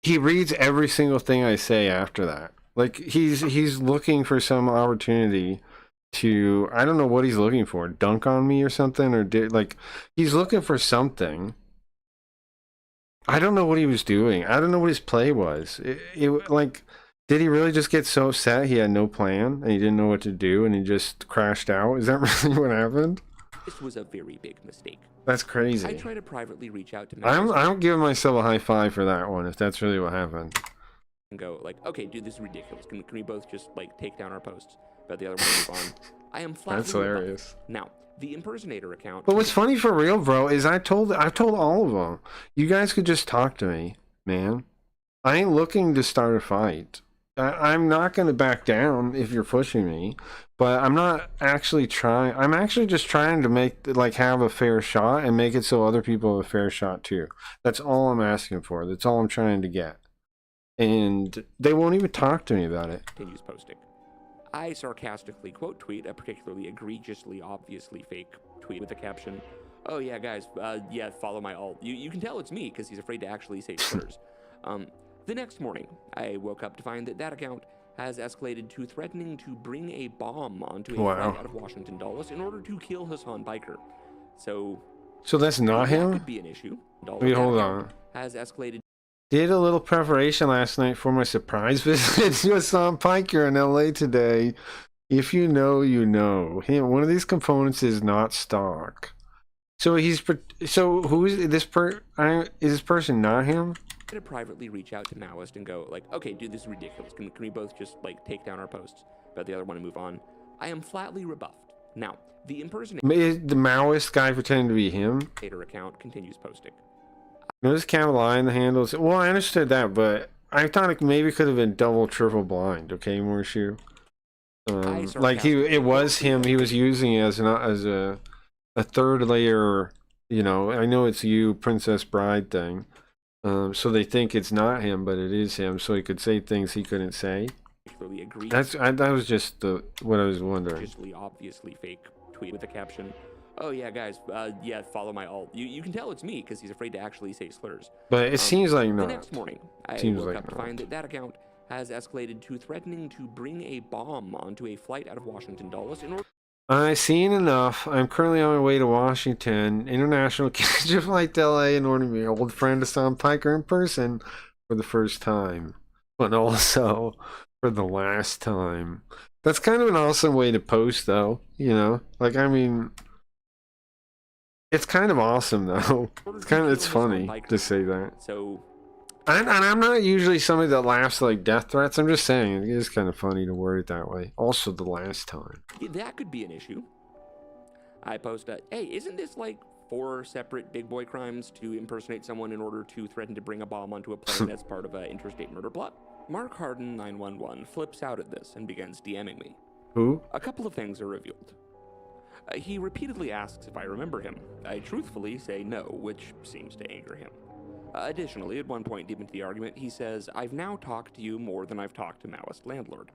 he reads every single thing I say after that. Like he's looking for some opportunity to, I don't know what he's looking for, dunk on me or something, or like he's looking for something. I don't know what he was doing. I don't know what his play was. It like, did he really just get so upset he had no plan and he didn't know what to do and he just crashed out? Is that really what happened? This was a very big mistake. That's crazy. I try to privately reach out to I'm giving myself a high five for that one if that's really what happened. And go like, okay, dude, this is ridiculous. Can we both just like take down our posts? But the other one move on. I am flatly That's hilarious. Now, the impersonator account. But what's funny for real, bro, is I've told all of them, you guys could just talk to me, man. I ain't looking to start a fight. I'm not going to back down if you're pushing me, but I'm not actually trying. I'm actually just trying to have a fair shot and make it so other people have a fair shot too. That's all I'm asking for. That's all I'm trying to get. And they won't even talk to me about it. Continues posting. I sarcastically quote tweet a particularly egregiously, obviously fake tweet with the caption, "Oh yeah, guys, yeah, follow my alt." You can tell it's me because he's afraid to actually say slurs. The next morning, I woke up to find that account has escalated to threatening to bring a bomb onto a flight out of Washington Dulles in order to kill Hassan Biker. So that's not that him? could be an issue. Wait, hold on. Has escalated. Did a little preparation last night for my surprise visit to Hassan Piker in LA today. If you know, you know. One of these components is not stock. So who is this is this person not him? To privately reach out to Maoist and go like, okay, dude, this is ridiculous. Can we both just like take down our posts? But the other one to move on. I am flatly rebuffed. Now, the impersonator The Maoist guy pretending to be him? account continues posting. Notice capital I in the handles. Well, I understood that, but I thought it maybe could have been double, triple blind. Okay, Morshu. Like it was him. He was using it as a third layer. You know, I know it's you, Princess Bride thing. So they think it's not him, but it is him. So he could say things he couldn't say. That was just what I was wondering. Obviously fake tweet with the caption, "Oh yeah, guys, yeah, follow my alt." You can tell it's me because he's afraid to actually say slurs. But it seems like not. The next morning, I woke up to find that account has escalated to threatening to bring a bomb onto a flight out of Washington Dulles in order. I've seen enough. I'm currently on my way to Washington. International connection flight to LA in order to meet my old friend Hassan Piker in person for the first time. But also for the last time. That's kind of an awesome way to post, though. You know? Like, I mean... It's kind of awesome, though. It's funny to say that. So... And I'm not usually somebody that laughs at, like, death threats. I'm just saying, it is kind of funny to word it that way. Also, the last time. That could be an issue. I post hey, isn't this like 4 separate big boy crimes to impersonate someone in order to threaten to bring a bomb onto a plane as part of an interstate murder plot? Mark Harden 911 flips out at this and begins DMing me. Who? A couple of things are revealed. He repeatedly asks if I remember him. I truthfully say no, which seems to anger him. Additionally, at one point deep into the argument, he says, I've now talked to you more than I've talked to Maoist Landlord.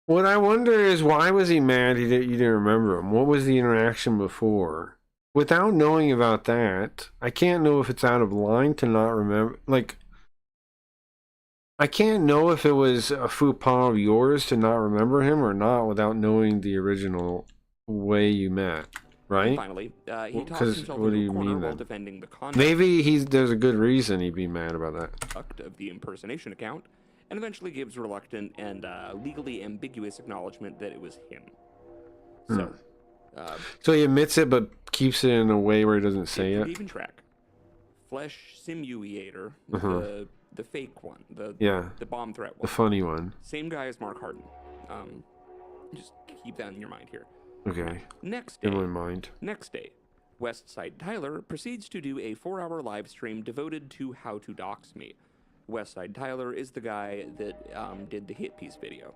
What I wonder is, why was he mad you didn't remember him? What was the interaction before? Without knowing about that, I can't know if it's out of line to not remember. Like, I can't know if it was a faux pas of yours to not remember him or not without knowing the original way you met. Right? And finally, he talks himself into a corner while defending the conduct. Maybe there's a good reason he'd be mad about that. Of the impersonation account, and eventually gives reluctant and legally ambiguous acknowledgement that it was him. So, so he admits it, but keeps it in a way where he doesn't say it. Even track. Flesh Simulator, the fake one, the bomb threat one, the funny one. Same guy as Mark Harden. Just keep that in your mind here. Okay. Next day, in my mind. Next day, Westside Tyler proceeds to do a 4-hour live stream devoted to how to dox me. Westside Tyler is the guy that did the hit piece video.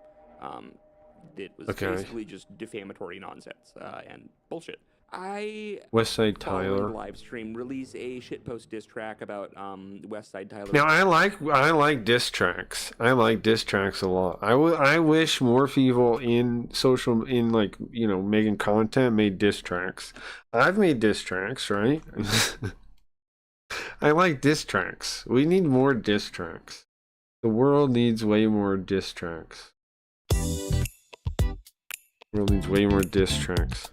It was basically just defamatory nonsense and bullshit. Westside Tyler live stream release a shitpost diss track about Westside Tyler. Now I like diss tracks. I like diss tracks a lot. I wish more people in like, you know, making content made diss tracks. I've made diss tracks, right? I like diss tracks. We need more diss tracks. The world needs way more diss tracks. The world needs way more diss tracks.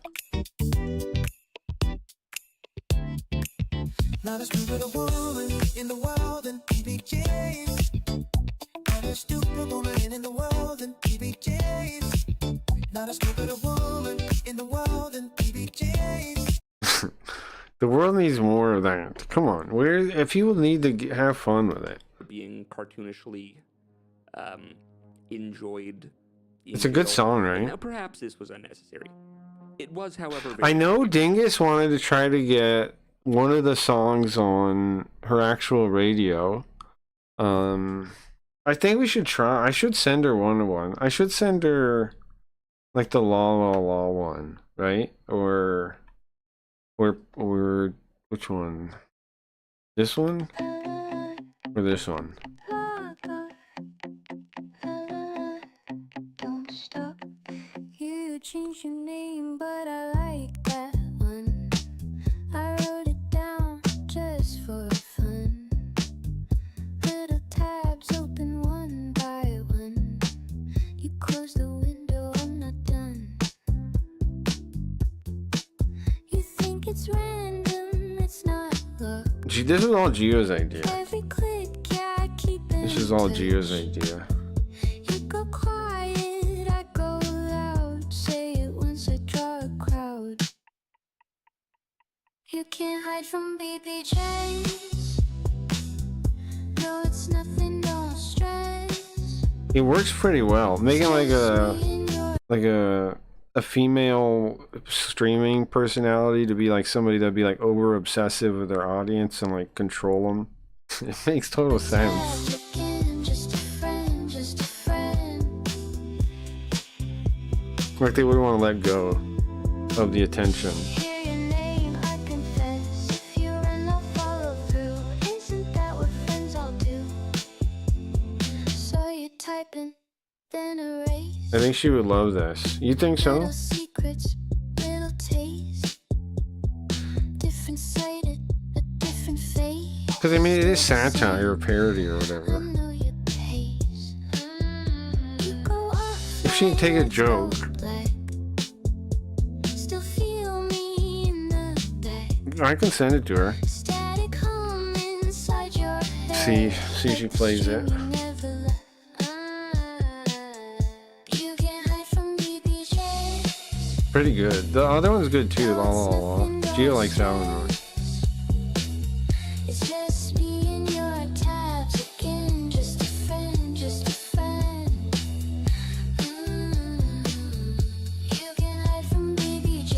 Not a stupider woman in the world than PB James. Not a stupid woman in the world than PB James. Not a stupider woman in the world than PB James. The world needs more of that. Come on, if people need to have fun with it. Being cartoonishly enjoyed. It's a good song, right? Now, perhaps this was unnecessary. It was, however. I know Dingus wanted to try to get one of the songs on her actual radio. I think we should try. I should send her one. I should send her like the La La La one, right? Or which one? This one? Or this one? Don't stop. You changed your name, but I like that one. I wrote it down just for fun. Little tabs open one by one. You close the window, I'm not done. You think it's random, it's not luck. This is all Gio's idea. Every click, yeah, I keep it. This is all Gio's idea. You go quiet, I go loud. Say it once I draw a crowd. You can't hide from BBJs. No, it's nothing, don't stress. It works pretty well. Making like a female streaming personality to be like somebody that'd be like over obsessive with their audience and like control them. It makes total sense. Just a friend, just a friend. Like they wouldn't want to let go of the attention. Hear your name, I confess. If you run, I'll follow through. Isn't that what friends all do? So you typing, then erase. I think she would love this. You think so? Little secrets, little taste. Different sided, a different face. Because I mean, it is satire or parody or whatever. You go off If she take a joke, I can send it to her. Static hum inside your head. See if she plays it. You can't hide from BBJ. Pretty good. The other one's good too. La la la. Gio likes that one. It's just me and your tabs again. Just a friend, just a friend. You can't hide from BBJ.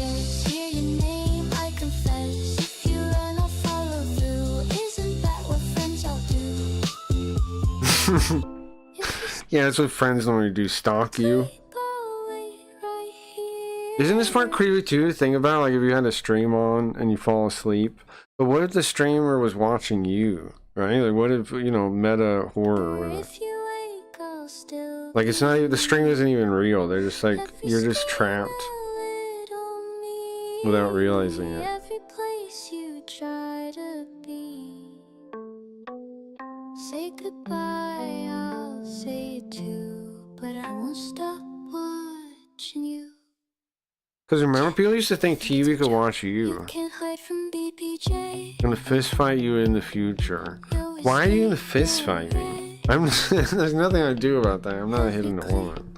Hear your name, I confess. If you run, I'll follow through. Isn't that what friends all do? Yeah, that's what friends normally do. Stalk you. Isn't this part creepy too? To think about, like, if you had a stream on and you fall asleep, but what if the streamer was watching you, right? Like, what if, you know, meta horror with it? Like, it's not even, the stream isn't even real. They're just like, you're just trapped without realizing it. Every place you try to be. Say goodbye, I'll say it too, but I won't stop watching you. Because remember, people used to think TV could watch you. Can't hide from BBJ. Gonna fist fight you in the future. Why are you gonna fist fight me? I'm there's nothing I do about that. I'm not a hidden woman.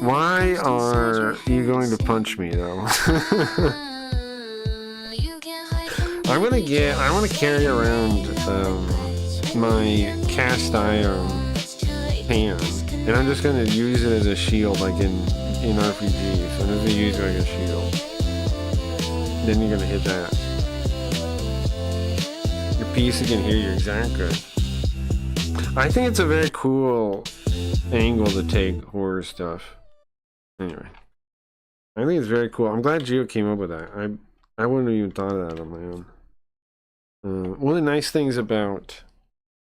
Why are you going to punch me though? I want to carry around my cast iron hand, and I'm just gonna use it as a shield, like in RPG. So I'm gonna use it like a shield. Then you're gonna hit that. Your PC can hear you exactly. I think it's a very cool angle to take horror stuff. Anyway, I think it's very cool. I'm glad Gio came up with that. I wouldn't have even thought of that on my own. One of the nice things about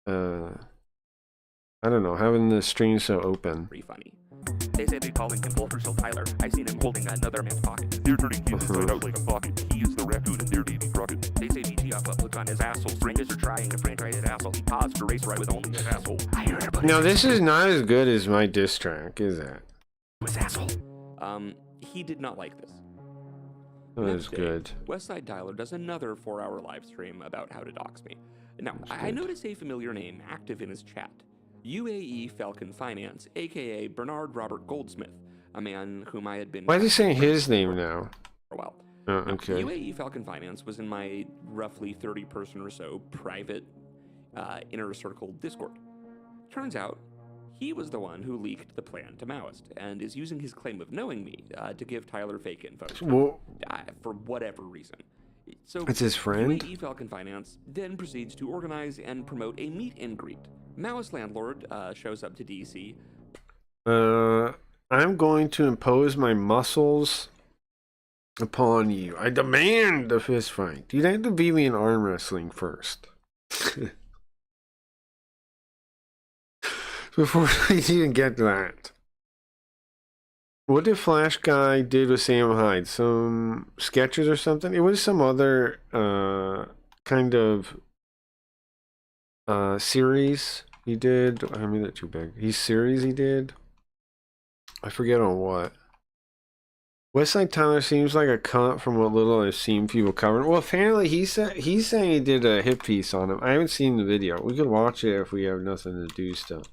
I don't know, having the stream so open. Pretty funny. They say they calling him Walter Still Tyler. I seen him holding another man's pocket. They're turning him inside out like a pocket. He is the raccoon and they're Davy Crockett. They say BTF uploads on his asshole. Strangers are trying to franchise his asshole. He paused to race right with only his asshole. I heard about No, this is not as good as my diss track, is it? his asshole. He did not like this. That was good. Westside Tyler does another 4-hour live stream about how to dox me. Now, I notice a familiar name active in his chat. UAE Falcon Finance, aka Bernard Robert Goldsmith, a man whom I had been... Why is he saying his name now? For a while. Oh, okay. UAE Falcon Finance was in my roughly 30-person or so private inner circle Discord. Turns out, he was the one who leaked the plan to Maoist, and is using his claim of knowing me to give Tyler fake info. Well, for whatever reason. So it's his friend? UAE Falcon Finance then proceeds to organize and promote a meet and greet. Maoist landlord shows up to DC. I'm going to impose my muscles upon you. I demand a fist fight. You'd have to beat me in arm wrestling first. Before we even get to that. What did Flash Guy did with Sam Hyde? Some sketches or something? It was some other kind of series he did. I mean, that too big. He's series he did. I forget on what. Westside Tyler seems like a cunt from what little I've seen people covering. Well, apparently he's saying he did a hit piece on him. I haven't seen the video. We could watch it if we have nothing to do still.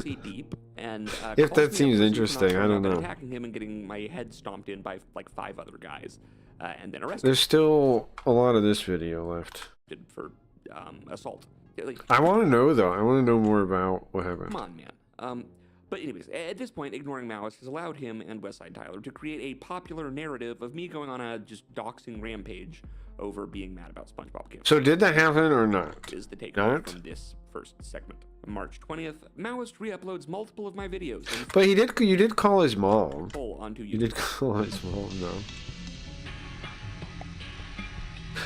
Deep and if that seems interesting, I don't know. Attacking him and getting my head stomped in by like 5 other guys, and then arrested. There's still a lot of this video left. For assault. I want to know though. I want to know more about what happened. Come on, man. But anyways, at this point, ignoring Maoist has allowed him and Westside Tyler to create a popular narrative of me going on a just doxing rampage over being mad about SpongeBob Kids. So did that happen or not? Is the takeaway from this first segment. March 20th, Maoist re-uploads multiple of my videos. But you did call his mom. Onto you did call his mom, though.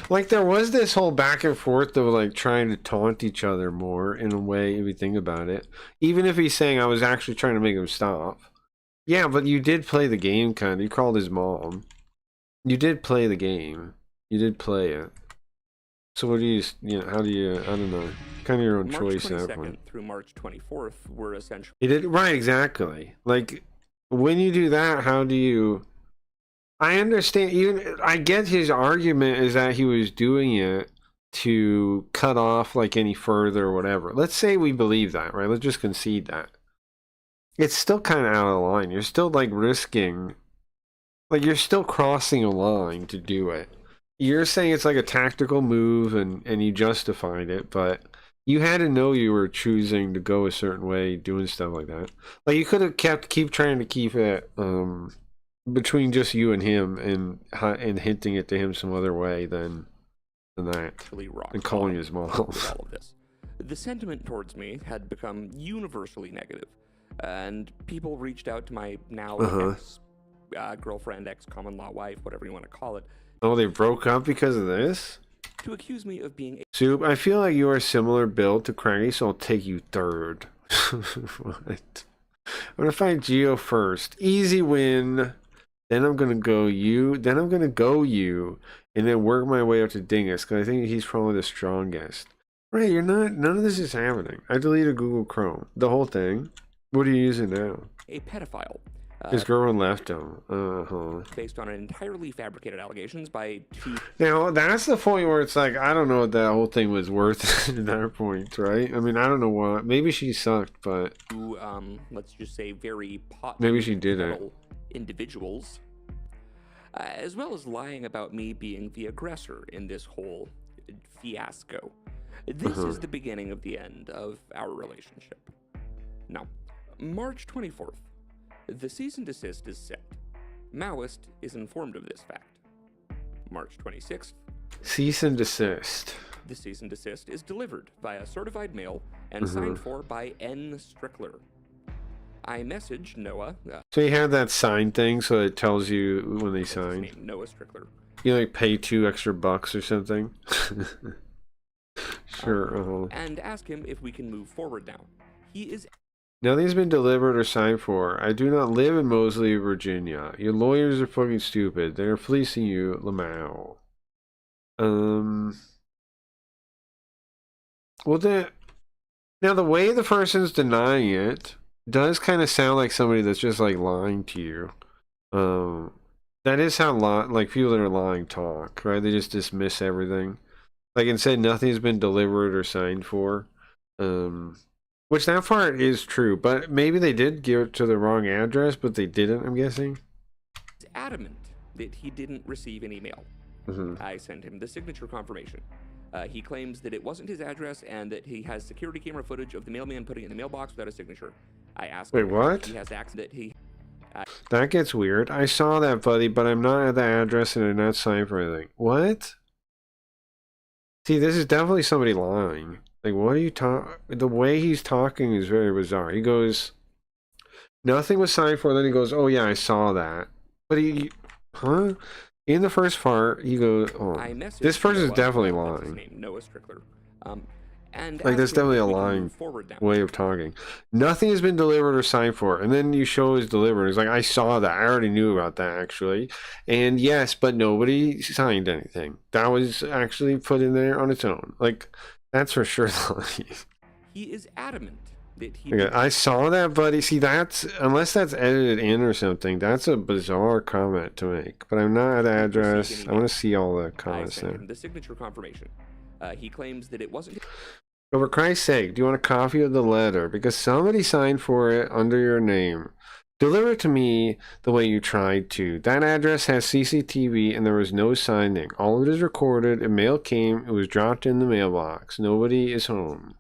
Like, there was this whole back and forth of, like, trying to taunt each other more, in a way, if you think about it. Even if he's saying, I was actually trying to make him stop. Yeah, but you did play the game, kind of. You called his mom. You did play the game. You did play it. So what do you know, how do you, I don't know. Kind of your own choice at that point. Through March 24th were essentially... You did, right, exactly. Like, when you do that, how do you... I understand. Even I get his argument is that he was doing it to cut off like any further or whatever. Let's say we believe that, right? Let's just concede that. It's still kind of out of line. You're still like risking, like you're still crossing a line to do it. You're saying it's like a tactical move and you justified it, but you had to know you were choosing to go a certain way, doing stuff like that. Like you could have keep trying to keep it between just you and him and hinting it to him some other way than that, and calling his mom. With all of this, the sentiment towards me had become universally negative, and people reached out to my now ex-girlfriend, ex-common law wife, whatever you want to call it. Oh, they broke up because of this? To accuse me of being Soup, I feel like you are similar build to Craggy, so I'll take you third. What? I'm gonna fight Geo first. Easy win. Then I'm gonna go you. Then I'm gonna go you. And then work my way up to Dingus, because I think he's probably the strongest. Right, you're not. None of this is happening. I deleted Google Chrome. The whole thing. What are you using now? a pedophile. His girlfriend left him. Based on entirely fabricated allegations by two. Now, that's the point where it's like, I don't know what that whole thing was worth at that point, right? I mean, I don't know what. Maybe she sucked, but. Let's just say very maybe she didn't. Individuals. As well as lying about me being the aggressor in this whole fiasco. This is the beginning of the end of our relationship. Now, March 24th. The cease and desist is set. Maoist is informed of this fact. March 26th. Cease and desist. The cease and desist is delivered via certified mail and signed for by N. Strickler. I messaged Noah. So you have that sign thing, so it tells you when they signed. Noah Strickler. You like pay $2 extra or something. Sure. And ask him if we can move forward now. He is. Nothing's been delivered or signed for. I do not live in Mosley, Virginia. Your lawyers are fucking stupid. They're fleecing you, Lamau. Well, now the way the person's denying it does kind of sound like somebody that's just like lying to you. That is how like people that are lying talk, right? They just dismiss everything. Like and say nothing's been delivered or signed for. Which that part is true, but maybe they did give it to the wrong address, but they didn't, I'm guessing. He's adamant that he didn't receive any mail. I sent him the signature confirmation. He claims that it wasn't his address and that he has security camera footage of the mailman putting it in the mailbox without a signature. I asked Wait, him what? if he has access that he... That gets weird. I saw that, buddy, but I'm not at the address and I'm not signed for anything. What? See, this is definitely somebody lying. Like, what are you talking? The way he's talking is very bizarre. He goes, nothing was signed for. Then he goes, oh yeah, I saw that. But huh? In the first part, he goes, oh, this person's definitely lying. Noah Strickler. And like, there's definitely a lying way of talking. Nothing has been delivered or signed for. And then you show his delivered. He's like, I saw that. I already knew about that, actually. And yes, but nobody signed anything. That was actually put in there on its own. Like, that's for sure. He is adamant that he. Okay, I saw that, buddy. See, that's unless that's edited in or something. That's a bizarre comment to make. But I'm not at the address. I want to see all the comments there. The signature confirmation. He claims that it wasn't. Oh, for Christ's sake, do you want a copy of the letter? Because somebody signed for it under your name. Deliver it to me the way you tried to. That address has CCTV and there was no signing. All of it is recorded. A mail came. It was dropped in the mailbox. Nobody is home.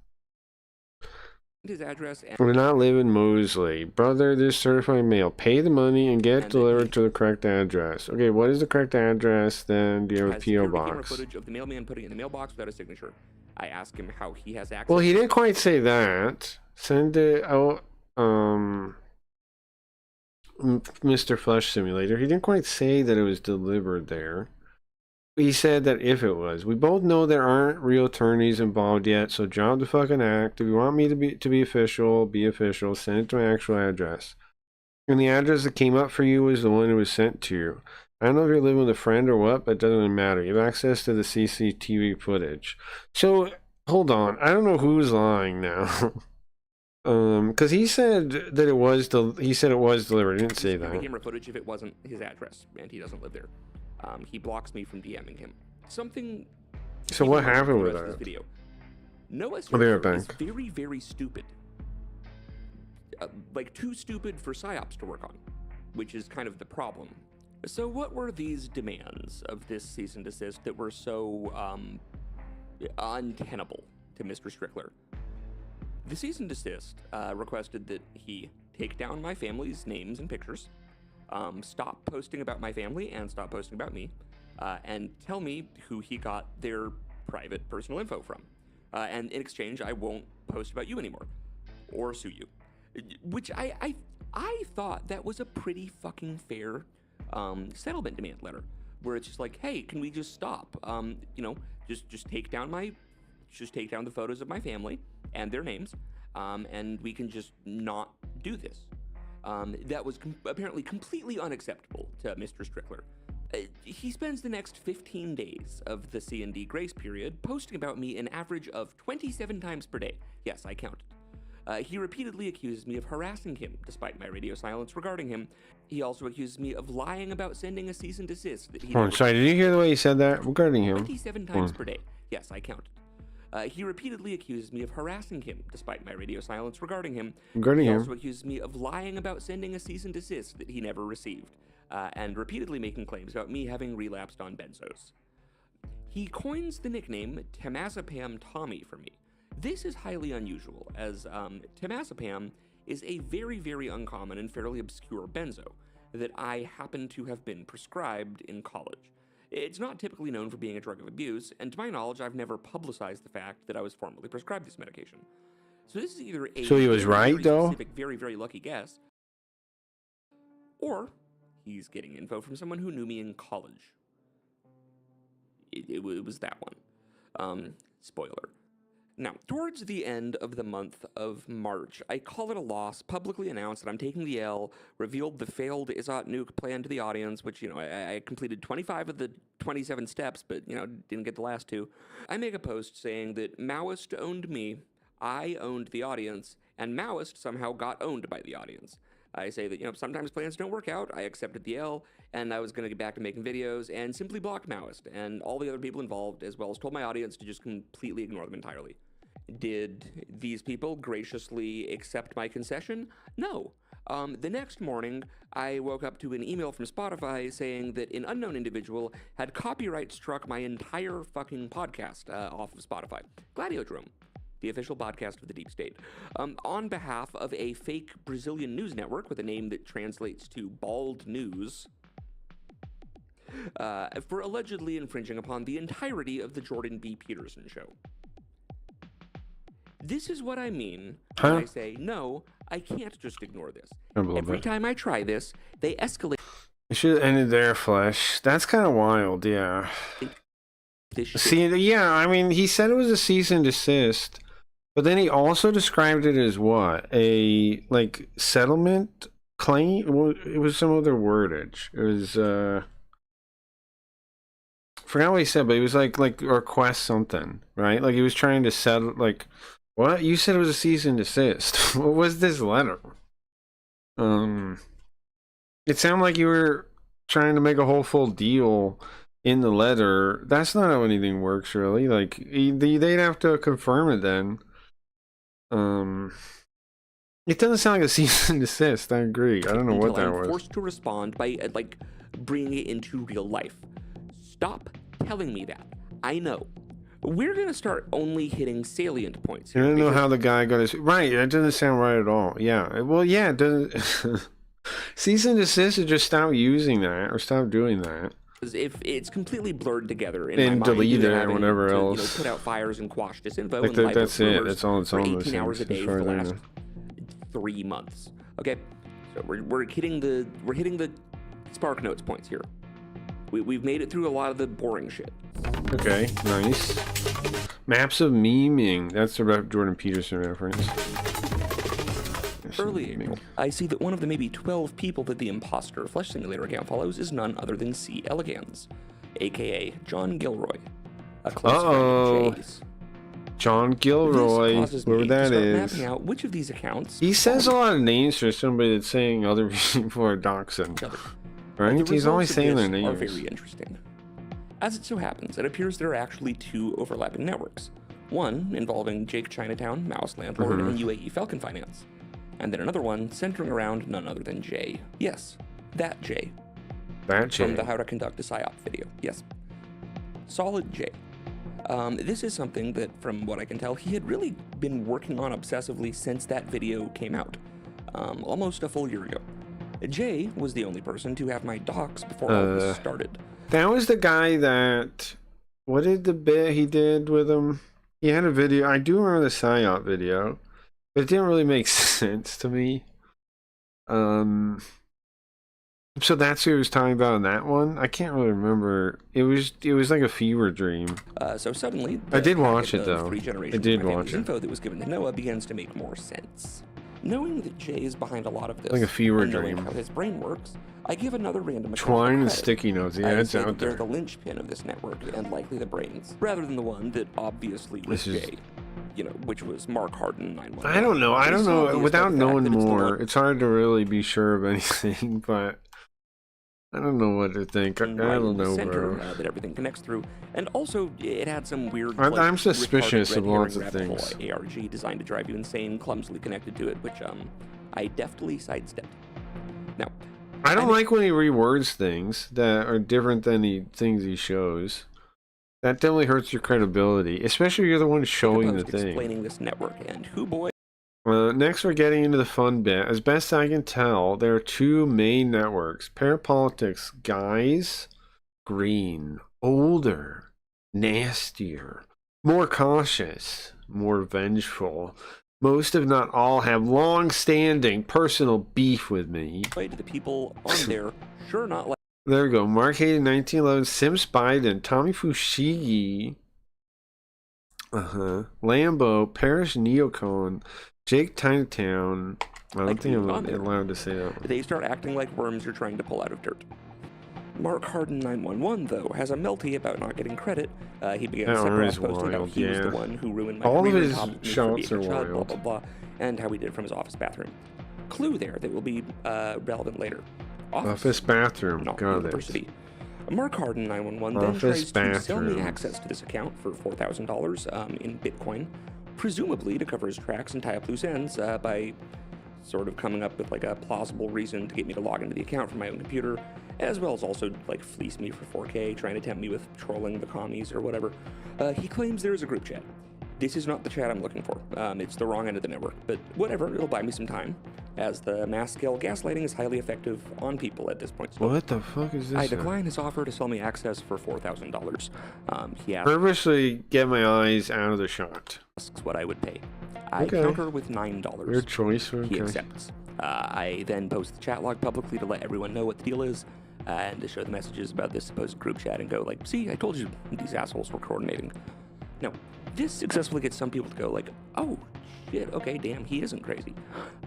His address. We do not live in Mosley. Brother, this certified mail. Pay the money and get it delivered to the correct address. Okay, what is the correct address then? Do you have a P.O. box? Footage of the mailman putting it in the mailbox without a signature. I asked him how he has access. Well, he didn't quite say that. Send it out. Mr. Flush Simulator. He didn't quite say that it was delivered there. He said that if it was. We both know there aren't real attorneys involved yet, so drop the fucking act. If you want me to be official, be official. Send it to my actual address. And the address that came up for you was the one it was sent to you. I don't know if you're living with a friend or what, but it doesn't matter. You have access to the CCTV footage. So, hold on. I don't know who's lying now. Because he said that it was he said it was delivered. He didn't say that. Camera footage if it wasn't his address, and he doesn't live there. He blocks me from DMing him. Something. So what happened with the rest of that? this video. Noah I'll be right Strickler is back. very, very stupid. Like too stupid for PsyOps to work on, which is kind of the problem. So what were these demands of this cease and desist that were so untenable to Mr. Strickler? The cease and desist requested that he take down my family's names and pictures, stop posting about my family and stop posting about me, and tell me who he got their private personal info from. And in exchange, I won't post about you anymore or sue you. Which I thought that was a pretty fucking fair settlement demand letter, where it's just like, hey, can we just stop? You know, just take down the photos of my family and their names, and we can just not do this. That was apparently completely unacceptable to Mr. Strickler. He spends the next 15 days of the C&D grace period posting about me an average of 27 times per day. Yes, I counted. He repeatedly accuses me of harassing him, despite my radio silence regarding him. He also accuses me of lying about sending a cease and desist that he Hold on, never sorry, did you hear the way he said that regarding him? 27 times per day. Yes, I counted. He repeatedly accuses me of harassing him, despite my radio silence regarding him. Regarding he him. also accuses me of lying about sending a cease and desist that he never received, and repeatedly making claims about me having relapsed on benzos. He coins the nickname Temazepam Tommy for me. This is highly unusual, as temazepam is a very, very uncommon and fairly obscure benzo that I happen to have been prescribed in college. It's not typically known for being a drug of abuse, and to my knowledge, I've never publicized the fact that I was formally prescribed this medication. So this is either a So he was very, right, very though? specific, very, very lucky guess, or he's getting info from someone who knew me in college. It was that one. Spoiler. Now, towards the end of the month of March, I call it a loss, publicly announced that I'm taking the L, revealed the failed Izzat nuke plan to the audience, which, you know, I completed 25 of the 27 steps, but, you know, didn't get the last two. I make a post saying that Maoist owned me, I owned the audience, and Maoist somehow got owned by the audience. I say that, you know, sometimes plans don't work out, I accepted the L, and I was going to get back to making videos, and simply blocked Maoist, and all the other people involved, as well as told my audience to just completely ignore them entirely. Did these people graciously accept my concession? No. The next morning, I woke up to an email from Spotify saying that an unknown individual had copyright struck my entire fucking podcast off of Spotify. Gladiodrome, the official podcast of the Deep State, on behalf of a fake Brazilian news network with a name that translates to Bald News, for allegedly infringing upon the entirety of the Jordan B. Peterson show. This is what I mean when I say, no, I can't just ignore this. Every time I try this, they escalate. It should have ended there, Flesh. That's kind of wild, yeah. See, yeah, I mean, he said it was a cease and desist, but then he also described it as what? A, like, settlement claim? Well, it was some other wordage. It was, forgot what he said, but he was like request something, right? Like, he was trying to settle, like, what? You said it was a cease and desist. What was this letter? It sounded like you were trying to make a whole full deal in the letter. That's not how anything works, really. Like, they'd have to confirm it then. It doesn't sound like a cease and desist. I agree. I don't know what that was. Forced to respond by like bringing it into real life. Stop telling me that. I know. We're gonna start only hitting salient points I here. don't know how the guy got his right. That doesn't sound right at all. Yeah. Well, yeah. It doesn't. Cease and desist is just stop using that or stop doing that. If it's completely blurred together in and my delete mind, it or whatever to, else. You know, put out fires and quash disinfo. Like and that's it. That's all it's for on. 18 hours a day for the last 3 months. Okay, so we're hitting the Spark Notes points here. We've made it through a lot of the boring shit. Okay, nice. Maps of memeing. That's about Jordan Peterson reference. Early April, I see that one of the maybe 12 people that the imposter Flesh Simulator account follows is none other than C. Elegans, aka John Gilroy, a close friend of Jay's. John This Gilroy, causes me whoever to that start is. mapping out which of these accounts He says a lot of names for somebody that's saying other people are doxing. Right? The He's always results of saying their this are names. very interesting. As it so happens, it appears there are actually two overlapping networks. One involving Jake Chinatown, Mouse Landlord, Mhm. and UAE Falcon Finance. And then another one centering around none other than Jay. Yes, that Jay. That Jay. From the How to Conduct a PSYOP video. Yes. Solid Jay. This is something that, from what I can tell, he had really been working on obsessively since that video came out. Almost a full year ago. Jay was the only person to have my docs before all this started. That was the guy that... What did the bit he did with him? He had a video. I do remember the PSYOP video. But it didn't really make sense to me. So that's who he was talking about in that one? I can't really remember. It was like a fever dream. So suddenly, I did watch packet it of though. Three I generations did of my watch family's it. info that was given to Noah begins to make more sense. Knowing that Jay is behind a lot of this, Like a fever and knowing dream. how his brain works, I give another random account Twine and credit. sticky notes. Yeah, I it's say out that they're there. the linchpin of this network and likely the brains, rather than the one that obviously was This is- Jay. You know, which was Mark Harden 911. I don't know. I don't It's know. obvious Without by the fact knowing that it's the more, one it's hard to really be sure of anything, but I don't know what to think. I right don't in the know, center, bro. that everything connects through, and also it had some weird. I'm suspicious retarded of red lots herring of rabbit things. hole ARG designed to drive you insane, clumsily connected to it, which I deftly sidestepped. Now, I don't like when he rewords things that are different than the things he shows. That definitely hurts your credibility, especially if you're the one showing the post thing. explaining this network and who boy. Next, we're getting into the fun bit. As best I can tell, there are two main networks. Parapolitics Guys, green, older, nastier, more cautious, more vengeful. Most, if not all, have long-standing personal beef with me. To the people on there, sure not like. There we go. Mark Hayden, 1911, Sims Biden, Tommy Fushigi, Lambo, Parish Neocon, Jake Chinatown. I don't think I'm on there. allowed to say that one. They start acting like worms you're trying to pull out of dirt. Mark Harden 911 though has a melty about not getting credit. He began That separate is posting how wild, he was yeah. the one who ruined my All of career and his topped me for shots being a are child, blah wild. blah blah, and how he did it from his office bathroom. Clue there that will be relevant later. Office bathroom. not Got it. university. Mark Harden 911 then Office tries to sell me bathroom. access to this account for $4,000 in Bitcoin, presumably to cover his tracks and tie up loose ends by sort of coming up with like a plausible reason to get me to log into the account from my own computer, as well as also like fleece me for 4K, trying to tempt me with trolling the commies or whatever. He claims there is a group chat. This is not the chat I'm looking for. It's the wrong end of the network, but whatever, it'll buy me some time, as the mass-scale gaslighting is highly effective on people at this point. So What the fuck is this? I now? decline his offer to sell me access for $4,000. He asked Purposely get my eyes out of the shot. what I would pay. I Okay. counter with $9. Your choice. He Okay. accepts. I then post the chat log publicly to let everyone know what the deal is, and to show the messages about this supposed group chat and go like, see, I told you these assholes were coordinating. Now, this successfully gets some people to go like, oh, shit, okay, damn, he isn't crazy.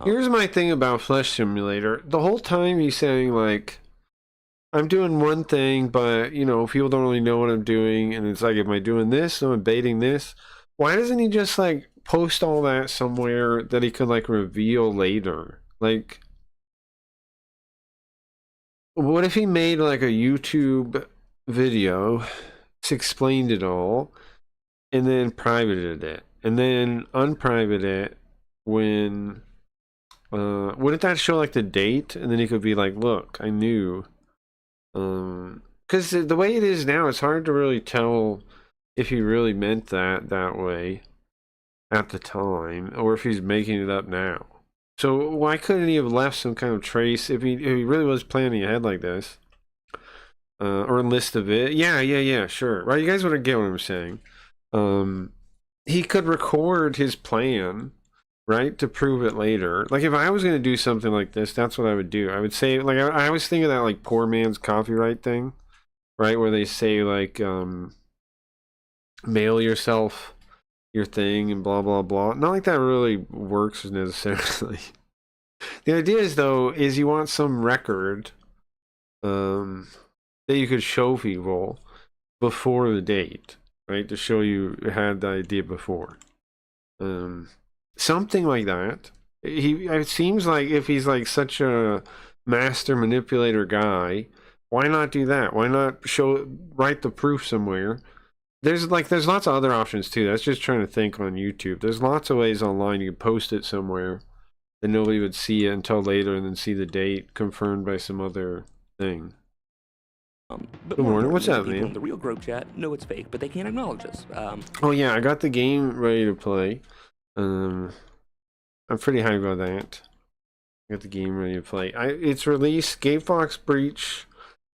Here's my thing about Flesh Simulator. The whole time he's saying, like, I'm doing one thing, but, you know, people don't really know what I'm doing. And it's like, am I doing this? Am I baiting this? Why doesn't he just, like, post all that somewhere that he could, like, reveal later? Like, what if he made, like, a YouTube video, explained it all, and then privated it? And then unprivate it when wouldn't that show like the date, and then he could be like, look, I knew, because the way it is now, it's hard to really tell if he really meant that way at the time, or if he's making it up now. So why couldn't he have left some kind of trace if he really was planning ahead like this, or a list of it? Yeah, sure. Right, you guys want to get what I'm saying? He could record his plan, right, to prove it later. Like, if I was going to do something like this, that's what I would do. I would say, like, I always think of that, like, poor man's copyright thing, right, where they say, like, mail yourself your thing and blah, blah, blah. Not like that really works necessarily. The idea is, though, is you want some record that you could show people before the date. right? To show you had the idea before. Something like that. It seems like if he's like such a master manipulator guy, why not do that? Why not write the proof somewhere? There's lots of other options too. That's just trying to think on YouTube. There's lots of ways online you can post it somewhere that nobody would see it until later and then see the date confirmed by some other thing. But Good morning. What's up, people man? in the real group chat know it's fake, but they can't acknowledge us. Oh yeah, I got the game ready to play. I'm pretty hyped about that. I got the game ready to play. It's released. Gamefox Breach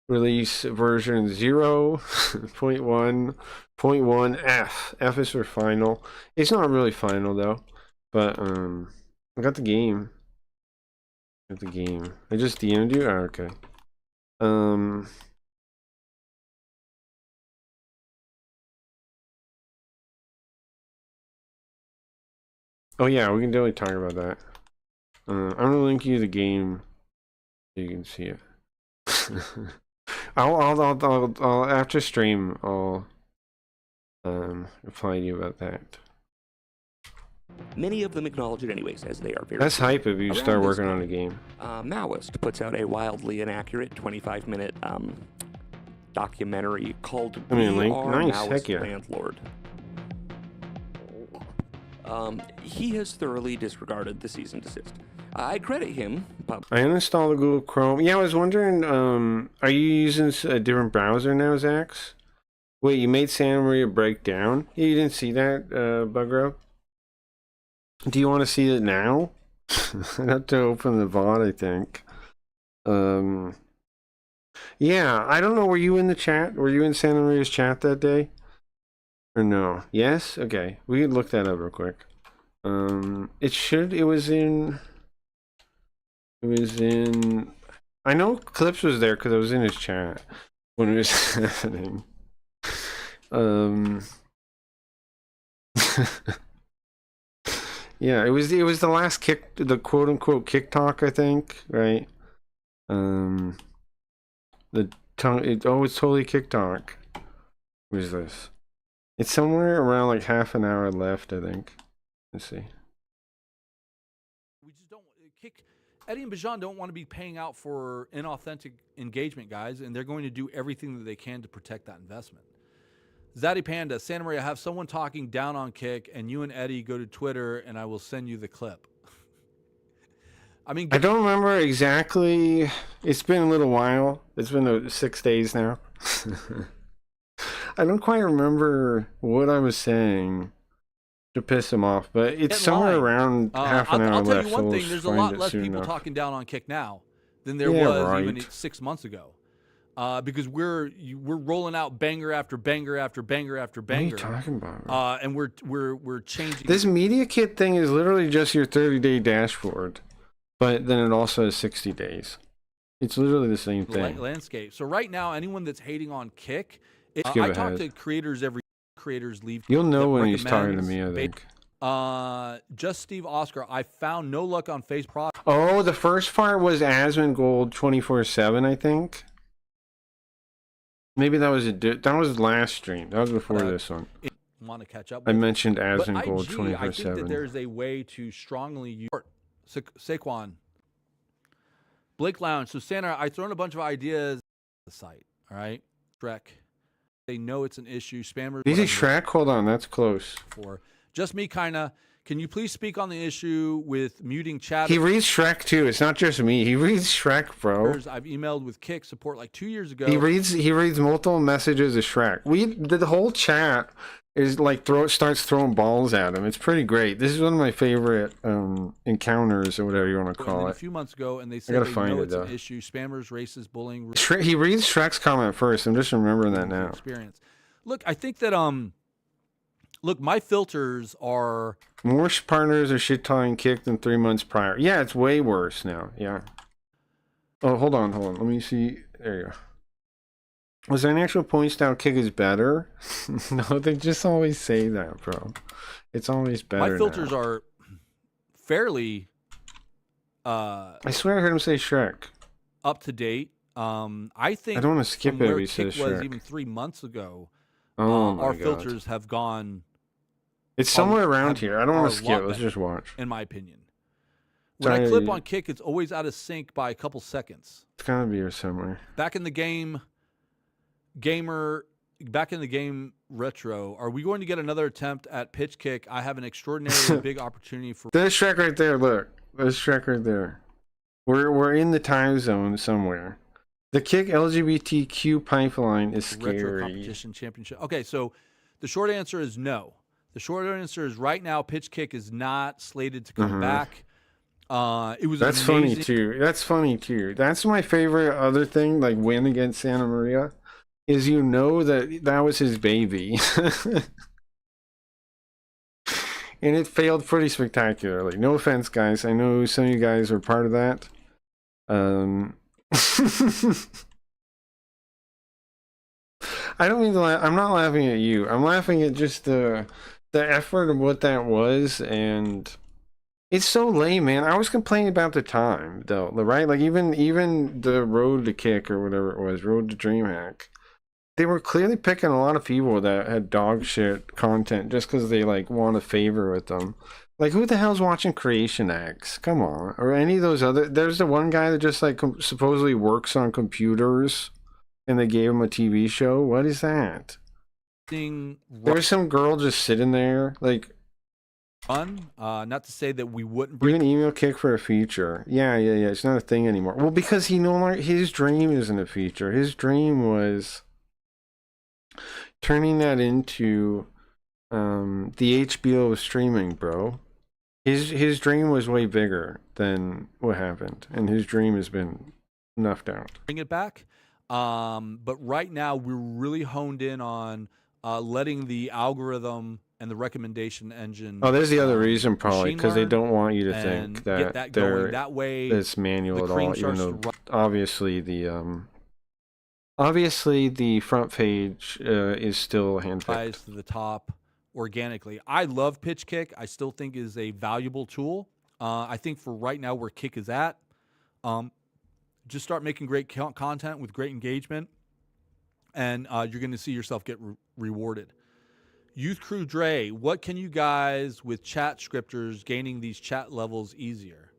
release version 0.1.1 F. F is for final. It's not really final though, but I got the game. I just DM'd you. Oh, okay. Oh yeah, we can definitely talk about that. I'm gonna link you the game so you can see it. I'll after stream I'll reply to you about that. Many of them acknowledge it anyways, as they are very. That's hype if you Around start this working on time, a game. Maoist puts out a wildly inaccurate 25-minute documentary called I mean, We Link, Are nice, Maoist heck yeah. Landlord. He has thoroughly disregarded the cease and desist. I credit him. I uninstalled the Google Chrome. Yeah, I was wondering, are you using a different browser now, Zax? Wait, you made Santa Maria break down? Yeah, you didn't see that, Bugro? Do you want to see it now? I'd have to open the VOD, I think. Yeah, I don't know. Were you in the chat? Were you in Santa Maria's chat that day? Or no? Yes? Okay. We can look that up real quick. It was in... I know Clips was there because I was in his chat when it was happening. Yeah, it was the last the quote unquote kick talk, I think, right? It's totally kick talk. What is this? It's somewhere around like half an hour left, I think. Let's see. We just don't Eddie and Bijan don't want to be paying out for inauthentic engagement, guys, and they're going to do everything that they can to protect that investment. Zaddy Panda, Santa Maria, have someone talking down on Kick, and you and Eddie go to Twitter, and I will send you the clip. I mean, I don't remember exactly. It's been a little while. It's been 6 days now. I don't quite remember what I was saying to piss him off, but it's somewhere around half an hour I'll tell left. you one so thing: we'll there's a find lot it less soon people enough. talking down on Kick now than there Yeah, was right. even 6 months ago. Because we're rolling out banger after banger after banger after banger. What are you talking about? And we're changing. This media kit thing is literally just your 30-day dashboard, but then it also has 60 days. It's literally the same thing. landscape. So right now, anyone that's hating on Kick, Skip I talk ahead. to creators every creators leave. You'll know that when he's talking to recommends me, I think. Just Steve Oscar. I found no luck on Facebook. Oh, the first part was Asmongold 24/7, I think. Maybe that was that was last stream. That was before this one. Want to catch up? I with. mentioned But Asmongold IG, I think that 24/7. there's a way to strongly use Saquon. Blake Lounge. So Santa, I thrown a bunch of ideas on the site. All right, Shrek. They know it's an issue. Spammers. Is it Shrek? Hold on, that's close. For just me, kinda. Can you please speak on the issue with muting chat? He reads Shrek too. It's not just me. He reads Shrek, bro. I've emailed with Kick support like 2 years ago. He reads multiple messages of Shrek. The whole chat is like starts throwing balls at him. It's pretty great. This is one of my favorite encounters or whatever you want to And call then it. a few months ago, and they I said gotta they find know it, it's though. an issue. Spammers, racist, bullying. He reads Shrek's comment first. I'm just remembering that now. Experience. Look, I think that look, my filters are More partners are shit talking Kick than 3 months prior. Yeah, it's way worse now. Yeah. Oh, hold on. Let me see. There you go. Was there any actual points down Kick is better? No, they just always say that, bro. It's always better. my filters now. are fairly I swear I heard him say Shrek. up to date. I think I don't wanna skip from it where if he Kick says was Shrek. even 3 months ago. Oh my our God. filters have gone. It's somewhere around have- here. I don't are want a to lot skip. Let's better, just watch. in my opinion. When I Sorry. clip on Kick, it's always out of sync by a couple seconds. It's gotta be here somewhere. Back in the game, retro, are we going to get another attempt at pitch kick? I have an extraordinarily big opportunity for. There's Shrek right there. Look, there's Shrek right there. We're in the time zone somewhere. The Kick LGBTQ pipeline is retro scary. competition championship. Okay, so the short answer is no. The short answer is right now, pitch kick is not slated to come back. It was That's amazing. funny too. That's funny too. That's my favorite other thing, like win against Santa Maria, is that was his baby. And it failed pretty spectacularly. No offense, guys. I know some of you guys were part of that. I don't mean to laugh. I'm not laughing at you. I'm laughing at just the effort of what that was, and it's so lame, man. I was complaining about the time, though, right? Like even the Road to Kick or whatever it was, Road to DreamHack, they were clearly picking a lot of people that had dog shit content just because they like want a favor with them. Like, who the hell's watching Creation X? Come on, or any of those other. There's the one guy that just like supposedly works on computers, and they gave him a TV show. What is that? There was some girl just sitting there, like. Fun. Not to say that we wouldn't bring. Even email Kick for a feature. Yeah. It's not a thing anymore. Well, because he no longer. His dream isn't a feature. His dream was turning that into the HBO of streaming, bro. His dream was way bigger than what happened, and his dream has been snuffed out. Bring it back. But right now, we're really honed in on letting the algorithm and the recommendation engine. Oh, there's the other reason, probably, because they don't want you to think that get that going. That way, it's manual the at all. cream Even starts though to run. obviously the front page is still handpicked. Rise to the top organically. I love Pitch Kick. I still think is a valuable tool. I think for right now where Kick is at, just start making great content with great engagement, and you're going to see yourself get rewarded. Youth Crew Dre, what can you guys with chat scripters gaining these chat levels easier?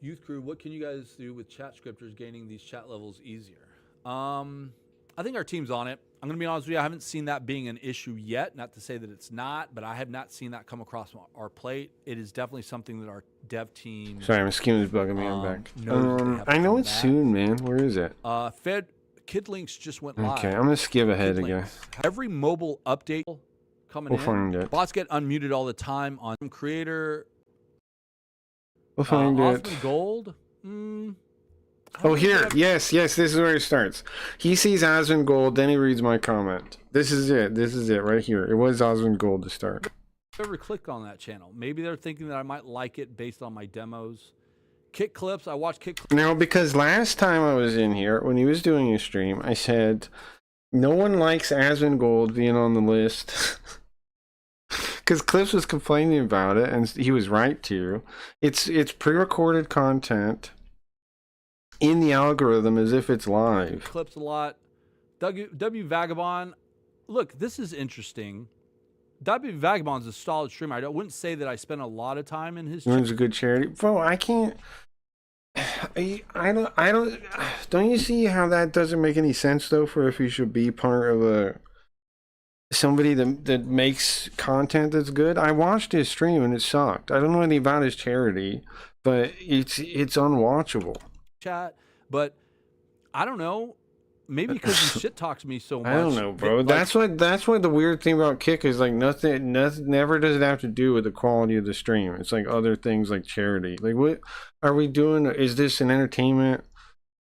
Youth Crew, what can you guys do with chat scripters gaining these chat levels easier? I think our team's on it. I'm going to be honest with you. I haven't seen that being an issue yet. Not to say that it's not, but I have not seen that come across our plate. It is definitely something that our dev team. Sorry, my skin is bugging me. I'm back. knows they have I to know come it's back. soon, man. Where is it? Kid Links just went live. Okay, I'm gonna skip ahead Kid again. Links. Every mobile update coming We'll in. find it. Bots get unmuted all the time on creator. We'll find it. Osmond Gold. Oh, here. Yes. This is where it starts. He sees Osmond Gold, then he reads my comment. This is it right here. It was Osmond Gold to start. Ever click on that channel? Maybe they're thinking that I might like it based on my demos. Kick clips. I watch kick clips. Now, because last time I was in here, when he was doing his stream, I said, no one likes Osmond Gold being on the list. Because Clips was complaining about it, and he was right to. It's pre-recorded content in the algorithm as if it's live. Clips a lot. W Vagabond. Look, this is interesting. W Vagabond's a solid streamer. I wouldn't say that I spent a lot of time in his. Ruins a good charity, bro. I can't. I don't. Don't you see how that doesn't make any sense though? For if you should be part of somebody that makes content that's good. I watched his stream and it sucked. I don't know anything about his charity, but it's unwatchable. Chat, but I don't know. Maybe because he shit talks me so much. I don't know, bro. Like, That's what the weird thing about Kick is. Like nothing never does it have to do with the quality of the stream. It's like other things like charity. Like what are we doing? Is this an entertainment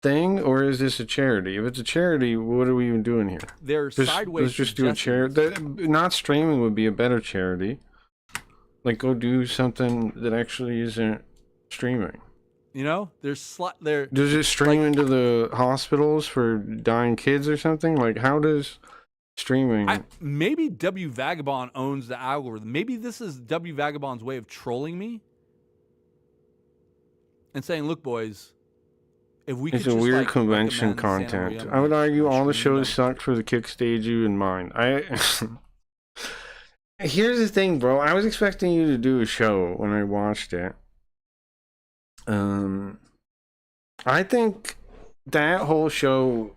thing or is this a charity? If it's a charity, what are we even doing here? They're sideways. Let's just do a charity. Not streaming would be a better charity. Like go do something that actually isn't streaming. You know, Does it stream into the hospitals for dying kids or something? Like, how does streaming? Maybe W Vagabond owns the algorithm. Maybe this is W Vagabond's way of trolling me and saying, "Look, boys, If we It's could a just, weird like, convention recommend Santa content. Maria I would Mike argue all the stream shows sucked for the kick stage you in mind. Here's the thing, bro. I was expecting you to do a show when I watched it. I think that whole show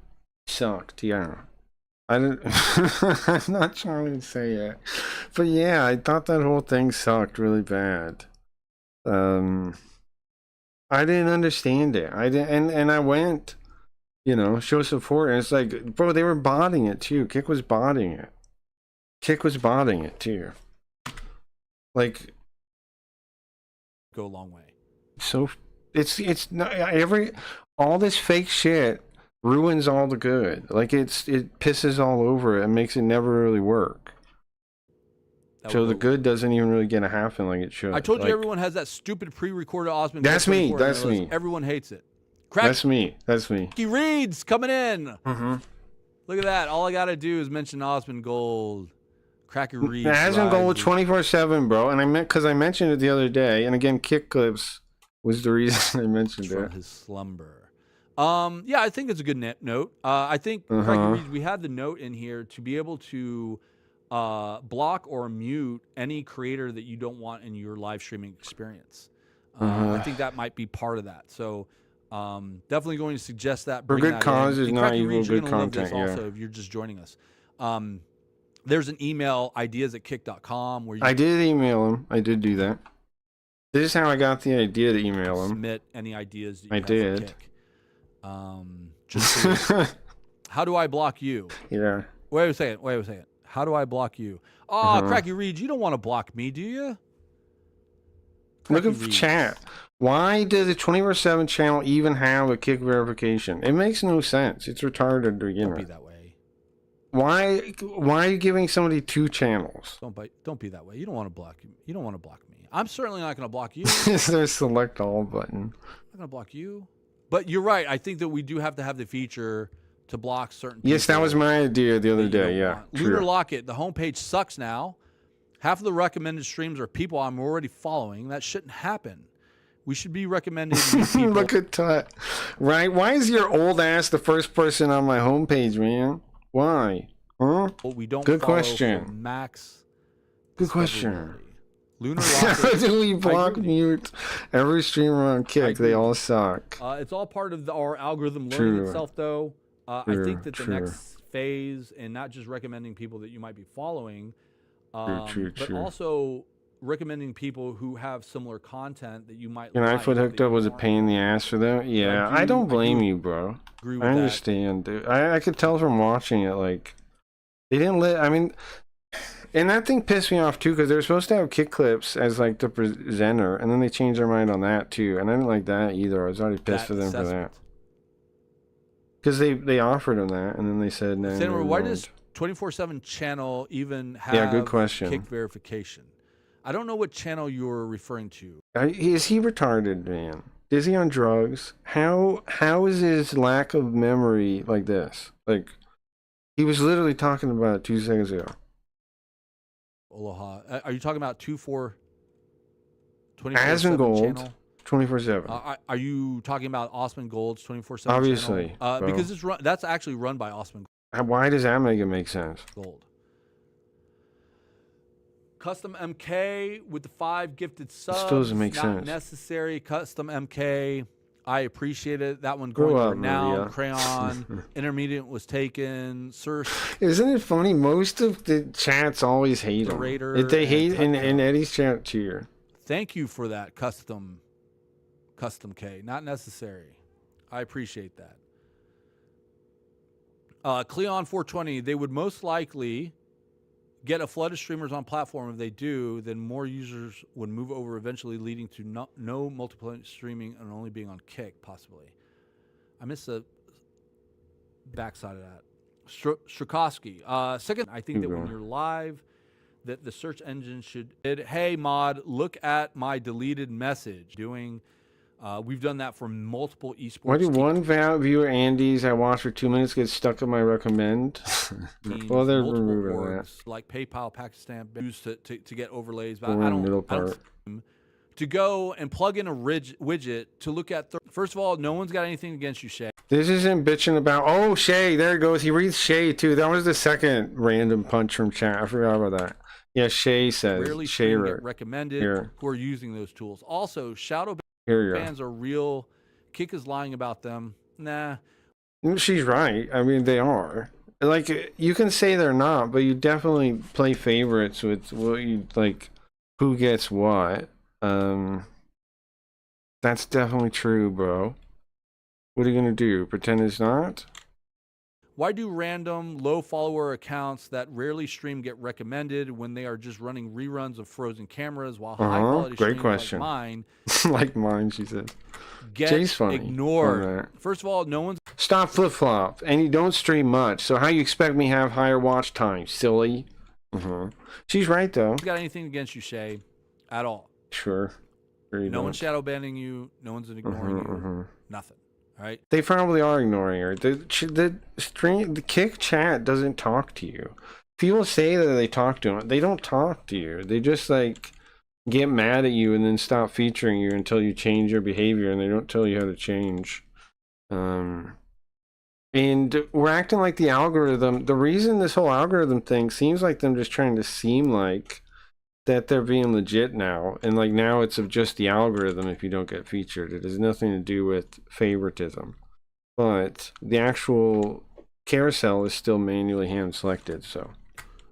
sucked. Yeah, I didn't. I'm not trying to say it, but yeah, I thought that whole thing sucked really bad. I didn't understand it. I didn't, and I went, show support, and it's like, bro, they were botting it too. Kick was botting it. Kick was botting it too. Like, go a long way. so it's not all this fake shit ruins all the good. Like it pisses all over it and makes it never really work. So the good doesn't even really get to happen like it should. I told like, you everyone has that stupid pre-recorded Osmond. That's Gold me. 24 That's list. me. Everyone hates it. That's me. That's me. Cracky Reeds coming in. Mm-hmm. Look at that. All I got to do is mention Osmond Gold. Cracky Reeds. It hasn't gone rises. 24/7, bro. And I mentioned it the other day. And again, kick clips was the reason I mentioned From it. his slumber. Yeah, I think it's a good note. I think Cracky Reeds, we had the note in here to be able to block or mute any creator that you don't want in your live streaming experience. I think that might be part of that. So definitely going to suggest that. For bring good that in. causes, And not Cracky evil, Reeds, you're good gonna love this content, also yeah. if you're just joining us. There's an email, ideas@kick.com, where you I did email him. I did do that. This is how I got the idea to email him. submit any ideas that you I have did. For Kick. Just how do I block you? Yeah. Wait a second. How do I block you? Oh, Cracky Reeds, you don't want to block me, do you? Look at chat. Why does the 24/7 channel even have a kick verification? It makes no sense. It's retarded to begin Don't be with. that way. Why are you giving somebody 2 channels? Don't be that way. You don't want to block me. I'm certainly not going to block you. Is there a select all button? I'm not going to block you. But you're right. I think that we do have to have the feature to block certain Yes, that people was my idea the other that you day. don't Yeah, want. Lunar true. Locket, the homepage sucks now. Half of the recommended streams are people I'm already following. That shouldn't happen. We should be recommending new people. Look at that. Right? Why is your old ass the first person on my homepage, man? Why? Huh? We don't Good follow question. for max. Good question. Lunar How Locket. do we I block agree with you. mute every streamer on Kick? They all suck. It's all part of our algorithm learning True. itself, though. I True, think that the true. next phase, and not just recommending people that you might be following, True, but true. also recommending people who have similar content that you might And like. iFoot hooked up was a pain in the ass for them. Yeah, I don't blame you, bro. agree with I that. understand, dude. I could tell from watching it, like, they didn't let. I mean, and that thing pissed me off too because they were supposed to have kick clips as like the presenter, and then they changed their mind on that too, and I didn't like that either. I was already pissed for them for that because they offered them that, and then they said no. Senator, never why mind. does 24/7 channel even have Yeah, good question. kick verification? I don't know what channel you're referring to. Is he retarded, man? Is he on drugs? How is his lack of memory like this? Like, he was literally talking about it 2 seconds ago. Aloha. Are you talking about 24/7 Asmongold, channel? 24/7. Are you talking about Osmond Gold's 24/7 Obviously, channel? bro. Because that's actually run by Osmond Why does that make sense? Gold. Custom MK with the 5 gifted subs. Still doesn't make not sense. necessary. Custom MK. I appreciate it. That one Grow going up, for now. Maria. Crayon. Intermediate was taken. Sir. Isn't it funny? Most of the chats always hate The him. Raider If they and hate in Eddie's chat cheer. Thank you for that custom K. Not necessary. I appreciate that. Cleon 420. They would most likely get a flood of streamers on platform. If they do, then more users would move over, eventually leading to no multiplayer streaming and only being on Kick, possibly. I missed the backside of that. Strakowski. Second, I think that when you're live, that the search engine should. Hey, mod, look at my deleted message. We've done that for multiple esports. Why do one viewer Andy's I watched for 2 minutes get stuck in my recommend? teams, Well, they're multiple removing that. orgs, like PayPal, Pakistan, used to get overlays. But Or I don't, middle I don't part. to to go and plug in a widget to look at. First of all, no one's got anything against you, Shay. This isn't bitching about. Oh, Shay, there it goes. He reads Shay too. That was the second random punch from chat. I forgot about that. Yeah, Shay says. Rarely Shay get recommended who are using those tools. Also, shadow bans are real. Kick is lying about them. Nah. She's right. I mean, they are. Like, you can say they're not, but you definitely play favorites with what you like, who gets what. That's definitely true, bro. What are you gonna do? Pretend it's not? Why do random low follower accounts that rarely stream get recommended when they are just running reruns of frozen cameras while high quality Great streams question. like mine like mine, she says. get Jay's funny. ignored? First of all, no one's Stop flip flop, and you don't stream much. So how you expect me to have higher watch time, silly? She's right though. got anything against you, Shay, at all. Sure. No one's shadow banning you. No one's ignoring you. Nothing. All right. They probably are ignoring her. The kick chat doesn't talk to you. People say that they talk to them. They don't talk to you. They just like get mad at you and then stop featuring you until you change your behavior, and they don't tell you how to change. And we're acting like the algorithm. The reason this whole algorithm thing seems like them just trying to seem like that they're being legit now, and like now it's of just the algorithm if you don't get featured. It has nothing to do with favoritism, but the actual carousel is still manually hand selected. So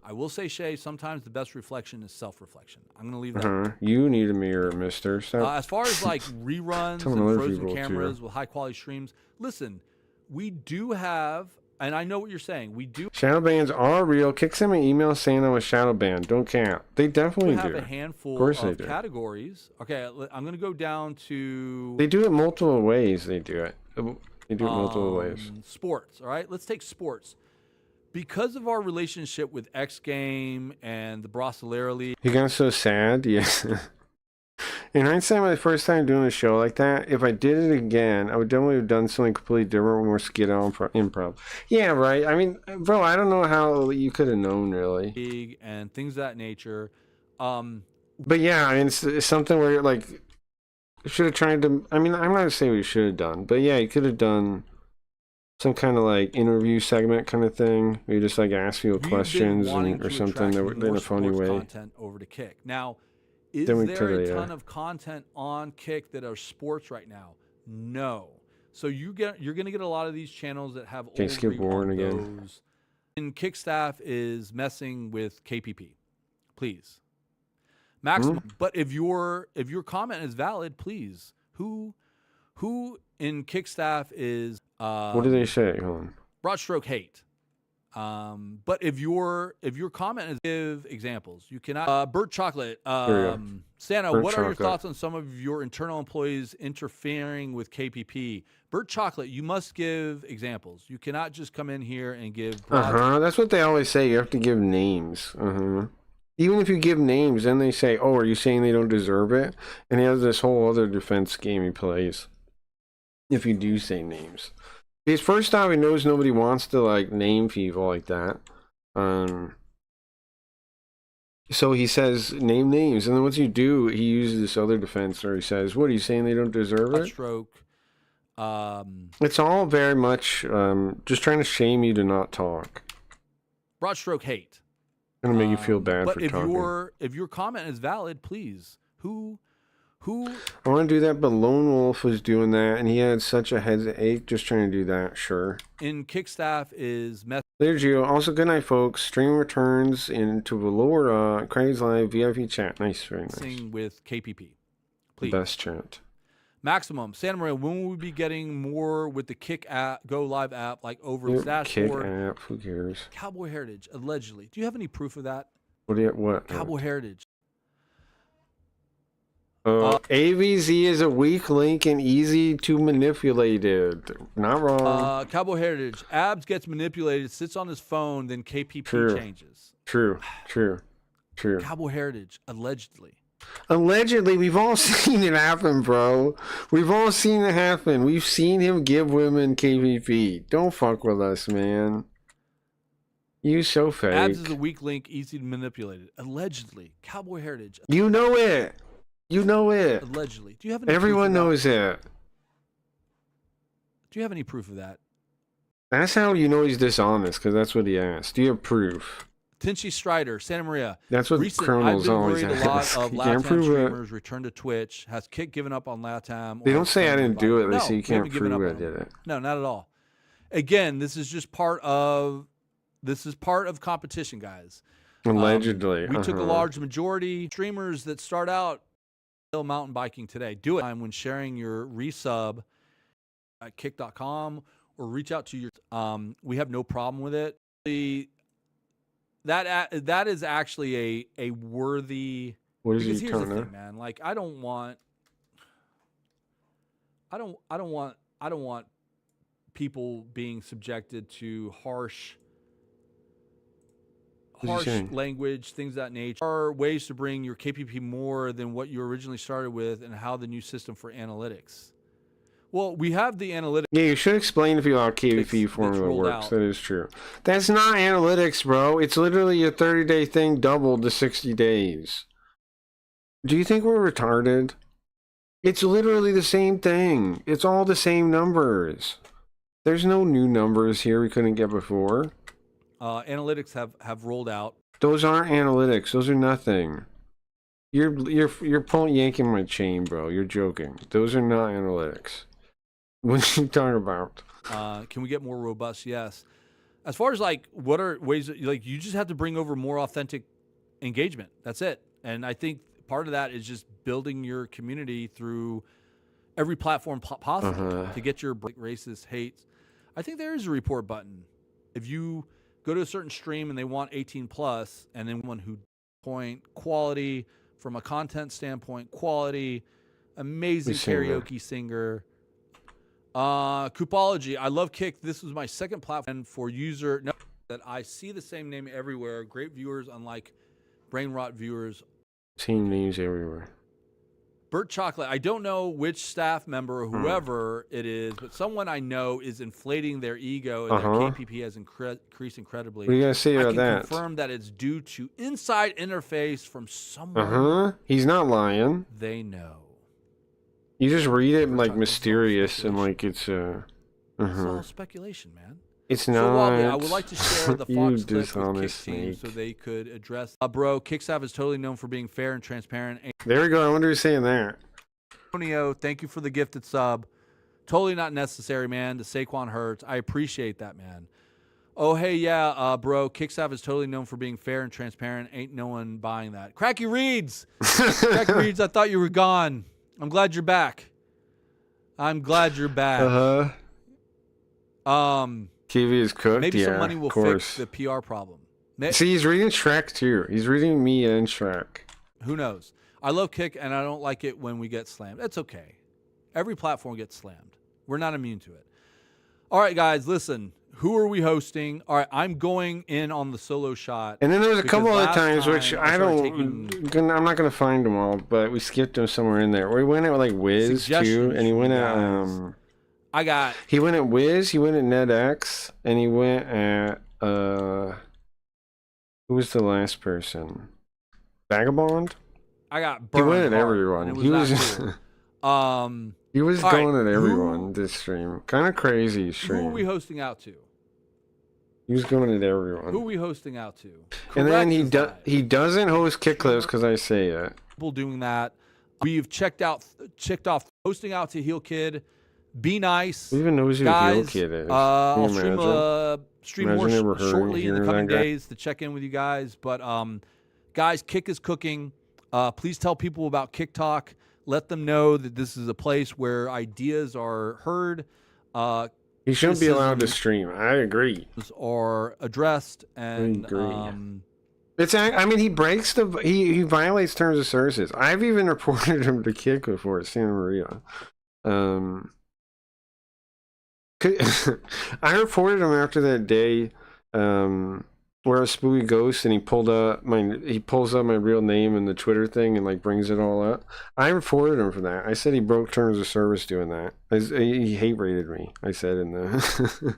I will say, Shay, sometimes the best reflection is self-reflection. I'm going to leave that. You need a mirror, mister. As far as like reruns and frozen cameras with high quality streams, listen, we do have, and I know what you're saying, we do shadow bans are real. Kick sent me an email saying I was shadow banned. Don't count. They definitely have do. a handful of course of they do. categories. Okay, I'm going to go down to. They do it multiple ways. They do it. They do it multiple ways. Sports. All right, let's take sports. Because of our relationship with X Game and the Brasileira League. You got so sad. Yes. In hindsight, my first time doing a show like that, if I did it again, I would definitely have done something completely different, more skit-out improv. Yeah, right. I mean, bro, I don't know how you could have known, really. League and things of that nature. But yeah, I mean, it's something where you're like, should have tried to. I mean, I'm not gonna say we should have done, but yeah, you could have done some kind of like interview segment kind of thing. Where you just like ask people questions or something in a funny way. Content over to Kick now. Is there a ton of content on Kick that are sports right now? No. So you're going to get a lot of these channels that have old skip Warren again. And Kick staff is messing with KPP. Please. Maximum. But if your comment is valid, please. Who in Kick staff is what do they say? Hold on. Broad stroke hate. But if your comment is give examples, you cannot. Burt Chocolate, Santa, what are your thoughts on some of your internal employees interfering with KPP? Burt Chocolate, you must give examples. You cannot just come in here and give. That's what they always say. You have to give names. Even if you give names, then they say, "Oh, are you saying they don't deserve it?" And he has this whole other defense game he plays. If you do say names. Because first off, he knows nobody wants to like name people like that. So he says name names, and then once you do, he uses this other defense where he says, "What are you saying? They don't deserve it?" Stroke. It's all very much just trying to shame you to not talk. Broad stroke hate. Gonna make you feel bad but for if talking. if your comment is valid, please. Who? I want to do that, but Lone Wolf was doing that, and he had such a headache just trying to do that. Sure. In Kick staff is There's you. Also, good night, folks. Stream returns into Valora, Craig's Live, VIP chat. Nice, very nice. With KPP. Please. Best chat. Maximum. Santa Maria, when will we be getting more with the Kick app, Go Live app, like over the dashboard? Kick app, who cares? Cowboy Heritage, allegedly. Do you have any proof of that? What? Cowboy Heritage. AVZ is a weak link and easy to manipulate. Not wrong. Cowboy Heritage. Abs gets manipulated, sits on his phone, then KPP changes. True. Cowboy Heritage, allegedly. Allegedly, we've all seen it happen, bro. We've all seen it happen. We've seen him give women KPP. Don't fuck with us, man. You so fake. Abs is a weak link, easy to manipulate. Allegedly. Cowboy Heritage. You know it. You know it. Allegedly. Do you have any Everyone proof of knows it. Do you have any proof of that? That's how you know he's dishonest, because that's what he asked. Do you have proof? Tenchi Strider, Santa Maria. That's what criminals always I've been worried ask. a lot of You can't LATAM prove it. streamers return to Twitch. Has Kick given up on LATAM? They or don't say I didn't do it. They No, say you we can't haven't given prove up I on did them. it. No, not at all. Again, this is just part of competition, guys. Allegedly. We took a uh-huh. large majority streamers that start out mountain biking today. Do it when sharing your resub at kick.com or reach out to your we have no problem with it. That is actually a worthy. What is because he here's the telling thing, man. Like I don't want people being subjected to harsh language, things of that nature. There are ways to bring your KPP more than what you originally started with, and how the new system for analytics. Well, we have the analytics. Yeah, you should explain to people how KVP formula rolled works. out. That is true. That's not analytics, bro. It's literally a 30-day thing doubled to 60 days. Do you think we're retarded? It's literally the same thing. It's all the same numbers. There's no new numbers here we couldn't get before. Analytics have rolled out. Those aren't analytics. Those are nothing. You're pulling yanking my chain, bro. You're joking. Those are not analytics. What are you talking about? Can we get more robust? Yes. As far as like what are ways that, like you just have to bring over more authentic engagement. That's it. And I think part of that is just building your community through every platform possible to get your racist hates. I think there is a report button. If you go to a certain stream and they want 18 plus, and then one who point quality from a content standpoint, quality, amazing karaoke singer. Coupology, I love Kick. This was my second platform for user that I see the same name everywhere. Great viewers, unlike brain rot viewers. Same names everywhere. Burt Chocolate, I don't know which staff member or whoever it is, but someone I know is inflating their ego and their KPP has increased incredibly. What are you gonna say about I that? can confirm that it's due to inside interface from someone He's not lying. they know. You just read it like mysterious and like it's It's all speculation, man. It's So not. Wobbly, I would like to share the You Fox clip with Kick dishonest team snake. so they could address. Bro, Kickstaff is totally known for being fair and transparent. There we go. I wonder who's saying that. Antonio, thank you for the gifted sub. Totally not necessary, man. To Saquon Hurts, I appreciate that, man. Oh, hey, yeah, bro. Kickstaff is totally known for being fair and transparent. Ain't no one buying that. Cracky Reeds. Cracky Reeds, I thought you were gone. I'm glad you're back. I'm glad you're back. TV is cooked. Maybe yeah, some money will of course. fix the PR problem. See, he's reading Shrek too. He's reading me and Shrek. Who knows? I love Kick, and I don't like it when we get slammed. That's okay. Every platform gets slammed. We're not immune to it. All right, guys, listen. Who are we hosting? All right, I'm going in on the solo shot. And then there was a couple other times time which I I started don't. I'm not gonna find them all, but we skipped them somewhere in there. We went at like Wiz too, Suggestions and he went from at guys. I got. He went at Wiz. He went at NetX, and he went at who was the last person? Vagabond. I got. He went burned at hard, everyone. and it He that was. cool. He was all right, going at everyone this stream. Kind of crazy stream. Who are we hosting out to? He was going at everyone. Who are we hosting out to? And then Correct he doesn't host kick clips because I say it. People doing that. We've checked off hosting out to Heel Kid. Be nice. Who even knows who guys, Heel Kid is? Can I'll you stream imagine? more Imagine never heard shortly in the hearing coming that guy. days to check in with you guys. But guys, Kick is cooking. Please tell people about Kick Talk. Let them know that this is a place where ideas are heard. He shouldn't be allowed to stream. I agree. Are addressed and It's. I mean, he breaks the. He violates terms of services. I've even reported him to Kick before at Santa Maria. I reported him after that day. Where a spooky ghost and he pulls up my real name in the Twitter thing and like brings it all up. I reported him for that. I said he broke terms of service doing that. He hate rated me. I said in the.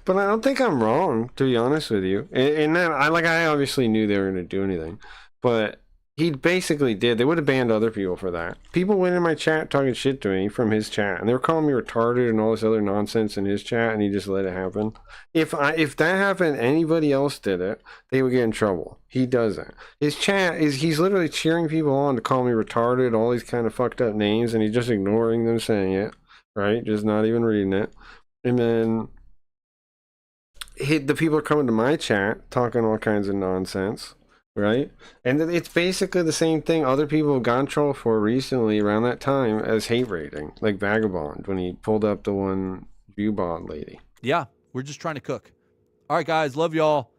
But I don't think I'm wrong, to be honest with you. And then I obviously knew they were going to do anything, but He basically did. They would have banned other people for that. People went in my chat talking shit to me from his chat, and they were calling me retarded and all this other nonsense in his chat, and he just let it happen. If that happened, anybody else did it, they would get in trouble. He doesn't. His chat he's literally cheering people on to call me retarded, all these kind of fucked up names, and he's just ignoring them saying it, right? Just not even reading it. And then the people are coming to my chat talking all kinds of nonsense. Right, and it's basically the same thing other people have gotten in trouble for recently around that time as hate rating, like Vagabond when he pulled up the one Viewbond lady. Yeah, we're just trying to cook. All right, guys, love y'all.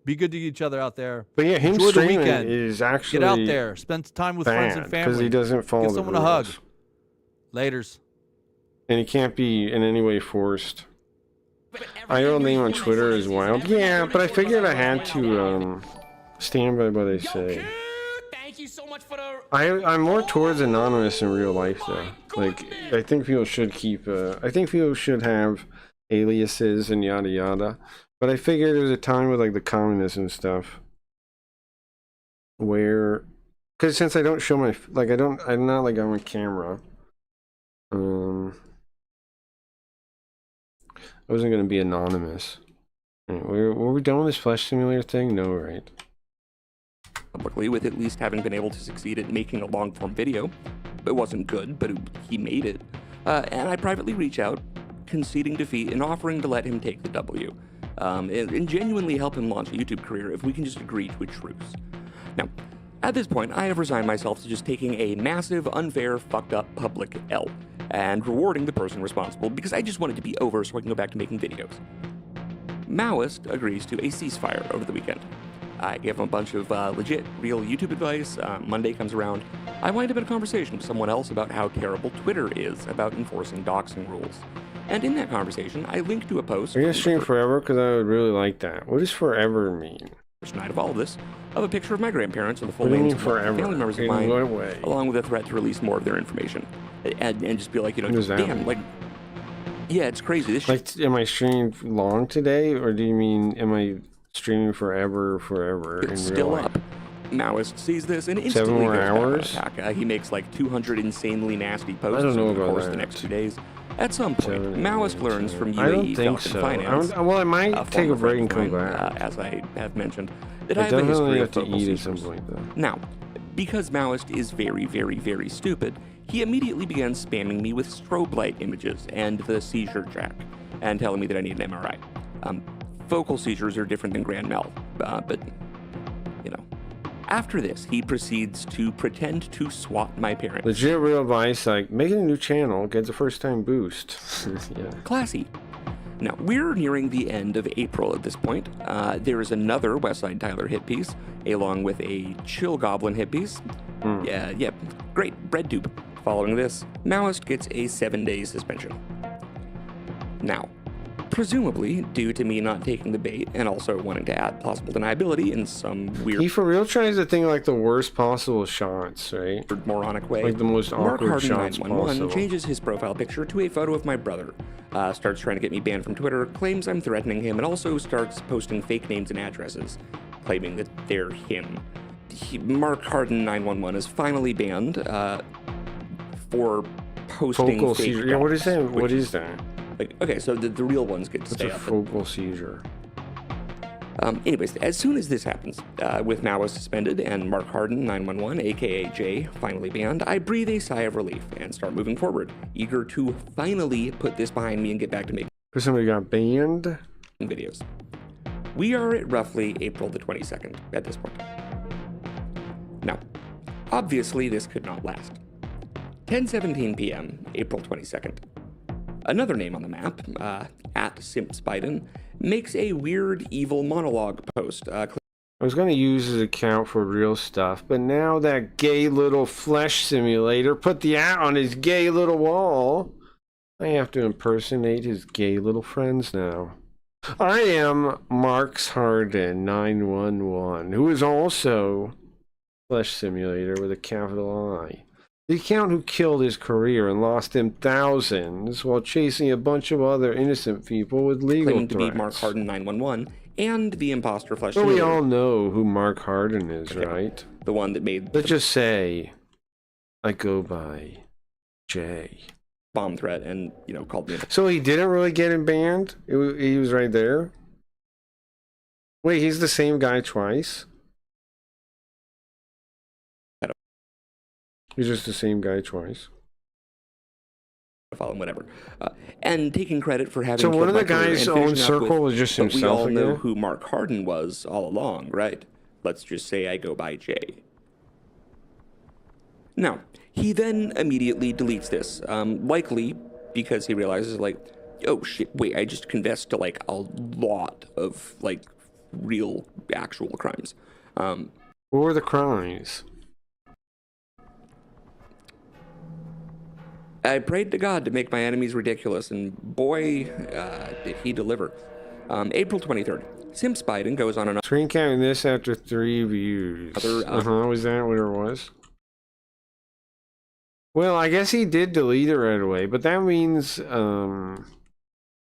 Be good to each other out there. But yeah, him enjoy the streaming weekend. is actually get out there, spend time with friends and family. Because he doesn't follow Give the someone rules. a hug. Laters. And he can't be in any way forced. My real name on Twitter is Wild. Yeah, but I figured I had to stand by what I say. I'm more towards anonymous in real life though. Like, I think people should keep I think people should have aliases and yada yada. But I figured there was a time with like the communism stuff where, because since I don't show my, like I'm not like on camera, I wasn't gonna be anonymous. Were we done with this flesh simulator thing? No, right? Publicly, with at least having been able to succeed at making a long-form video. It wasn't good, but he made it. And I privately reach out, conceding defeat and offering to let him take the W. And genuinely help him launch a YouTube career if we can just agree to a truce. Now, at this point, I have resigned myself to just taking a massive, unfair, fucked up public L and rewarding the person responsible because I just want it to be over so I can go back to making videos. Maoist agrees to a ceasefire over the weekend. I give him a bunch of legit, real YouTube advice. Monday comes around. I wind up in a conversation with someone else about how terrible Twitter is about enforcing doxing rules. And in that conversation, I link to a post. Are you gonna stream forever? Because I would really like that. What does forever mean? First night of all of this, of a picture of my grandparents and the full What do you names mean of forever? family members of In mine, what way? along with a threat to release more of their information. And just be like, you know, What does that damn, mean? like, yeah, it's crazy. This shit. Like, am I streaming long today, or do you mean am I streaming forever in It's real still life? up. Maoist sees this and 7 instantly more goes back on hours? attack. He makes like 200 insanely nasty posts I don't know over the about course of the that. next 2 days. At some point, Maoist learns from UAE I don't think Falcon so. Finance. Well, I might take former a break and friend come of mine, back. as I have mentioned, that I I have a definitely history have of to focal eat at some seizures. point, though. Now, because Maoist is very, very, very stupid, he immediately began spamming me with strobe light images and the seizure jack, and telling me that I need an MRI. Focal seizures are different than grand mal, but, you know. After this, he proceeds to pretend to swat my parents. Legit real advice, like making a new channel gets a first time boost. Yeah. Classy. Now, we're nearing the end of April at this point. There is another Westside Tyler hit piece, along with a Chill Goblin hit piece. Yeah, great, bread tube. Following this, Maoist gets a 7-day suspension. Now, presumably, due to me not taking the bait and also wanting to add plausible deniability in some weird... He for real tries to think like the worst possible shots, right? moronic way. Like the most Mark awkward Harden shots 911 possible. changes his profile picture to a photo of my brother, starts trying to get me banned from Twitter, claims I'm threatening him, and also starts posting fake names and addresses, claiming that they're him. Mark Harden 911 is finally banned for posting Focal fake seizure. Yeah, what is that? docs, What which is that? Like, okay, so the real ones get to What's stay a up. focal seizure? Anyways, as soon as this happens, with Maoist suspended and Mark Harden 911, aka Jay, finally banned, I breathe a sigh of relief and start moving forward, eager to finally put this behind me and get back to making Because somebody got banned? videos. We are at roughly April the 22nd at this point. Now, obviously this could not last. 10:17 p.m., April 22nd. Another name on the map, at Simps Biden, makes a weird, evil monologue post. I was going to use his account for real stuff, but now that gay little flesh simulator put the out on his gay little wall, I have to impersonate his gay little friends now. I am Marks Harden 911, who is also Flesh Simulator with a capital I. The account who killed his career and lost him thousands while chasing a bunch of other innocent people with legal claiming to threats. be Mark Harden 911 and the imposter Flesh Well, we Simulator. all know who Mark Harden is, right? the one that made Let's just say I go by Jay. bomb threat and, you know, called me. So he didn't really get him banned? He was right there? Wait, he's the same guy twice? He's just the same guy twice. Whatever, and taking credit for having. So killed one of the my career guys' and own finishing up circle with, was just "But we himself all know again?" who Mark Harden was all along, right? Let's just say I go by Jay. Now, he then immediately deletes this, likely because he realizes, like, oh shit, wait, I just confessed to like a lot of like real, actual crimes. What were the crimes? I prayed to God to make my enemies ridiculous, and boy, did he deliver. April 23rd, Simps Biden goes on an... Screen counting this after 3 views. Was that what it was? Well, I guess he did delete it right away, but that means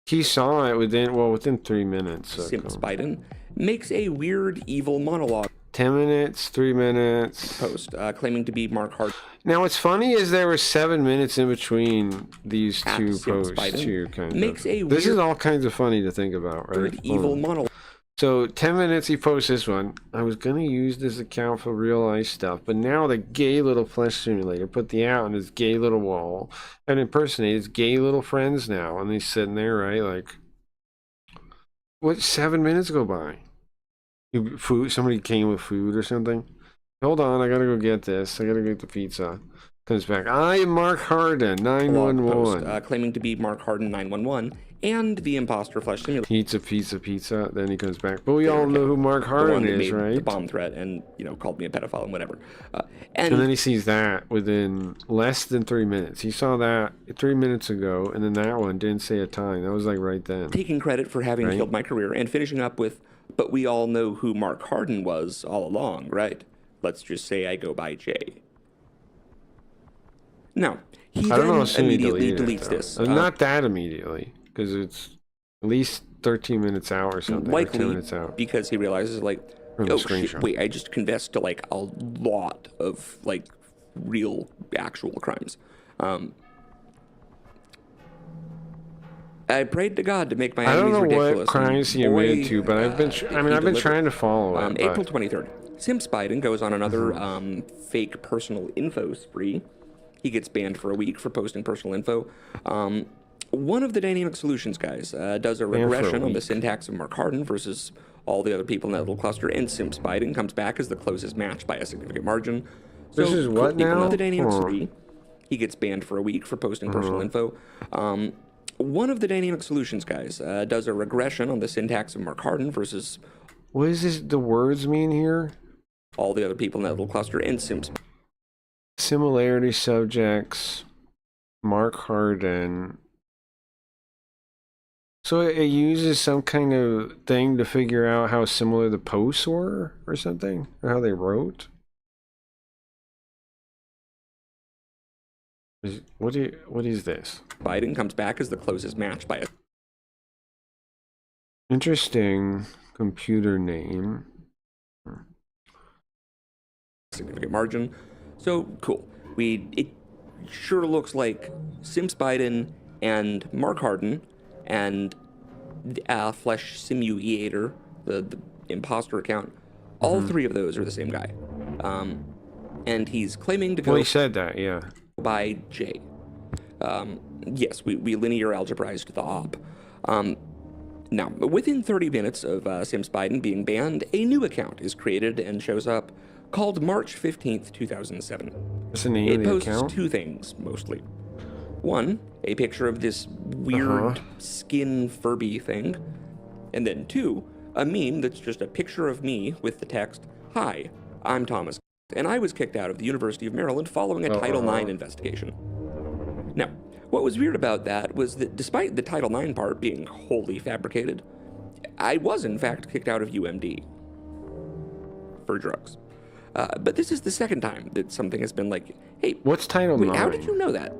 he saw it within 3 minutes. So Simps Biden makes a weird, evil monologue. 10 minutes, 3 minutes. Post, claiming to be Mark Harden. Now, what's funny is there were 7 minutes in between these two Simps posts, Biden too, kind makes of. a This is weird- all kinds of funny to think about, right? Evil monologue. So, 10 minutes he posts this one. I was going to use this account for real life stuff, but now the gay little flesh simulator put the out on his gay little wall and impersonate his gay little friends now. And he's sitting there, right? Like, what, 7 minutes go by? Somebody came with food or something. Hold on, I gotta go get this. I gotta get the pizza. Comes back. I am Mark Harden, 911. Post, claiming to be Mark Harden 911 and the imposter flesh simulator. Pizza. Then he comes back. But we all know who Mark Harden is, made right? The bomb threat and, you know, called me a pedophile and whatever. And then he sees that within less than 3 minutes. He saw that 3 minutes ago, and then that one didn't say a time. That was like right then. Taking credit for having killed my career and finishing up with, but we all know who Mark Harden was all along, right? Let's just say I go by Jay. Now, he I don't know then how soon he immediately deleted deletes it, this. not that immediately, because it's at least 13 minutes out or something. Or 10 Likely minutes out. because he realizes, like, From the oh shit, screenshot. wait, I just confessed to like a lot of like real, actual crimes. I prayed to God to make my I don't enemies know ridiculous. what crimes he admitted to, but I've been trying to follow it. April but- 23rd, Simps Biden goes on another fake personal info spree. He gets banned for a week for posting personal info. One of the Dynamic Solutions guys does a Banned for a regression on the week. syntax of Mark Harden versus all the other people in that little cluster, and Simps Biden comes back as the closest match by a significant margin. So, This is what even now? though the Dynamic Hold on. spree, he gets banned for a week for posting personal info. One of the Dynamic Solutions guys does a regression on the syntax of Mark Harden versus What does this, the words mean here? all the other people in that little cluster, and Simps. Similarity subjects, Mark Harden. So it uses some kind of thing to figure out how similar the posts were or something? Or how they wrote? What is this? Biden comes back as the closest match by a Interesting computer name. significant margin. So cool. It sure looks like Simps Biden and Mark Harden and Flesh Simulator, the imposter account, all three of those are the same guy. And he's claiming to go Well, he said that, yeah. by J. Yes, we linear algebraized the op. Now, within 30 minutes of Simps Biden being banned, a new account is created and shows up called March 15th, 2007. What's the name It of the posts account? two things, mostly. One, a picture of this weird skin Furby thing. And then two, a meme that's just a picture of me with the text, "Hi, I'm Thomas, and I was kicked out of the University of Maryland following a Title IX investigation." Now, what was weird about that was that despite the Title IX part being wholly fabricated, I was in fact kicked out of UMD for drugs. But this is the second time that something has been like, hey, what's Title wait, IX? how did you know that?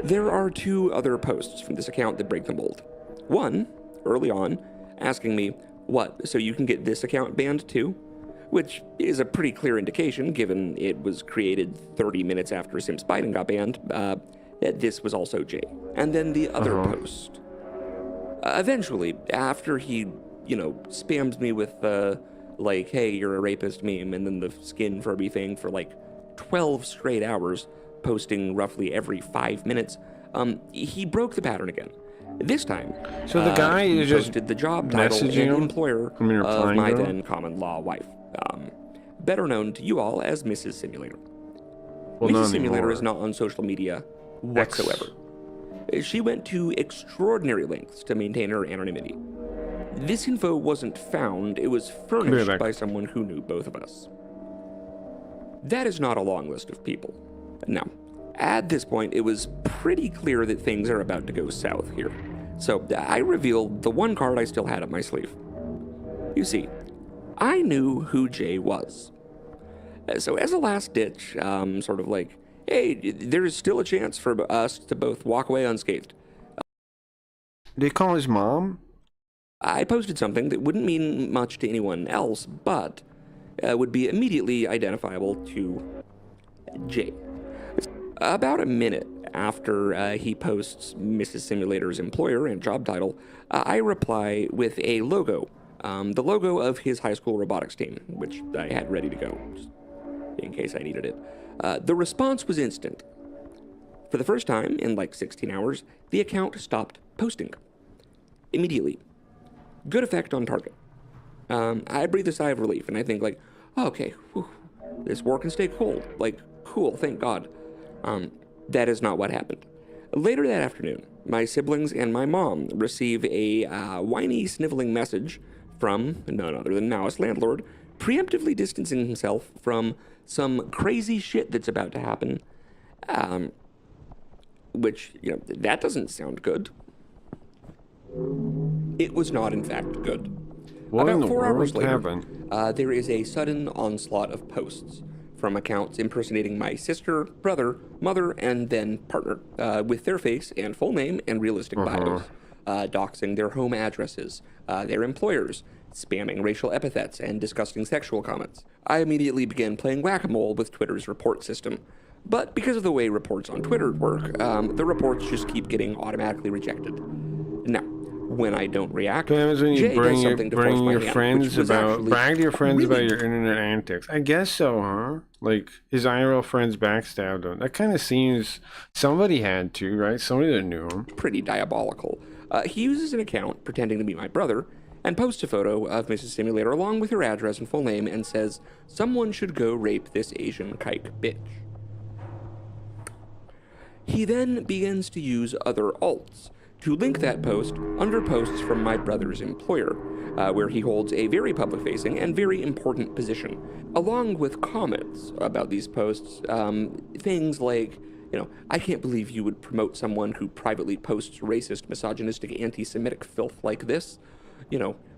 There are two other posts from this account that break the mold. One, early on, asking me, what, so you can get this account banned too? which is a pretty clear indication, given it was created 30 minutes after Sims Biden got banned, that this was also Jay. And then the other post. Eventually, after he, spams me with like, hey, you're a rapist meme, and then the skin Furby thing for like 12 straight hours, posting roughly every 5 minutes, he broke the pattern again. This time, so the guy he is just posted the job title and messaging him employer from your of my girl? then common law wife, better known to you all as Mrs. Simulator. Well, Mrs. not Simulator anymore. is not on social media whatsoever. She went to extraordinary lengths to maintain her anonymity. This info wasn't found, it was furnished by someone who knew both of us. That is not a long list of people. Now, at this point, it was pretty clear that things are about to go south here. So I revealed the one card I still had up my sleeve. You see, I knew who Jay was. So as a last ditch, sort of like, hey, there's still a chance for us to both walk away unscathed. Did he call his mom? I posted something that wouldn't mean much to anyone else, but would be immediately identifiable to Jay. About a minute after he posts Mrs. Simulator's employer and job title, I reply with a logo, the logo of his high school robotics team, which I had ready to go, just in case I needed it. The response was instant. For the first time in like 16 hours, the account stopped posting. Immediately. Good effect on target. I breathe a sigh of relief, and I think like, oh, okay, whew, this war can stay cold. Like, cool, thank God. That is not what happened. Later that afternoon, my siblings and my mom receive a whiny, sniveling message from none other than Maoist Landlord, preemptively distancing himself from some crazy shit that's about to happen. Which, that doesn't sound good. It was not, in fact, good. What in About the 4 hours world later, happened? there is a sudden onslaught of posts from accounts impersonating my sister, brother, mother, and then partner, with their face and full name and realistic bios, doxing their home addresses, their employers, spamming racial epithets, and disgusting sexual comments. I immediately began playing whack-a-mole with Twitter's report system. But because of the way reports on Twitter work, the reports just keep getting automatically rejected. Now, when I don't react, What happens when you Jay bring does your, something to force my your hand, friends which was about actually brag to your friends about really your internet antics? I guess so, huh? Like his IRL friends backstabbed him. That kind of seems somebody had to, right? Somebody that knew him. pretty diabolical. He uses an account pretending to be my brother and posts a photo of Mrs. Simulator along with her address and full name and says, "Someone should go rape this Asian kike bitch." He then begins to use other alts to link that post under posts from my brother's employer, where he holds a very public-facing and very important position, along with comments about these posts, things like, I can't believe you would promote someone who privately posts racist, misogynistic, anti-Semitic filth like this.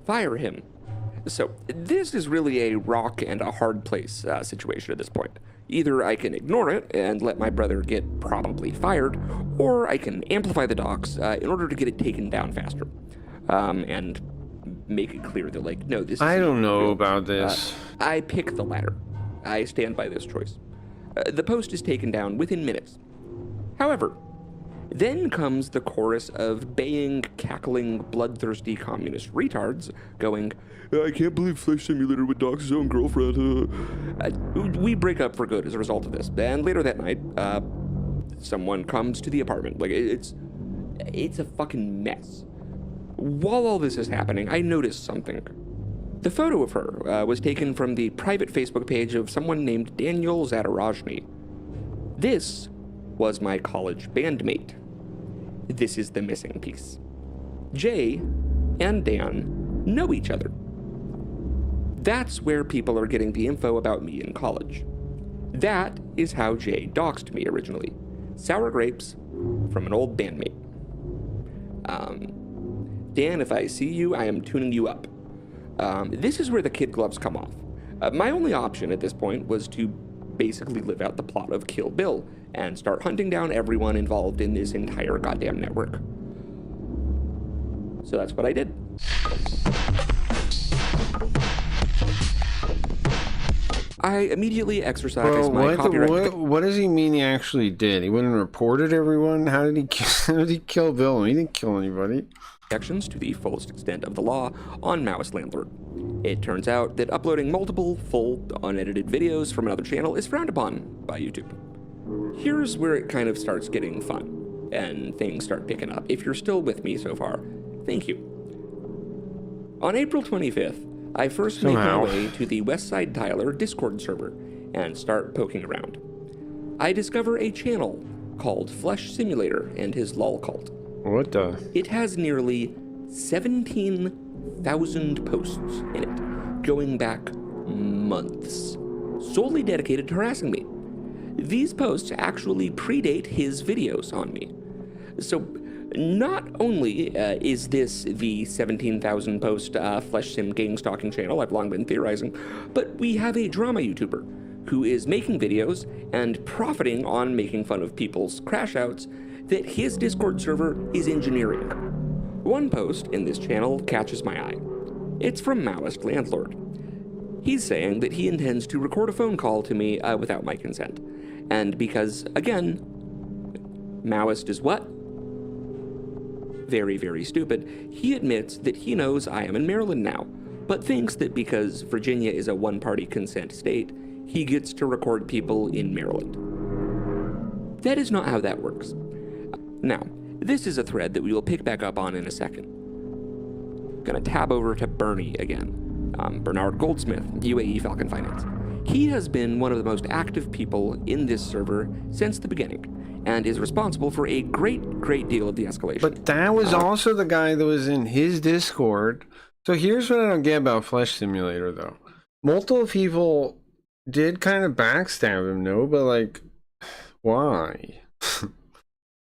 Fire him. So this is really a rock and a hard place situation at this point. Either I can ignore it and let my brother get probably fired, or I can amplify the docs in order to get it taken down faster. And make it clear that, no, this is... I don't know about this. I pick the latter. I stand by this choice. The post is taken down within minutes. However, then comes the chorus of baying, cackling, bloodthirsty communist retards going, "I can't believe Flesh Simulator would dox his own girlfriend." We break up for good as a result of this. And later that night, someone comes to the apartment. It's a fucking mess. While all this is happening, I notice something. The photo of her was taken from the private Facebook page of someone named Daniel Zadarajny. This was my college bandmate. This is the missing piece. Jay and Dan know each other. That's where people are getting the info about me in college. That is how Jay doxed me originally. Sour grapes from an old bandmate. Dan, if I see you, I am tuning you up. This is where the kid gloves come off. My only option at this point was to basically live out the plot of Kill Bill and start hunting down everyone involved in this entire goddamn network. So that's what I did. I immediately exercised Bro, my copyright what does he mean he actually did? He went and reported everyone? How did he kill Bill? He didn't kill anybody. protections to the fullest extent of the law on Maoist Landlord. It turns out that uploading multiple, full, unedited videos from another channel is frowned upon by YouTube. Here's where it kind of starts getting fun, and things start picking up. If you're still with me so far, thank you. On April 25th, I first make my way to the Westside Tyler Discord server and start poking around. I discover a channel called Flesh Simulator and his LOL cult. What the? It has nearly 17,000 posts in it, going back months, solely dedicated to harassing me. These posts actually predate his videos on me. So not only is this the 17,000 post Flesh Sim gang stalking channel I've long been theorizing, but we have a drama YouTuber who is making videos and profiting on making fun of people's crash outs that his Discord server is engineering. One post in this channel catches my eye. It's from Maoist Landlord. He's saying that he intends to record a phone call to me without my consent. And because, again, Maoist is what? Very, very stupid. He admits that he knows I am in Maryland now, but thinks that because Virginia is a one-party consent state, he gets to record people in Maryland. That is not how that works. Now, this is a thread that we will pick back up on in a second. Gonna tab over to Bernie again. Bernard Goldsmith, UAE Falcon Finance. He has been one of the most active people in this server since the beginning, and is responsible for a great deal of the escalation. But that was also the guy that was in his Discord. So here's what I don't get about Flesh Simulator, though. Multiple people did kind of backstab him, no? But, like, why?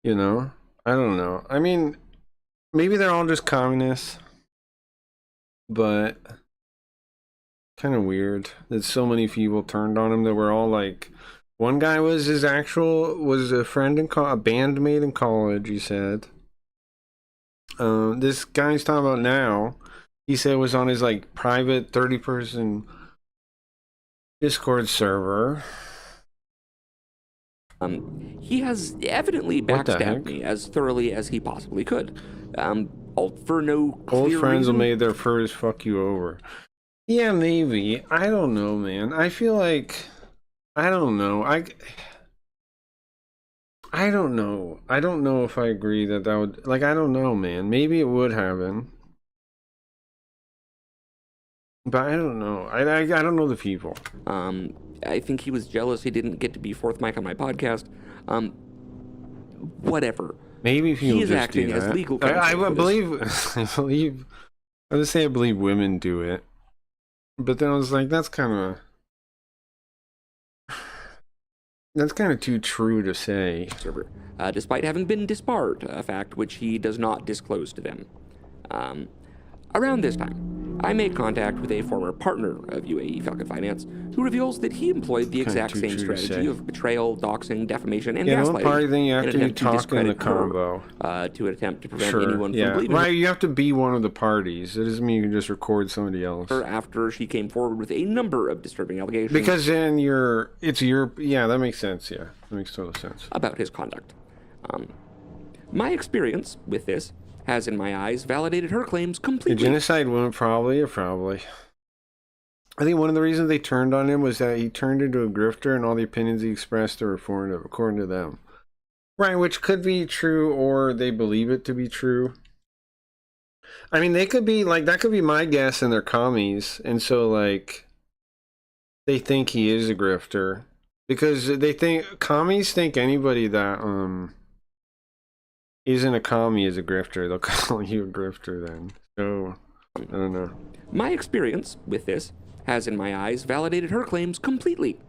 You know? I don't know. I mean, maybe they're all just communists. But kind of weird that so many people turned on him that were all like, one guy was a friend in a bandmate in college, he said. This guy he's talking about now, he said was on his like private 30-person Discord server. He has evidently backstabbed me as thoroughly as he possibly could. For no clear Old friends reason. will make their first fuck you over. Yeah, maybe. I don't know, man. I feel like I don't know. I don't know. I don't know if I agree that would, like, I don't know, man. Maybe it would happen. But I don't know. I don't know the people. I think he was jealous he didn't get to be fourth mic on my podcast. Whatever. Maybe people he is just acting do as that. legal counsel. I for this. believe. I would say I believe women do it, but then I was like, that's kind of too true to say. Server, despite having been disbarred, a fact which he does not disclose to them. Around this time, I made contact with a former partner of UAE Falcon Finance who reveals that he employed the exact same strategy of betrayal, doxing, defamation, and Yeah, the gaslighting party thing you have in to an be attempt to talking the discredit her, combo. to attempt to prevent Sure, anyone from yeah. believing Right, you have to be one of the parties. It doesn't mean you can just record somebody else. her after she came forward with a number of disturbing allegations. Because then yeah, that makes sense, yeah. That makes total sense. About his conduct. My experience with this has, in my eyes, validated her claims The completely. genocide woman, probably. I think one of the reasons they turned on him was that he turned into a grifter and all the opinions he expressed are informative, according to them. Right, which could be true or they believe it to be true. I mean, they could be, like, that could be my guess and they're commies. And so, like, they think he is a grifter. Because commies think anybody that, isn't a commie is a grifter. They'll call you a grifter then. So, I don't know. My experience with this has, in my eyes, validated her claims completely,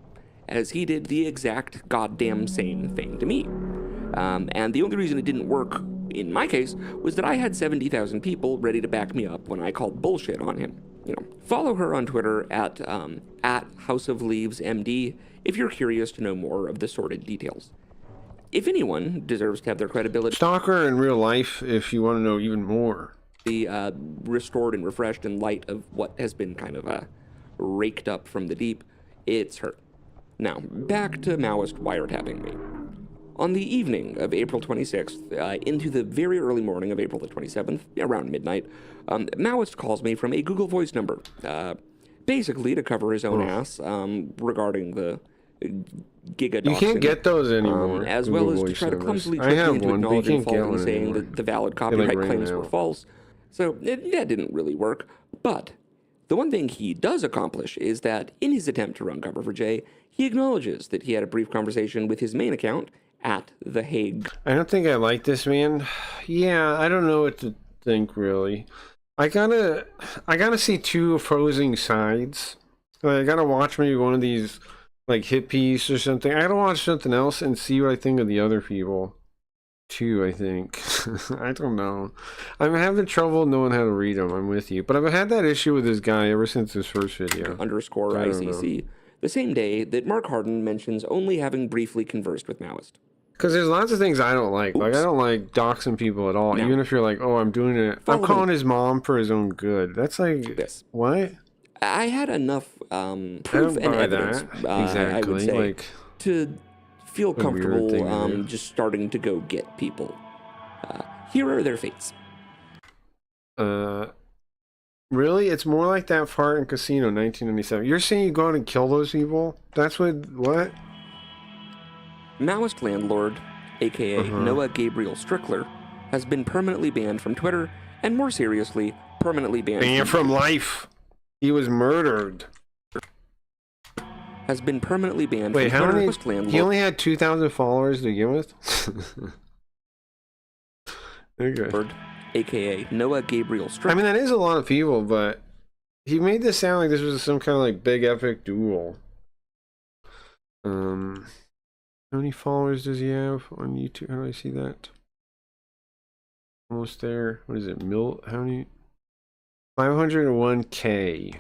as he did the exact goddamn same thing to me. And the only reason it didn't work in my case was that I had 70,000 people ready to back me up when I called bullshit on him. You know, follow her on Twitter at House of Leaves MD if you're curious to know more of the sordid details. If anyone deserves to have their credibility Stalk her in real life if you want to know even more. Restored and refreshed in light of what has been kind of raked up from the deep, it's her. Now, back to Maoist wiretapping me. On the evening of April 26th, into the very early morning of April the 27th, around midnight, Maoist calls me from a Google Voice number, basically to cover his own ass regarding the giga You can't get those anymore. as Google well as to Voice try to numbers. clumsily I trick have me into one, but you acknowledging can't get fault and one saying anymore. that the valid They, copyright like, ran claims were out. false. So that didn't really work. But the one thing he does accomplish is that in his attempt to run cover for Jay, he acknowledges that he had a brief conversation with his main account at The Hague. I don't think I like this man. Yeah, I don't know what to think really. I gotta see two opposing sides. Like, I gotta watch maybe one of these like hit piece or something. I gotta watch something else and see what I think of the other people too, I think. I don't know. I'm having trouble knowing how to read them. I'm with you. But I've had that issue with this guy ever since his first video. Underscore I don't ICC, the same day that Mark Harden mentions only having briefly conversed with Maoist. Because there's lots of things I don't like. Like, I don't like doxing people at all. No. Even if you're like, oh, I'm doing it. Follow I'm calling me. his mom for his own good. That's like, This. what? I had enough proof don't and buy evidence, that. I Exactly, would say, like, to feel a weird thing comfortable to do. just starting to go get people. Here are their fates. Really? It's more like that part in Casino 1997. You're saying you go out and kill those people? That's what? Maoist landlord, aka Noah Gabriel Strickler, has been permanently banned from Twitter, and more seriously, permanently banned Banned from life. He was murdered. has been permanently banned Wait, from how Twitter. many? Maoist landlord, He only had 2,000 followers to begin with? Okay. aka Noah Gabriel Strickler. I mean, that is a lot of people, but he made this sound like this was some kind of like big epic duel. How many followers does he have on YouTube? How do I see that? Almost there. What is it? How many? 501K.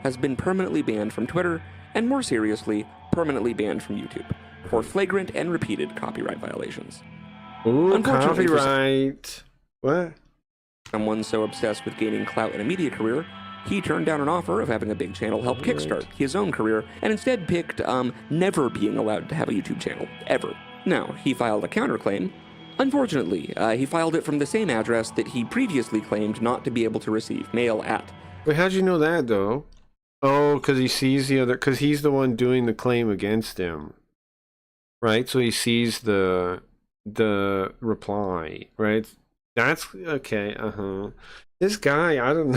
has been permanently banned from Twitter, and more seriously, permanently banned from YouTube, for flagrant and repeated copyright violations. Ooh, Unfortunately for copyright. What? someone so obsessed with gaining clout in a media career, he turned down an offer of having a big channel help kickstart his own career, and instead picked never being allowed to have a YouTube channel, ever. Now, he filed a counterclaim. Unfortunately, he filed it from the same address that he previously claimed not to be able to receive mail at. Wait, how'd you know that though? Oh, because he sees the other. Because he's the one doing the claim against him, right? So he sees the reply, right? That's okay. This guy, I don't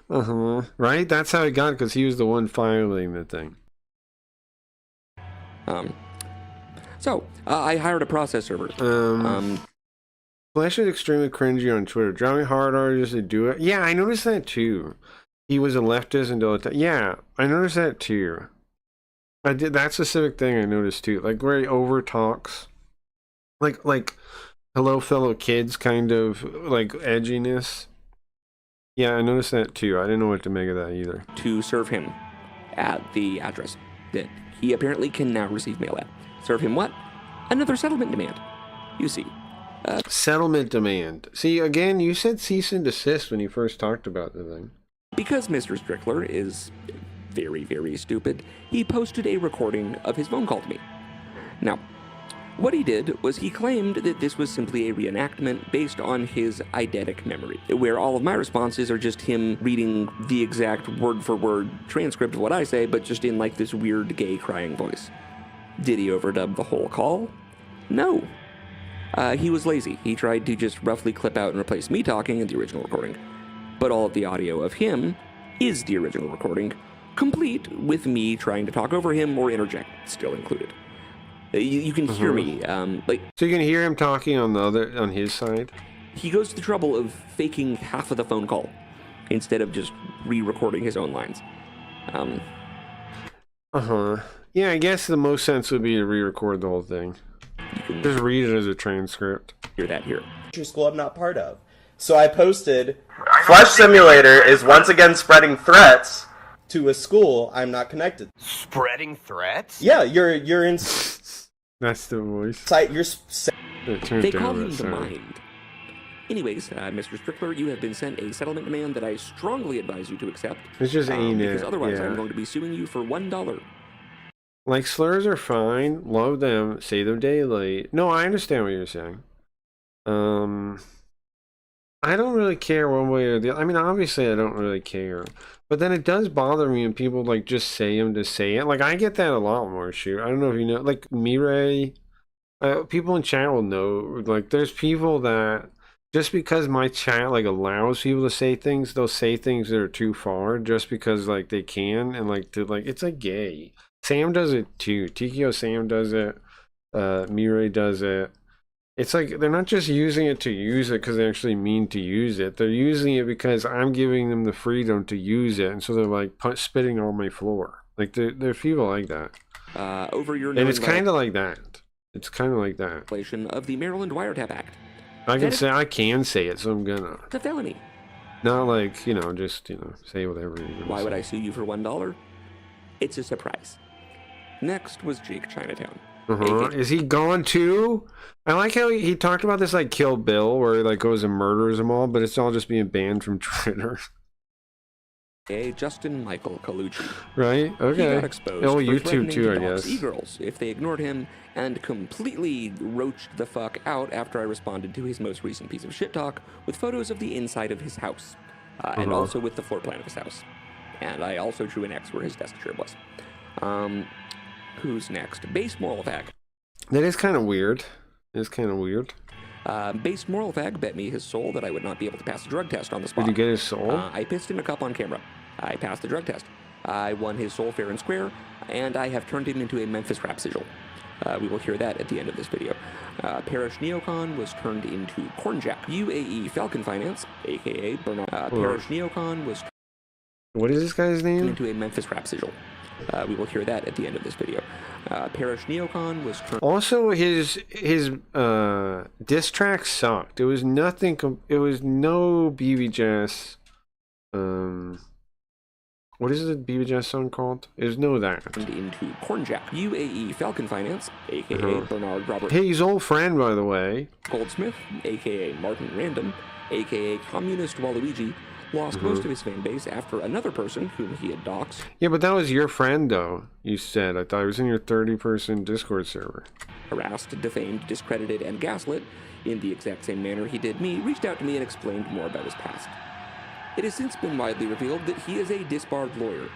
know. Right? That's how he got it, because he was the one filing the thing. So I hired a process server. Flash is extremely cringy on Twitter. Drowning hard artists to do it. Yeah, I noticed that too. He was a leftist until yeah, I noticed that too. I did that specific thing. I noticed too, like where he over talks, like hello fellow kids kind of like edginess. Yeah, I noticed that too. I didn't know what to make of that either. To serve him at the address that he apparently can now receive mail at. Serve him what? Another settlement demand. You see. Settlement demand. See, again, you said cease and desist when you first talked about the thing. Because Mr. Strickler is very, very stupid, he posted a recording of his phone call to me. Now, what he did was he claimed that this was simply a reenactment based on his eidetic memory, where all of my responses are just him reading the exact word-for-word transcript of what I say, but just in like this weird gay crying voice. Did he overdub the whole call? No. He was lazy. He tried to just roughly clip out and replace me talking in the original recording. But all of the audio of him is the original recording, complete with me trying to talk over him or interject, still included. You can hear me, like... So you can hear him talking on his side? He goes to the trouble of faking half of the phone call, instead of just re-recording his own lines. Yeah, I guess the most sense would be to re-record the whole thing. Just read it as a transcript. Hear that here. School I'm not part of. So I posted, Flesh Simulator is once again spreading threats to a school I'm not connected. Spreading threats? Yeah, you're in. That's the voice. Site. You're. They call him the Mind. Anyways, Mr. Strickler, you have been sent a settlement demand that I strongly advise you to accept. It's just ain't because it, otherwise yeah. I'm going to be suing you for $1. Like, slurs are fine. Love them. Say them daily. No, I understand what you're saying. I don't really care one way or the other. I mean, obviously, I don't really care. But then it does bother me when people, like, just say them to say it. Like, I get that a lot more, shoot. I don't know if you know. Like, Mireille. People in chat will know. Like, there's people that... Just because my chat, like, allows people to say things, they'll say things that are too far just because, like, they can. And, like, it's like gay. Sam does it, too. Tikio Sam does it. Mireille does it. It's like they're not just using it to use it because they actually mean to use it. They're using it because I'm giving them the freedom to use it, and so they're like spitting on my floor. Like there's people like that. Over your and it's kind of like that. It's kind of like that. Of the Maryland Wiretap Act. I can say it, so I'm gonna. It's a felony. Not like just say whatever. Why would I sue you for $1? It's a surprise. Next was Jake Chinatown. Is he gone too? I like how he talked about this like Kill Bill, where he like goes and murders them all, but it's all just being banned from Twitter. Justin Michael Colucci. Right? Okay. He got exposed oh, for YouTube threatening too, to I dox guess. E-girls if they ignored him, and completely roached the fuck out after I responded to his most recent piece of shit talk with photos of the inside of his house, and also with the floor plan of his house. And I also drew an X where his desk chair was. Who's next? Base Moral Fag. That is kind of weird. It's kind of weird. Base Moral Fag bet me his soul that I would not be able to pass the drug test on the spot. Did you get his soul? I pissed in a cup on camera. I passed the drug test. I won his soul fair and square, and I have turned him into a Memphis rap sigil. We will hear that at the end of this video. Parrish Neocon was turned into Cornjack. UAE Falcon Finance, aka Bernard. Parrish Neocon was what is this guy's name? Into a Memphis rap sigil. We will hear that at the end of this video. Parrish Neocon was turned. Also, his diss track sucked. It was nothing. It was no BBJS. What is the BBJS song called? It was no that. Into Cornjack. UAE Falcon Finance, aka Bernard Robert. His old friend, by the way. Goldsmith, aka Martin Random, aka Communist Waluigi, lost most of his fan base after another person whom he had doxed. Yeah, but that was your friend, though, you said. I thought it was in your 30-person Discord server. Harassed, defamed, discredited, and gaslit in the exact same manner he did me, reached out to me and explained more about his past. It has since been widely revealed that he is a disbarred lawyer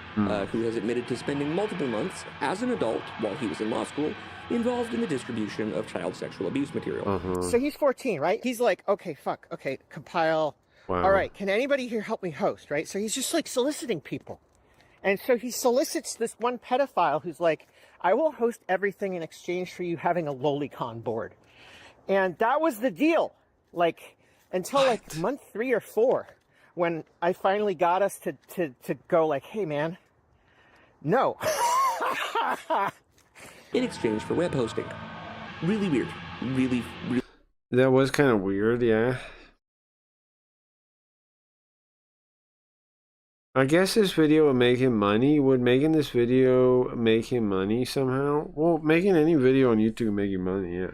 who has admitted to spending multiple months as an adult while he was in law school involved in the distribution of child sexual abuse material. So he's 14, right? He's like, okay, fuck, okay, compile. Wow. All right, can anybody here help me host, right? So he's just like soliciting people. And so he solicits this one pedophile who's like, I will host everything in exchange for you having a lolicon board. And that was the deal, like, until like month 3 or 4. When I finally got us to go like, hey, man, no. In exchange for web hosting. Really weird. Really. That was kind of weird, yeah. I guess this video would make him money. Would making this video make him money somehow? Well, making any video on YouTube would make you money, yeah.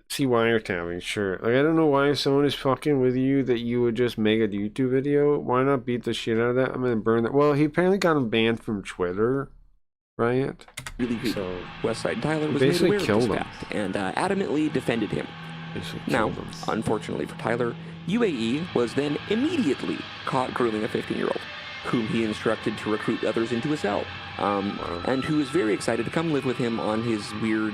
See wiretapping, sure. Like, I don't know why if someone is fucking with you that you would just make a YouTube video. Why not beat the shit out of that? I'm gonna burn that. Well, he apparently got him banned from Twitter, right? Really weird. So Westside Tyler was made basically aware of killed this him. fact and adamantly defended him. Now, unfortunately for Tyler, UAE was then immediately caught grooming a 15-year-old, whom he instructed to recruit others into a cell, and who was very excited to come live with him on his weird,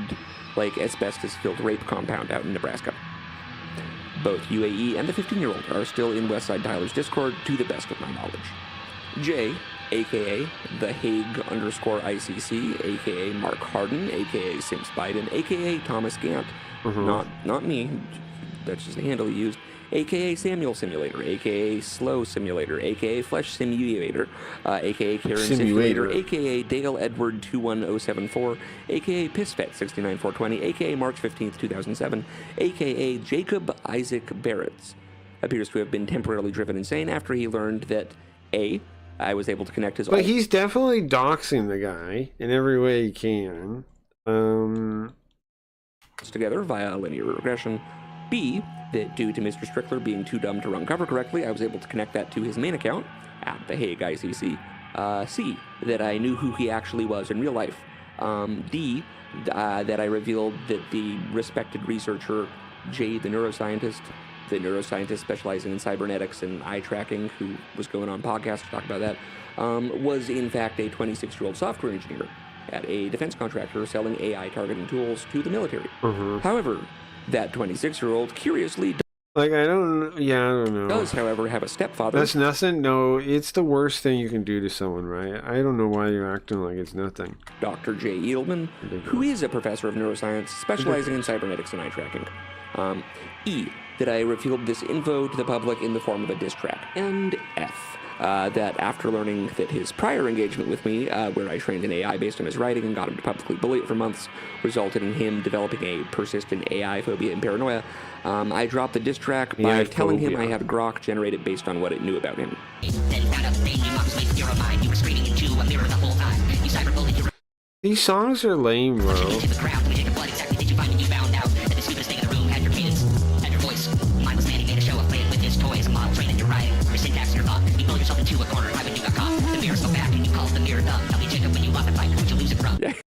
like, asbestos-filled rape compound out in Nebraska. Both UAE and the 15-year-old are still in Westside Tyler's Discord, to the best of my knowledge. Jay, a.k.a. The Hague_ICC, a.k.a. Mark Harden, a.k.a. Sims Biden, a.k.a. Thomas Gant, not me, that's just the handle he used, a.k.a. Samuel Simulator, a.k.a. Slow Simulator, a.k.a. Flesh Simulator, a.k.a. Karen Simulator, a.k.a. Dale Edward 21074, a.k.a. Pissfet 69420, a.k.a. March 15th, 2007, a.k.a. Jacob Isaac Barretts, appears to have been temporarily driven insane after he learned that A, I was able to connect his... But he's definitely doxing the guy in every way he can. Together via linear regression, B, that due to Mr. Strickler being too dumb to run cover correctly, I was able to connect that to his main account at the Hey Guy CC. C, that I knew who he actually was in real life. D, that I revealed that the respected researcher, Jay the neuroscientist specializing in cybernetics and eye tracking, who was going on podcasts to talk about that, was in fact a 26-year-old software engineer at a defense contractor selling AI targeting tools to the military. However, that 26-year-old curiously Like, I don't know. does, however, have a stepfather. That's nothing. No, it's the worst thing you can do to someone, right? I don't know why you're acting like it's nothing. Dr. Jay Edelman, who is a professor of neuroscience specializing in cybernetics and eye tracking. E, that I revealed this info to the public in the form of a diss track. And F, that after learning that his prior engagement with me, where I trained an AI based on his writing and got him to publicly bully it for months, resulted in him developing a persistent AI phobia and paranoia, I dropped the diss track by telling him I had grok generated based on what it knew about him. These songs are lame, bro.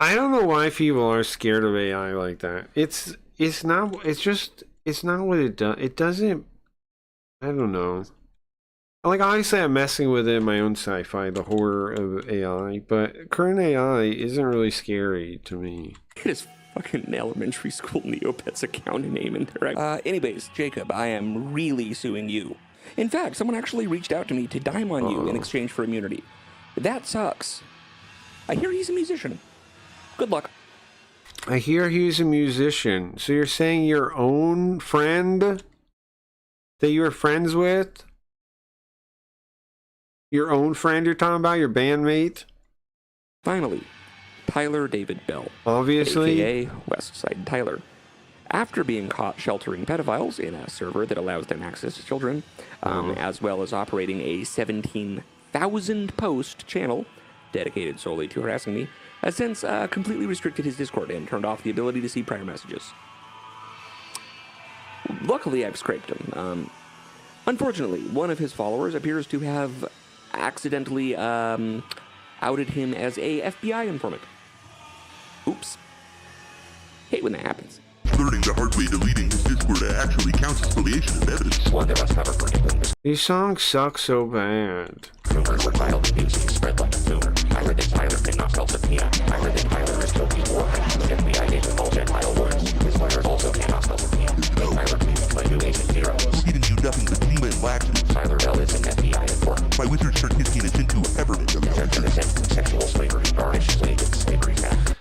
I don't know why people are scared of AI like that. It's not what it does. It doesn't, I don't know. Like, obviously I'm messing with it in my own sci-fi, the horror of AI, but current AI isn't really scary to me. It is fucking elementary school Neopets account name in there. Anyways, Jacob, I am really suing you. In fact, someone actually reached out to me to dime on you in exchange for immunity. That sucks. I hear he's a musician. Good luck. I hear he's a musician. So you're saying your own friend that you were friends with? Your own friend you're talking about? Your bandmate? Finally, Tyler David Bell. Obviously. AKA Westside Tyler. After being caught sheltering pedophiles in a server that allows them access to children, as well as operating a 17,000 post channel dedicated solely to harassing me, has since completely restricted his Discord and turned off the ability to see prior messages. Luckily, I've scraped him. Unfortunately, one of his followers appears to have accidentally outed him as a FBI informant. Oops. Hate when that happens. Learning the hard way, deleting his Discord actually counts as spoliation of evidence. One of us never forget. These songs suck so bad. Rumors were filed and news spread like a tumor. I heard that Tyler cannot self-subpoena. I heard that Tyler is guilty of war. The FBI gave him all Gentile warrants. His lawyers also cannot self-subpoena. Tyler pleaded by new Agent Zero. He didn't do nothing but Gmail and laxity. Tyler Bell is an FBI informant. My wizard turned his penis into a peppermint. Rejected attempt from sexual slavery. Garnish slave in Slavery Act.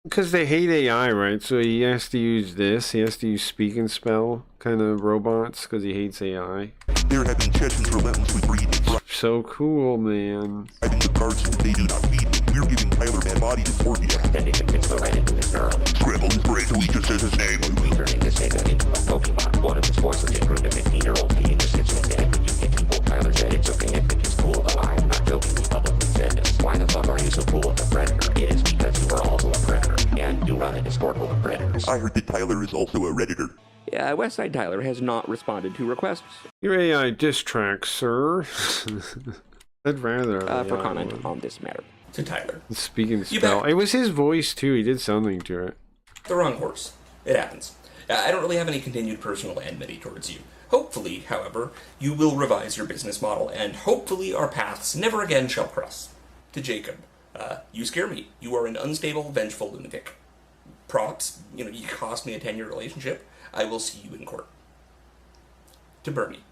Because they hate AI, right? So he has to use this. He has to use speak and spell kind of robots because he hates AI. There have been Chechens relentlessly breeding. So cool, man. I think the guards that they do not feed. We're giving Tyler man body dysmorphia. And he can fix the right into his neuron. Scramble his brain till he just says his name. We turning this Sega into a Pokemon. One of his voices improved a 15-year-old being just sits in bed when you hit people. Tyler said it's okay if it's cool, though I am not joking. He publicly said this. Why the fuck are you so cool with a predator? It is because you are also a predator. And you run a Discord full of predators. I heard that Tyler is also a Redditor. Yeah, Westside Tyler has not responded to requests. Your AI diss track, sir. I'd rather for comment on this matter. To Tyler. Speaking spell. It was his voice too. He did something to it. The wrong horse. It happens. I don't really have any continued personal enmity towards you. Hopefully, however, you will revise your business model, and hopefully our paths never again shall cross. To Jacob. You scare me. You are an unstable, vengeful lunatic. Props. You cost me a 10-year relationship. I will see you in court. To Bernie.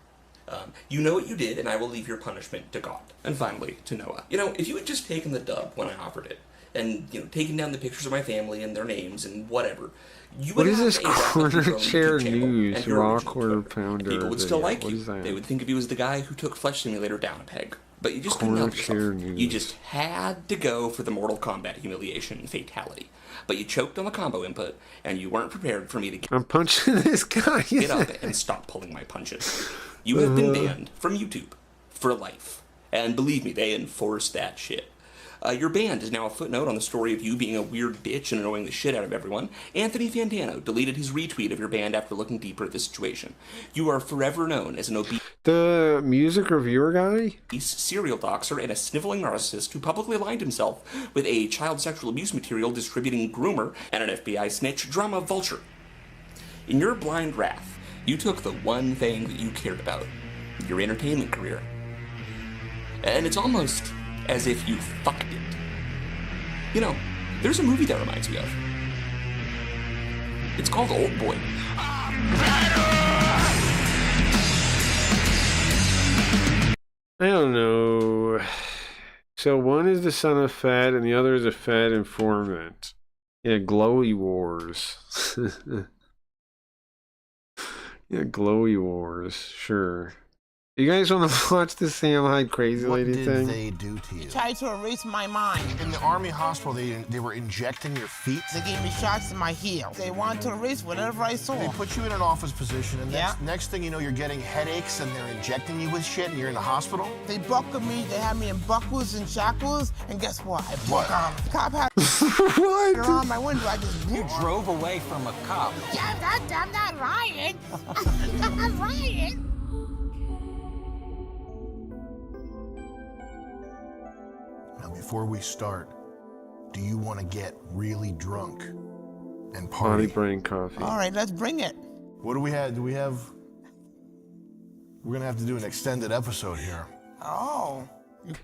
You know what you did, and I will leave your punishment to God. And finally, to Noah. If you had just taken the dub when I offered it, and, taken down the pictures of my family and their names and whatever, you would What is have this a corner chair news? and your Raw original quarter Twitter. pounder. People would still video. like What you. is that? They would think of you as the guy who took Flesh Simulator down a peg. But you just couldn't Corner help yourself. chair news. You just had to go for the Mortal Kombat humiliation fatality. But you choked on the combo input, and you weren't prepared for me to I'm punching this guy. get up and stop pulling my punches. You have been banned from YouTube for life. And believe me, they enforce that shit. Your band is now a footnote on the story of you being a weird bitch and annoying the shit out of everyone. Anthony Fantano deleted his retweet of your band after looking deeper at the situation. You are forever known as an obese... The music reviewer guy? Serial doxer and a sniveling narcissist who publicly aligned himself with a child sexual abuse material distributing groomer and an FBI snitch drama vulture. In your blind wrath, you took the one thing that you cared about, your entertainment career. And it's almost as if you fucked it. You know, there's a movie that reminds me of. It's called Old Boy. I don't know. So one is the son of Fed and the other is a Fed informant. Yeah, Glowy Wars. Yeah, Glowy Wars, sure. You guys want to watch the Sam Hyde crazy lady thing? What did they do to you? Tried to erase my mind. In the Army hospital, they were injecting your feet? They gave me shots in my heel. They wanted to erase whatever I saw. They put you in an office position, and next thing you know, you're getting headaches, and they're injecting you with shit, and you're in the hospital? They buckled me. They had me in buckles and shackles, and guess what? I broke arm. The cop had what? on my window. I just You drove away from a cop. Yeah, I'm not lying. I'm not lying. Now, before we start, do you want to get really drunk and party? Body brain coffee. All right, let's bring it. What do we have? We're gonna have to do an extended episode here. Oh.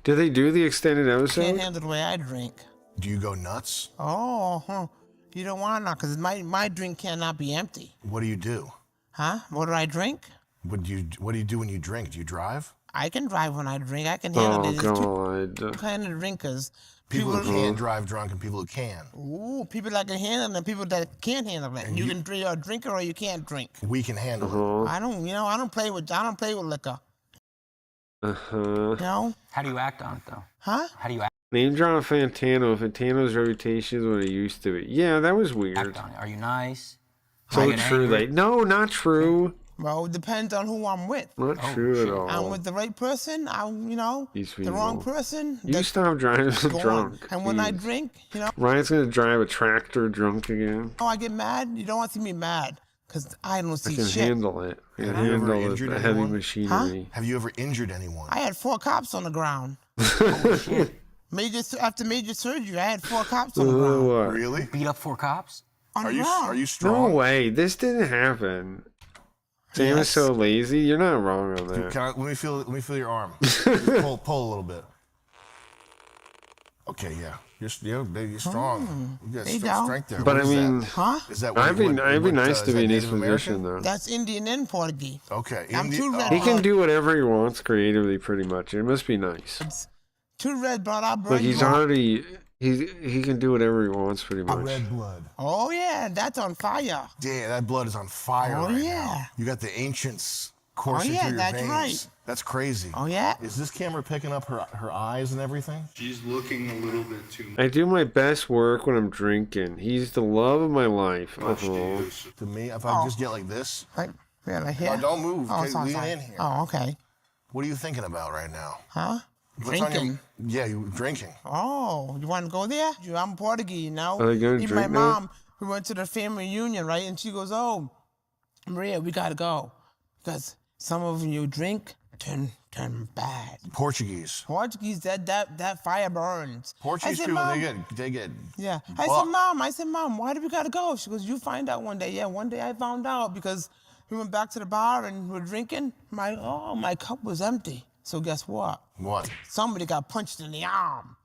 Did they do the extended Can't episode? handle the way I drink. Do you go nuts? Oh, you don't want to, because my drink cannot be empty. What do you do? Huh? What do I drink? What do you do when you drink? Do you drive? I can drive when I drink. I can handle it. There's two God. kind of drinkers. People who can't drive drunk and people who can. Ooh, people that can handle it and people that can't handle it. And you can drink or drink it or you can't drink. We can handle it. I don't play with liquor. No? How do you act on it, though? Huh? How do you act Name drop Fantano. Fantano's reputation is what it used to be. Yeah, that was weird. on it? Are you nice? So Are you true. angry? Like, no, not true. Well, it depends on who I'm with. Not true at all. I'm with the right person, the wrong person. You stop driving go drunk. on. And when I Jeez. drink, Ryan's gonna drive a tractor drunk again. I get mad. You don't want to see me mad, because I don't I see can shit. handle it. I can Have you ever handle injured the heavy anyone? machinery. Have you ever injured anyone? I had 4 cops on the ground. After major surgery, I had 4 cops on the ground. What? Really? Beat up 4 cops? On the ground. Are you No strong? way. This didn't happen. Sam is so lazy. You're not wrong on that. Let me feel your arm. Just pull a little bit. Okay, yeah. You're strong. You got There you go. strength there. But What I is mean, that? Huh? Is that I'd be nice to be in his Native position American? though. That's Indian and Portuguese. Okay. I'm too red. He can do whatever he wants creatively, pretty much. It must be nice. Too red, but I'll burn Like he's you up. already he can do whatever he wants, pretty much. Red blood. Oh, yeah, that's on fire. Yeah, that blood is on fire Oh, right yeah. now. You got the ancients coursing yeah, through your that's veins. right. That's crazy. Oh, yeah? Is this camera picking up her eyes and everything? She's looking a little bit too I do my best work when I'm drinking. He's the love of my life. much. To me, if I just get like this. Like here? No, don't move. Oh, Okay, it's on lean fire. in here. Oh, okay. What are you thinking about right now? Huh? What's on your- Drinking. Yeah, you drinking. Oh, you want to go there? I'm Portuguese, you know? Are they gonna Even my drink now? mom, we went to the family reunion, right? And she goes, oh, Maria, we got to go. Because some of you drink, turn bad. Portuguese. Portuguese, that fire burns. Portuguese I said, people, Mom, they get. Yeah. I said, Mom, why do we gotta go? She goes, you find out one day. Yeah, one day I found out because we went back to the bar and we were drinking. My cup was empty. So guess what? What? Somebody got punched in the arm.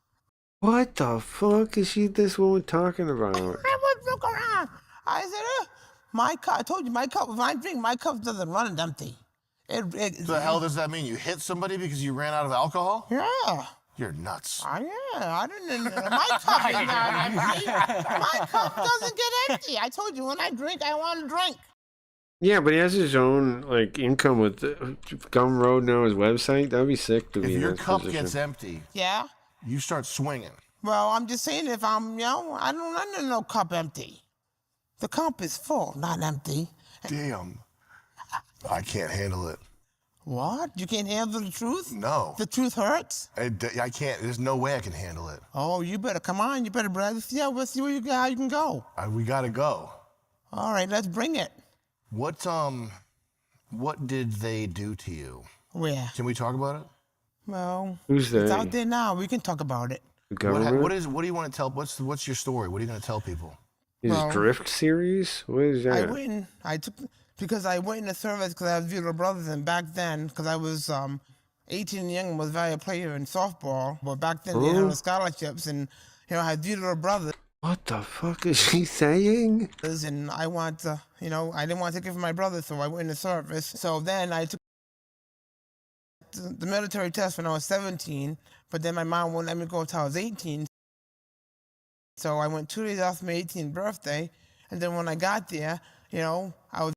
What the fuck is this woman talking about? I went look around. I said, my cup. I told you, my cup. When I drink, my cup doesn't run empty. The hell does that mean? You hit somebody because you ran out of alcohol? Yeah. You're nuts. Yeah, I didn't. My cup is not empty. My cup doesn't get empty. I told you, when I drink, I want to drink. Yeah, but he has his own like income with Gumroad now, his website. That'd be sick to If be in your that cup position. gets empty, Yeah. you start swinging. Well, I'm just saying, if I'm, I don't need no cup empty. The cup is full, not empty. Damn. I can't handle it. What? You can't handle the truth? No. The truth hurts? I can't. There's no way I can handle it. Oh, you better come on. You better, brother. Yeah, we'll see where you how you can go. We gotta go. All right, let's bring it. What did they do to you? Where? Can we talk about it? Well, Who's it's they? out there now. We can talk about it. The government? What do you want to tell? What's your story? What are you going to tell people? His Well, Drift series? What is that? Because I went in the service because I have little brothers, and back then, because I was 18 and young, was a valuable player in softball, but back then they didn't have the scholarships, and I had three little brothers. What the fuck is he saying? And I want to, I didn't want to take it from my brother, so I went in the service. So then I took the military test when I was 17, but then my mom wouldn't let me go until I was 18. So I went 2 days after my 18th birthday, and then when I got there, I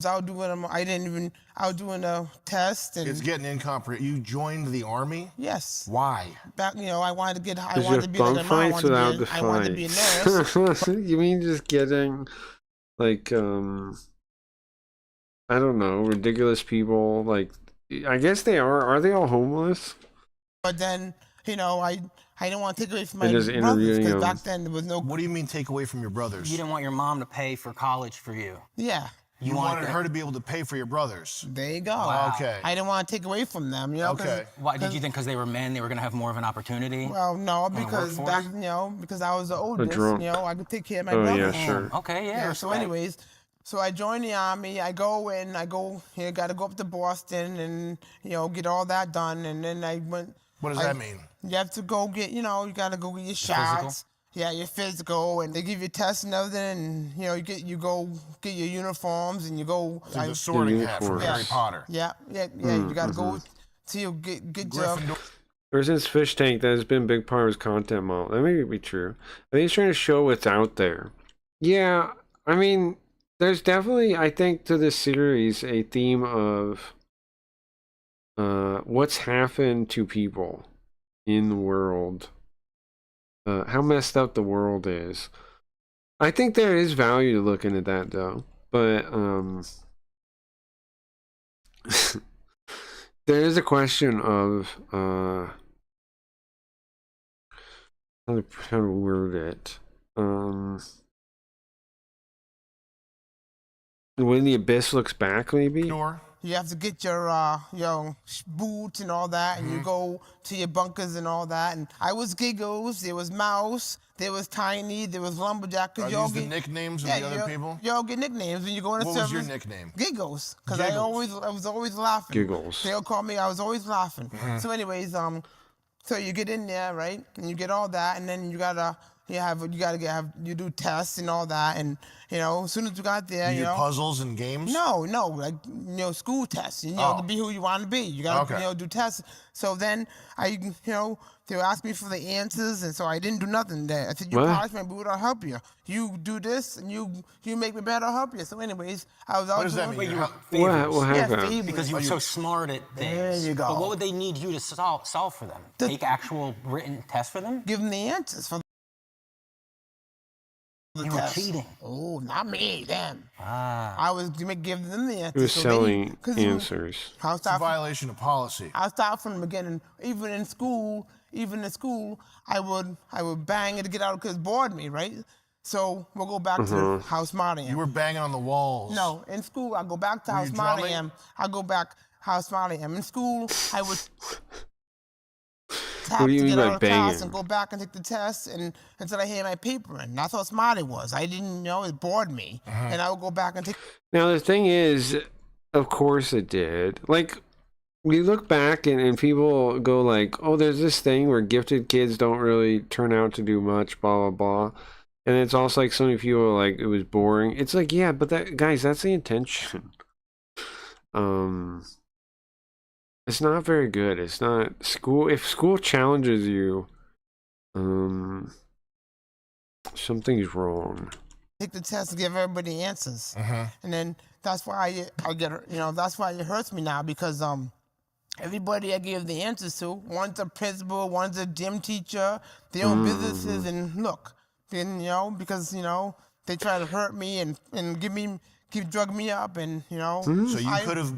was doing a test. And It's getting incomprehensible. You joined the army? Yes. Why? Back, I wanted to get, I There's wanted just to be like bunk a mom. fights without the I wanted to be a nurse. fights. You mean just getting, like, I don't know, ridiculous people, like, I guess they are they all homeless? But then, I didn't want to take away from my They're just brothers interviewing because them. back then there was no. What do you mean take away from your brothers? You didn't want your mom to pay for college for you. Yeah. You wanted her to be able to pay for your brothers. There you go. Wow. Okay. I didn't want to take away from them, Okay. Why did you think because they were men they were going to have more of an opportunity? Well, no, in the because workforce? back, because I was the oldest, drunk. I could take care of my Oh, brothers. yeah, sure. Okay, yeah. So respect. anyways, so I joined the army. I go, got to go up to Boston and, get all that done. And then I went. What does that mean? You have to go get, you got to go get your shots. Yeah, your physical, and they give you tests and everything, and you go get your uniforms, and you go. So the sorting hat from uniforms. Harry Potter. Yeah. You got to go to your get your. Ever since Fish Tank, that has been a big part of his content model. That may be true. I think he's trying to show what's out there. Yeah, I mean, there's definitely, I think, to this series, a theme of what's happened to people in the world. How messed up the world is. I think there is value to looking at that, though. But, there is a question of, how to word it. When the abyss looks back, maybe? Sure. You have to get your boots and all that, and you go to your bunkers and all that. And I was Giggles, there was Mouse, there was Tiny, there was Lumberjack. Are these the nicknames of the other people? You all get nicknames when you go in the What service. was your nickname? Giggles, because I was always laughing. Giggles. They'll call me. I was always laughing. So, anyways, so you get in there, right, and you get all that, and then you do tests and all that, and as soon as you got there, You do puzzles and games? No, like school tests. To be who you want to be. You gotta do tests. So then they would ask me for the answers, and so I didn't do nothing there. I said, you polish my boot, I'll help you. You do this, and you make me better, I'll help you. So anyways, I was out What does that doing. mean? What happened? favors. Because you were so smart at things. There you go. But what would they need you to solve for them? Take actual written tests for them? Give them the answers for the You were test. cheating. Oh, not me, them. Ah. I was give them the answers. He was so selling 'cause answers. It's a violation of policy. I'll start from the beginning. Even in school, I would bang it to get out because it bored me, right? So we'll go back to how smart I am. You were banging on the walls. No, in school I go back to Were how you smart I drumming? am. I go back how smart I am. In school, I would tap What do you to mean get by out of class banging? and go back and take the test until I had my paper in. That's how smart it was. I didn't know it bored me, and I would go back and take. Now, the thing is, of course it did. Like, we look back and people go like, oh, there's this thing where gifted kids don't really turn out to do much, blah, blah, blah. And it's also like so many people are like, it was boring. It's like, yeah, but guys, that's the intention. It's not very good. It's not school. If school challenges you, something's wrong. Take the test to give everybody answers, and then that's why I get that's why it hurts me now because everybody I give the answers to, one's a principal, one's a gym teacher, they own businesses, and look, then because they try to hurt me and drug me up, and So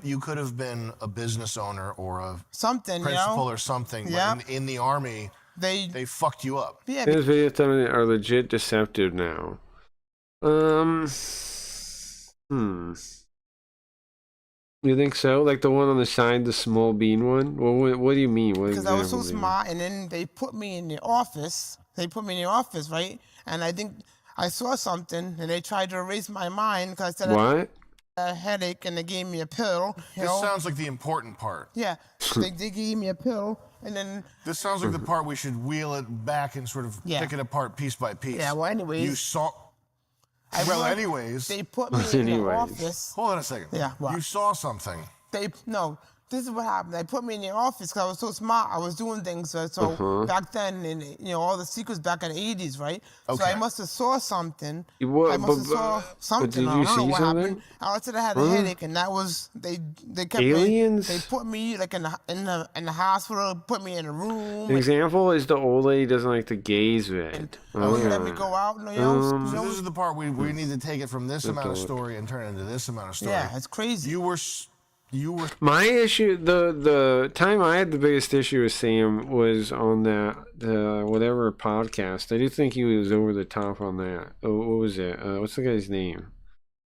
you could have been a business owner or a something, principal or something. Yeah. But in the army, they fucked you up. Yeah. These videos are legit deceptive now. You think so? Like the one on the side, the small bean one? Well, what do you mean? What Because I was so example do you mean? smart, and then they put me in the office. Right? And I think I saw something, and they tried to erase my mind because I said I had a headache, and they gave me a pill. This sounds like the important part. Yeah, they gave me a pill, and then... This sounds like the part we should wheel it back and sort of pick it apart piece by piece. Yeah, well, anyways... You saw... anyways... They put me in the office. Hold on a second. Yeah, what? You saw something. No, this is what happened. They put me in the office because I was so smart. I was doing things. So back then, in all the secrets back in the 80s, right? So I must have saw something. I must have saw something. Did I you don't know see what something? happened. I said I had a headache, and that was they kept Aliens? They put me like in the hospital, put me in a room. An example is the old lady doesn't like the gays vid. You let me go out. So this is the part we need to take it from this amount of story and turn it into this amount of story. Yeah, it's crazy. You were. My issue, the time I had the biggest issue with Sam was on the whatever podcast. I do think he was over the top on that. Oh, what was it? What's the guy's name?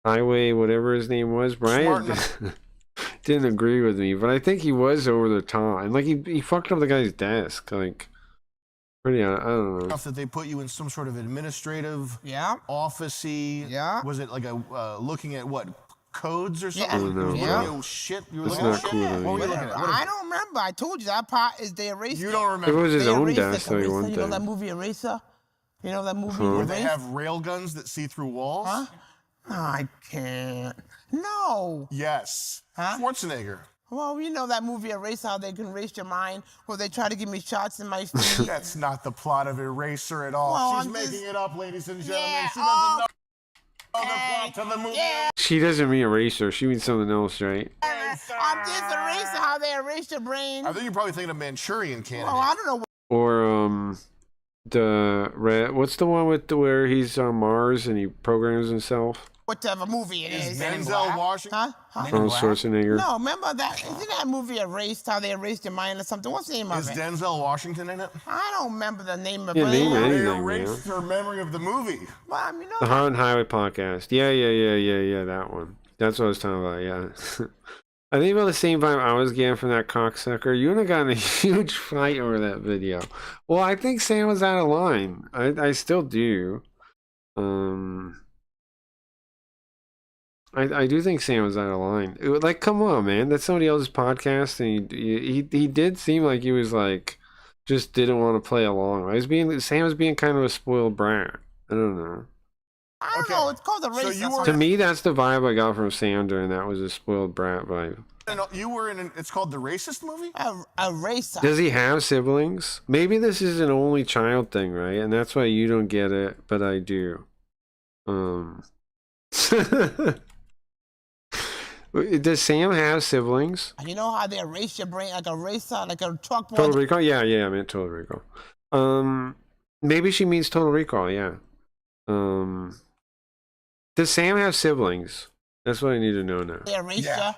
Highway, whatever his name was. Brian didn't agree with me, but I think he was over the top, and like he fucked up the guy's desk, like pretty. I don't know. Enough that they put you in some sort of administrative, office-y. Yeah. Was it like a looking at what? Codes or Yeah. something? I don't know, Yeah. bro. Shit. You were That's looking not at shit? cool, though, What were you yeah. looking at? I don't remember. I told you that part is they erased. You don't remember. If it was his They own erased desk, like like Eraser. one You know thing. that movie Eraser? You know that movie Where they Eraser? have rail guns that see through walls? Huh? No, I can't. No. Yes. Huh? Schwarzenegger. Well, you know that movie Eraser, how they can erase your mind, where they try to give me shots in my feet. That's not the plot of Eraser at all. Well, She's I'm making just- it up, ladies and gentlemen. Yeah, She doesn't know the plot to the movie. She doesn't mean eraser. She means something else, right? I'm just erasing how they erase your brain. I think you're probably thinking of Manchurian Candidate. Well, I don't know. Or the red. What's the one with where he's on Mars and he programs himself? Whatever movie it is. Denzel Washington? Huh? Arnold Schwarzenegger. No, remember that? Isn't that movie Erased, how they erased your mind or something? What's the name Is of it? Denzel Washington in it? I don't remember the name of Yeah, it. name They anything, erased man. her memory of the movie. Well, I mean, The Hot and Highway podcast. Yeah, that one. That's what I was talking about, yeah. I think about the same vibe I was getting from that cocksucker. You would have gotten a huge fight over that video. Well, I think Sam was out of line. I still do. I do think Sam was out of line. Like, come on, man. That's somebody else's podcast, and he did seem like he was like just didn't want to play along. Sam was being kind of a spoiled brat. I don't know. I don't know. It's called Erased. To me, that's the vibe I got from Sam during that was a spoiled brat vibe. You were in it's called the Racist movie? Erased. Does he have siblings? Maybe this is an only child thing, right? And that's why you don't get it, but I do. Does Sam have siblings? You know how they erase your brain like a eraser, like a chalkboard? Total Recall? Yeah, I meant Total Recall. Maybe she means Total Recall, yeah. Does Sam have siblings? That's what I need to know now. They erase Yeah.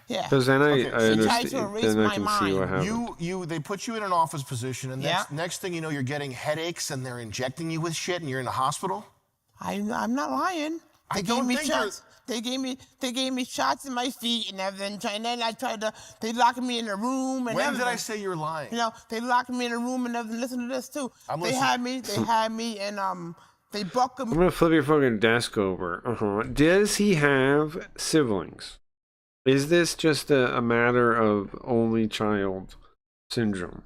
Yeah. Because then I She tried to understand. erase Then I my can see what mind. happened. They put you in an office position, and next thing you know, you're getting headaches, and they're injecting you with shit, and you're in the hospital. I'm not lying. They gave me shots. They gave me shots in my feet and everything. And then they locked me in a room and When everything. did I say you're lying? You know, they locked me in a room and everything. Listen to this too. They had me and they buckled I'm me. gonna flip your fucking desk over. Does he have siblings? Is this just a matter of only child syndrome?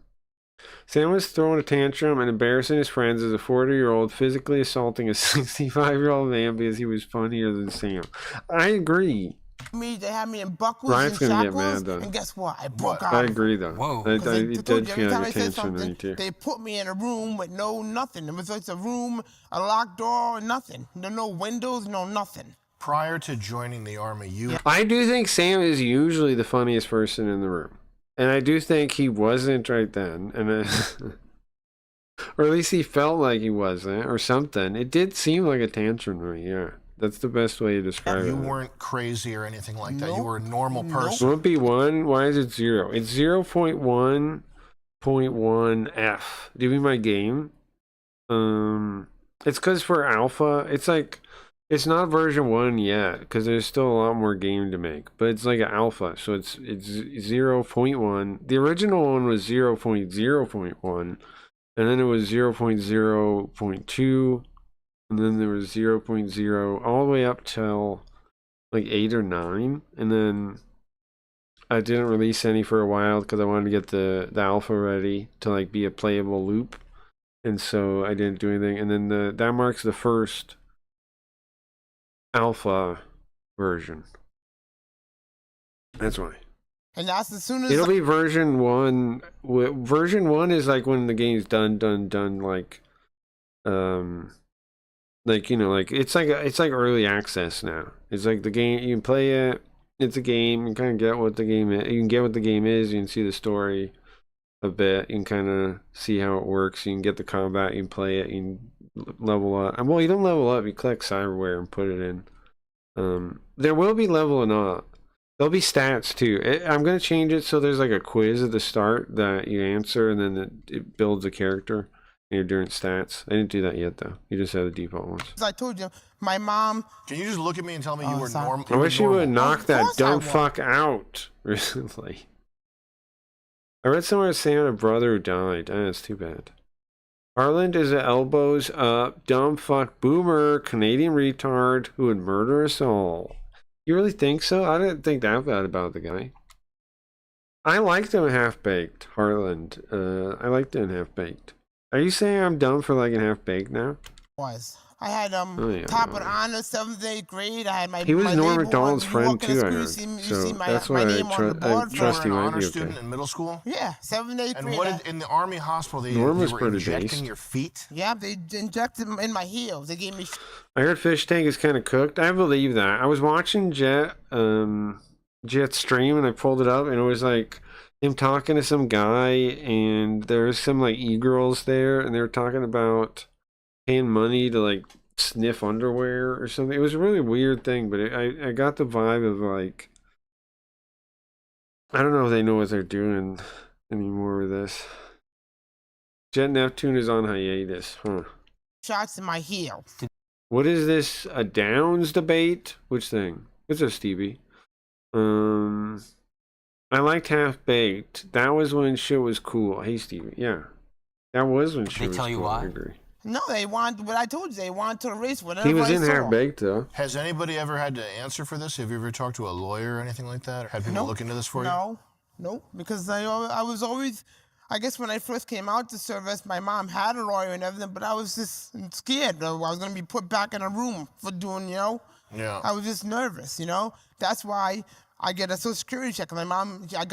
Sam was throwing a tantrum and embarrassing his friends as a 40-year-old physically assaulting a 65-year-old man because he was funnier than Sam. I agree. They had me in buckles Ryan's and gonna get shackles, mad, though. and guess what? I broke out. I agree, though. Whoa. He They did told you feel every time like I a said tantrum, something, too. they put me in a room with no nothing. It was like a room, a locked door, nothing. There no windows, no nothing. Prior to joining the army, I do think Sam is usually the funniest person in the room. And I do think he wasn't right then. And then Or at least he felt like he wasn't, or something. It did seem like a tantrum to me, yeah. That's the best way to describe You it. weren't crazy or anything like that. You were a normal person. Won't be 1? Why is it 0? It's 0.1.1F. Do you mean my game? It's because for alpha, it's like, it's not version 1 yet, because there's still a lot more game to make. But it's like an alpha, so it's 0.1. The original one was 0.0.1, and then it was 0.0.2, and then there was 0.0 all the way up till like 8 or 9, and then I didn't release any for a while because I wanted to get the alpha ready to like be a playable loop, and so I didn't do anything. And then that marks the first alpha version. That's why. And that's as soon as It'll be version 1. Version 1 is like when the game's done, like you know, like it's like early access now. It's like the game, you can play it. It's a game. You kind of get what the game is. You can get what the game is. You can see the story a bit. You can kind of see how it works. You can get the combat. You can play it. You can level up. Well, you don't level up. You click cyberware and put it in. There will be leveling up. There'll be stats too. I'm gonna change it so there's like a quiz at the start that you answer, and then it builds a character. You're doing stats. I didn't do that yet though. You just had the default ones. As I told you, my mom. Can you just look at me and tell me you were normal? I wish you would knock that dumb fuck out recently. I read somewhere saying a brother who died. That's too bad. Harland is at elbows up, dumb fuck boomer, Canadian retard who would murder us all. You really think so? I didn't think that bad about the guy. I liked him in Half-Baked, Harland. I liked him in Half-Baked. Are you saying I'm dumb for liking Half-Baked now? I had top of honor 7th, 8th grade. I had my. He was my Norm neighbor Macdonald's when you friend walk in the too, I school, heard. you see So my that's why name on the board. trust he You were an might honor be student okay. in middle school? Yeah, 7th, 8th And grade. what did, in the Army hospital, they Norm was were pretty injecting based. your feet? Yeah, they injected them in my heels. They gave me. I heard Fish Tank is kind of cooked. I believe that. I was watching Jet stream and I pulled it up and it was like him talking to some guy and there's some like e-girls there and they were talking about paying money to like sniff underwear or something. It was a really weird thing, but I got the vibe of like, I don't know if they know what they're doing anymore with this. Jet Neptune is on hiatus, huh? Shots in my heel. What is this? A Downs debate? Which thing? What's up, Stevie? I liked Half-Baked. That was when shit was cool. Hey, Stevie. Yeah. That was when shit was cool. They tell you why? I agree. No, they want. But I told you they want to erase whatever. He was I in saw. Half-Baked, though. Has anybody ever had to answer for this? Have you ever talked to a lawyer or anything like that? Or had people look into this for you? No, because I was always. I guess when I first came out to service, my mom had a lawyer and everything, but I was just scared. I was going to be put back in a room for doing, Yeah. I was just nervous, That's why I get a Social Security check. My mom, I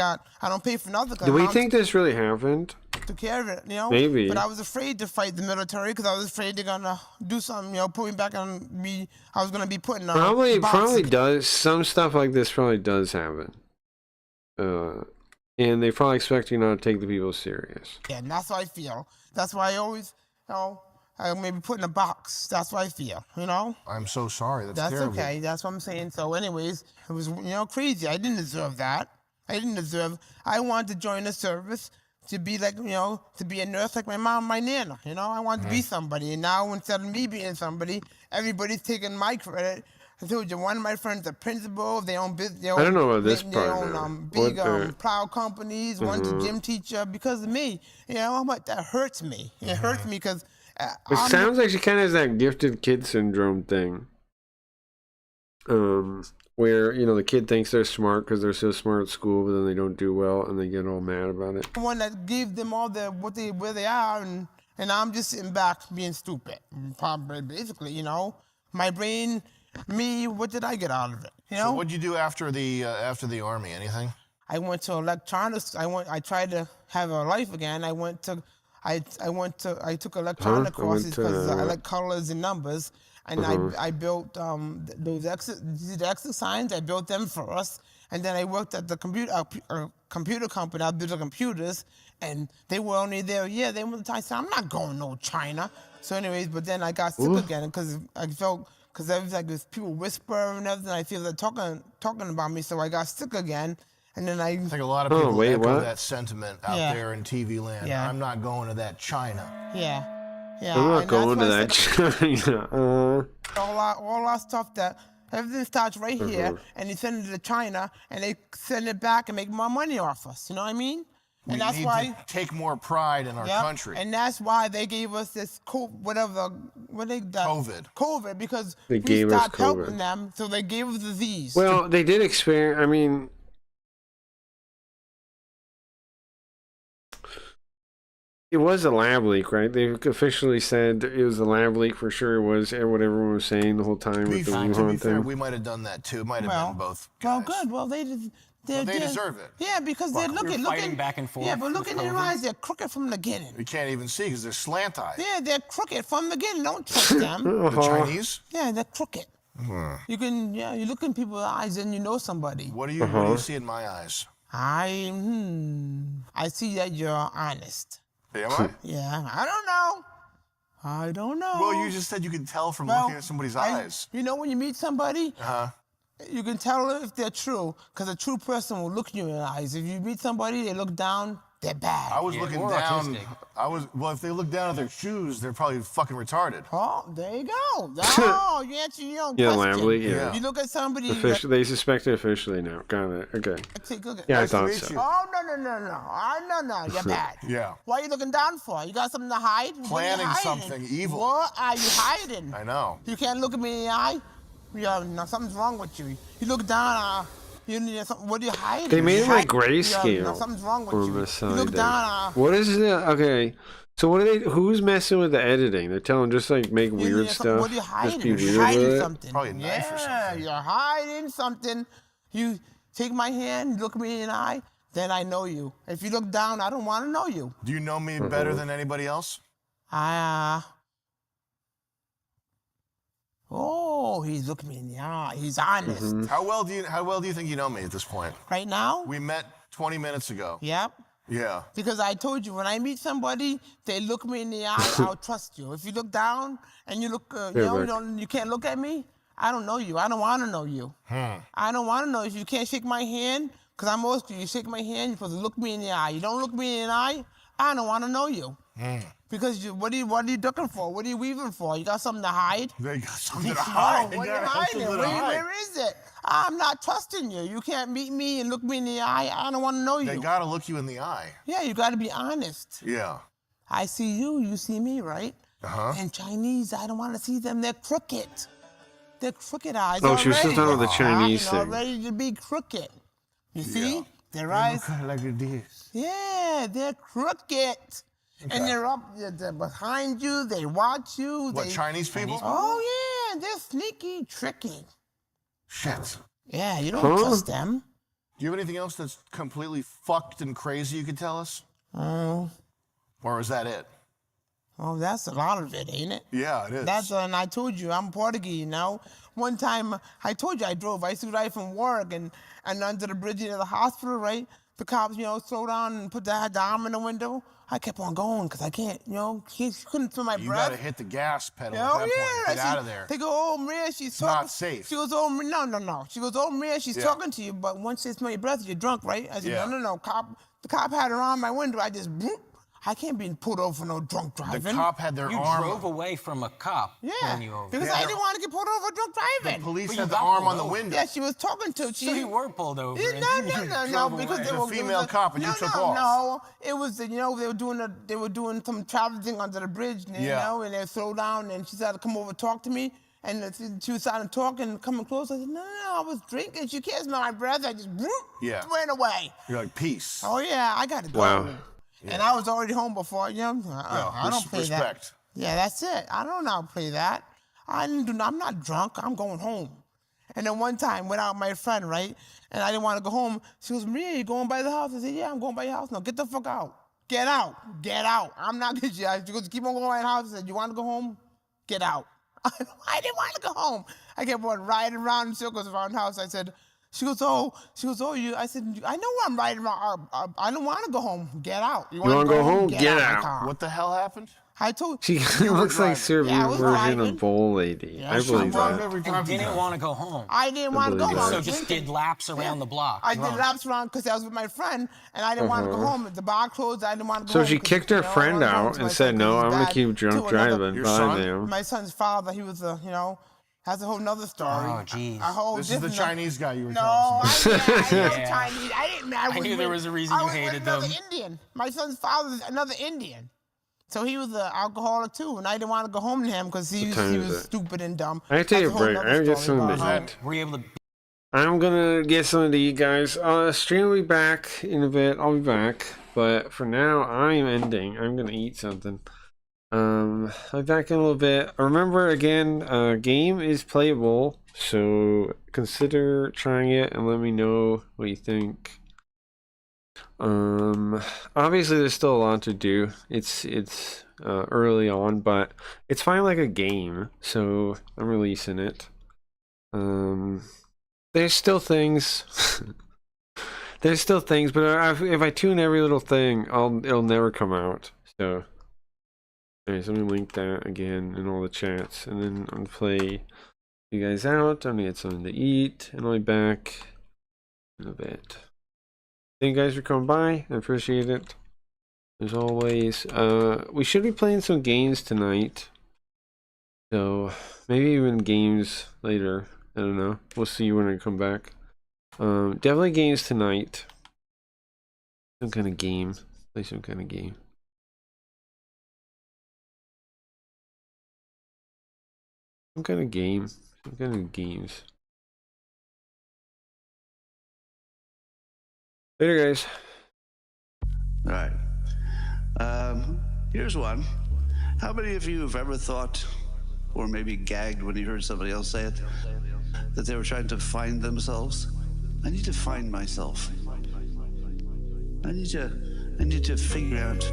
don't pay for nothing. Do we think this really happened? Took care of it, Maybe. But I was afraid to fight the military because I was afraid they're going to do something, put me back on I was going to be put in a Probably does. Some stuff like this probably does happen. And they probably expect you not to take the people serious. Yeah, and that's what I feel. That's why I always, I may be put in a box. That's what I feel, I'm so sorry. That's terrible. Okay. That's what I'm saying. So anyways, it was, crazy. I didn't deserve that. I wanted to join the service to be like, to be a nurse like my mom, my nana. I wanted to be somebody. And now instead of me being somebody, everybody's taking my credit. I told you, one of my friends is a principal. They own business. I don't know about this part. They own big plow companies. One's a gym teacher because of me. How much that hurts me. It hurts me because. It sounds like she kind of has that gifted kid syndrome thing. Where, the kid thinks they're smart because they're so smart at school, but then they don't do well and they get all mad about it. The one that gave them all where they are, and I'm just sitting back being stupid. Probably, basically, my brain. Me, what did I get out of it? So what'd you do after the Army? Anything? I went to electronics. I tried to have a life again. I took electronic courses because I like colors and numbers, and I built those exit signs. I built them first, And then I worked at the computer company. I built the computers, and they were only there. Yeah, they went to China. I said, I'm not going no China. So, anyways, but then I got sick again because I felt there was like this people whispering and everything. I feel they're talking about me, so I got sick again. And then I think a lot of people echo what? that sentiment out there in TV land. Yeah. I'm not going to that China. Yeah. I'm not going to that China. All our stuff that everything starts right here, and they send it to China, and they send it back and make more money off us. You know what I mean? We And that's need why to take more pride in our country. And that's why they gave us this COVID, because They we gave us stopped helping COVID. them, so they gave us disease. Well, they did experience. I mean, it was a lab leak, right? They officially said it was a lab leak for sure. It was what everyone was saying the whole time with the To be Wuhan fair, thing. we might have done that too. It might have been both. Well, good. Well, they deserve it. Yeah, because they're looking back and forth Yeah, but look with in their COVID. eyes. They're crooked from the beginning. We can't even see because they're slant eyed. Yeah, they're crooked from the beginning. Don't trust them. The Chinese? Yeah, they're crooked. You can, you look in people's eyes and you know somebody. What do you see in my eyes? I see that you're honest. Am I? Yeah, I don't know. Well, you just said you could tell from looking at somebody's eyes. You know when you meet somebody, you can tell if they're true, because a true person will look you in the eyes. If you meet somebody, they look down, they're bad. I was looking down. Well, if they look down at their shoes, they're probably fucking retarded. Oh, there you go. Oh, you answer your own Yeah, question. lab leak, yeah. You look at somebody. They suspect it officially now. Got it. Okay. Look at Yeah, I thought so. Oh, no. You're bad. Yeah. What are you looking down for? You got something to hide? What are you Planning hiding? something evil. What are you hiding? I know. You can't look at me in the eye? Yeah, no, something's wrong with you. You look down, what are you hiding? They made it like Yeah, grayscale no, something's wrong with on you. the You side look there. down, What is it? Okay. So what are they? Who's messing with the editing? They're telling just like make weird stuff. What are you hiding? Just be You're weird hiding with it. something. Probably a knife or something. You're hiding something. You take my hand, look me in the eye, then I know you. If you look down, I don't want to know you. Do you know me better than anybody else? Oh, he's looking me in the eye. He's honest. How well do you think you know me at this point? Right now? We met 20 minutes ago. Yep. Yeah. Because I told you, when I meet somebody, they look me in the eye, I'll trust you. If you look down and you look, you can't look at me, I don't know you. I don't want to know you. I don't want to know if you can't shake my hand, because I'm old school. You shake my hand, you're supposed to look me in the eye. You don't look me in the eye, I don't want to know you. Because what are you looking for? What are you weaving for? You got something to hide? They got something to hide. What are you hiding? Where is it? I'm not trusting you. You can't meet me and look me in the eye. I don't want to know you. They got to look you in the eye. Yeah, you got to be honest. Yeah. I see you, you see me, right? And Chinese, I don't want to see them. They're crooked. They're crooked eyes. Oh, she was still talking about the Chinese thing. Already to be crooked. You see? Their eyes. Kind of like this. Yeah, they're crooked. And they're behind you. They watch you. What, Chinese people? Oh, yeah. They're sneaky, tricky. Shit. Yeah, you don't trust them. Do you have anything else that's completely fucked and crazy you could tell us? Oh. Or is that it? Oh, that's a lot of it, ain't it? Yeah, it is. And I told you, I'm Portuguese, you know. One time, I told you I drove. I used to drive from work and under the bridge into the hospital, right? The cops, slow down and put that arm in the window. I kept on going because I can't, she couldn't feel my breath. You got to hit the gas pedal at that point. Get out of there. They go, oh, Maria, she's talking. Not safe. She goes, oh, no. She goes, oh, Maria, she's talking to you, but once they smell your breath, you're drunk, right? I said, no, cop. The cop had her on my window. I just, I can't be pulled over for no drunk driving. The cop had their arm. You drove away from a cop. Yeah, because I didn't want to get pulled over for drunk driving. The police had the arm on the window. Yeah, she was talking to. So you were pulled over. No, because they were a female cop and you took off. No, it was they were doing some travel thing under the bridge, and they slowed down, and she started to come over and talk to me, and she was starting to talk and coming close. I said, no, I was drinking. She can't smell my breath. I just ran away. You're like, peace. Oh yeah, I got to go. Wow. Yeah. And I was already home before, I don't play respect. that. Yeah, that's it. I don't know how to play that. I'm not drunk. I'm going home. And then one time, went out with my friend, right? And I didn't want to go home. She goes, Maria, you going by the house? I said, yeah, I'm going by your house. No, get the fuck out. Get out. Get out. I'm not going to you. She goes, keep on going by the house. I said, you want to go home? Get out. I didn't want to go home. I kept on riding around in circles around the house. I said, She goes, oh, you. I said, I know where I'm riding around. I don't want to go home. Get out. You want to go home? Get my out. car. What the hell happened? I told She looks like Serbian version of Bowl Lady. I believe that. And didn't want to go home. I didn't want to go believe home. So just did laps around the block. I did drunk. laps around because I was with my friend, and I didn't want to go home. The bar closed. I didn't want to go So home. she 'cause, kicked her you know, I friend wanted to go home out to and my said, son 'cause "No, he's I'm gonna bad keep drunk to another- driving." Bye, ma'am. My son's father, he was has a whole nother story. Oh, jeez. A whole This is the different- Chinese guy you were No, telling us about. I love Yeah. Chinese. I didn't. I knew there was a reason I you was with hated another them. Indian. My son's father's another Indian. So he was an alcoholic too, and I didn't want to go home to him because he time is was it? stupid and dumb. I gotta take That's a whole break. nother I gotta get story something to about eat. Were you able to? I'm gonna get something to eat, guys. Stream will be back in a bit. I'll be back, but for now, I'm ending. I'm gonna eat something. I'll be back in a little bit. Remember, again, game is playable, so consider trying it and let me know what you think. Obviously, there's still a lot to do. It's early on, but it's finally like a game, so I'm releasing it. There's still things. There's still things, but if I tune every little thing, it'll never come out. So, anyways, let me link that again in all the chats, and then I'm gonna play you guys out. I'm gonna get something to eat, and I'll be back in a bit. Thank you guys for coming by. I appreciate it. As always, we should be playing some games tonight. So maybe even games later. I don't know. We'll see when I come back. Definitely games tonight. Some kind of game. Play some kind of game. Some kind of game. Some kind of games. Later, guys. All right. Here's one. How many of you have ever thought, or maybe gagged when you heard somebody else say it, that they were trying to find themselves? I need to find myself. I need to figure out,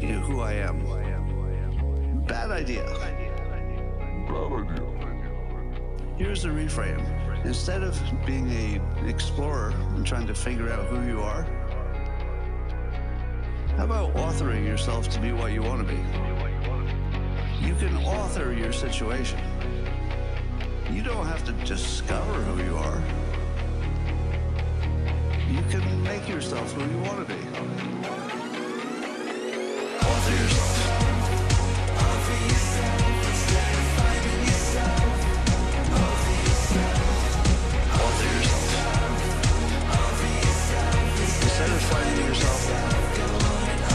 who I am. Bad idea. Here's the reframe. Instead of being an explorer and trying to figure out who you are, how about authoring yourself to be what you want to be? You can author your situation. You don't have to discover who you are. You can make yourself who you want to be. Author yourself. Instead of finding yourself,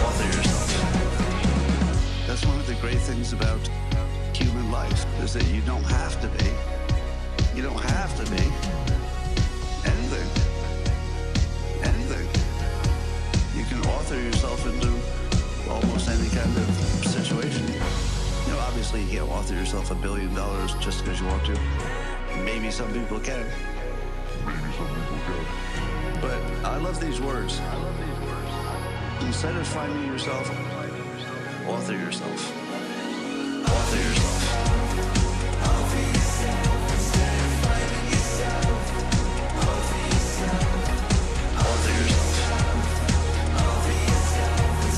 author yourself. That's one of the great things about human life, is that you don't have to be. You don't have to be anything. Anything. You can author yourself into almost any kind of situation. Obviously you can't author yourself $1 billion just because you want to. Maybe some people can. But I love these words. Instead of finding yourself, author yourself. Author yourself. Author yourself.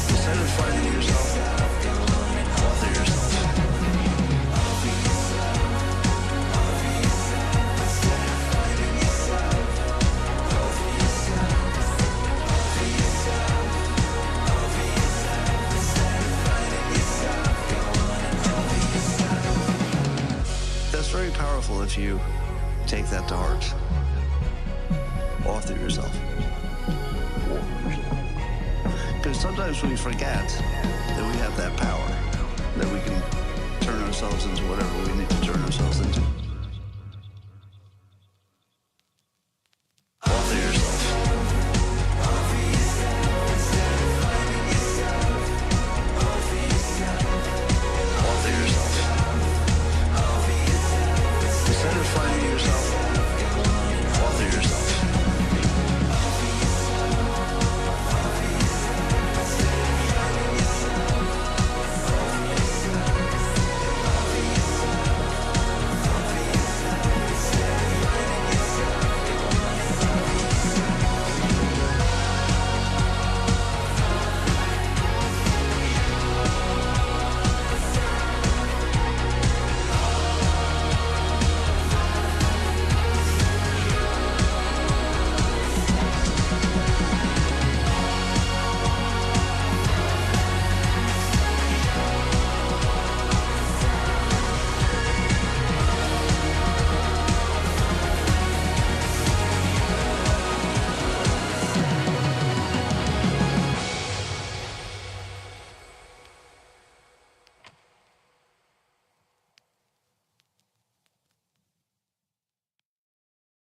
Instead of finding yourself, author yourself. That's very powerful if you take that to heart. Author yourself. Because sometimes we forget that we have that power, that we can turn ourselves into whatever we need to turn ourselves into.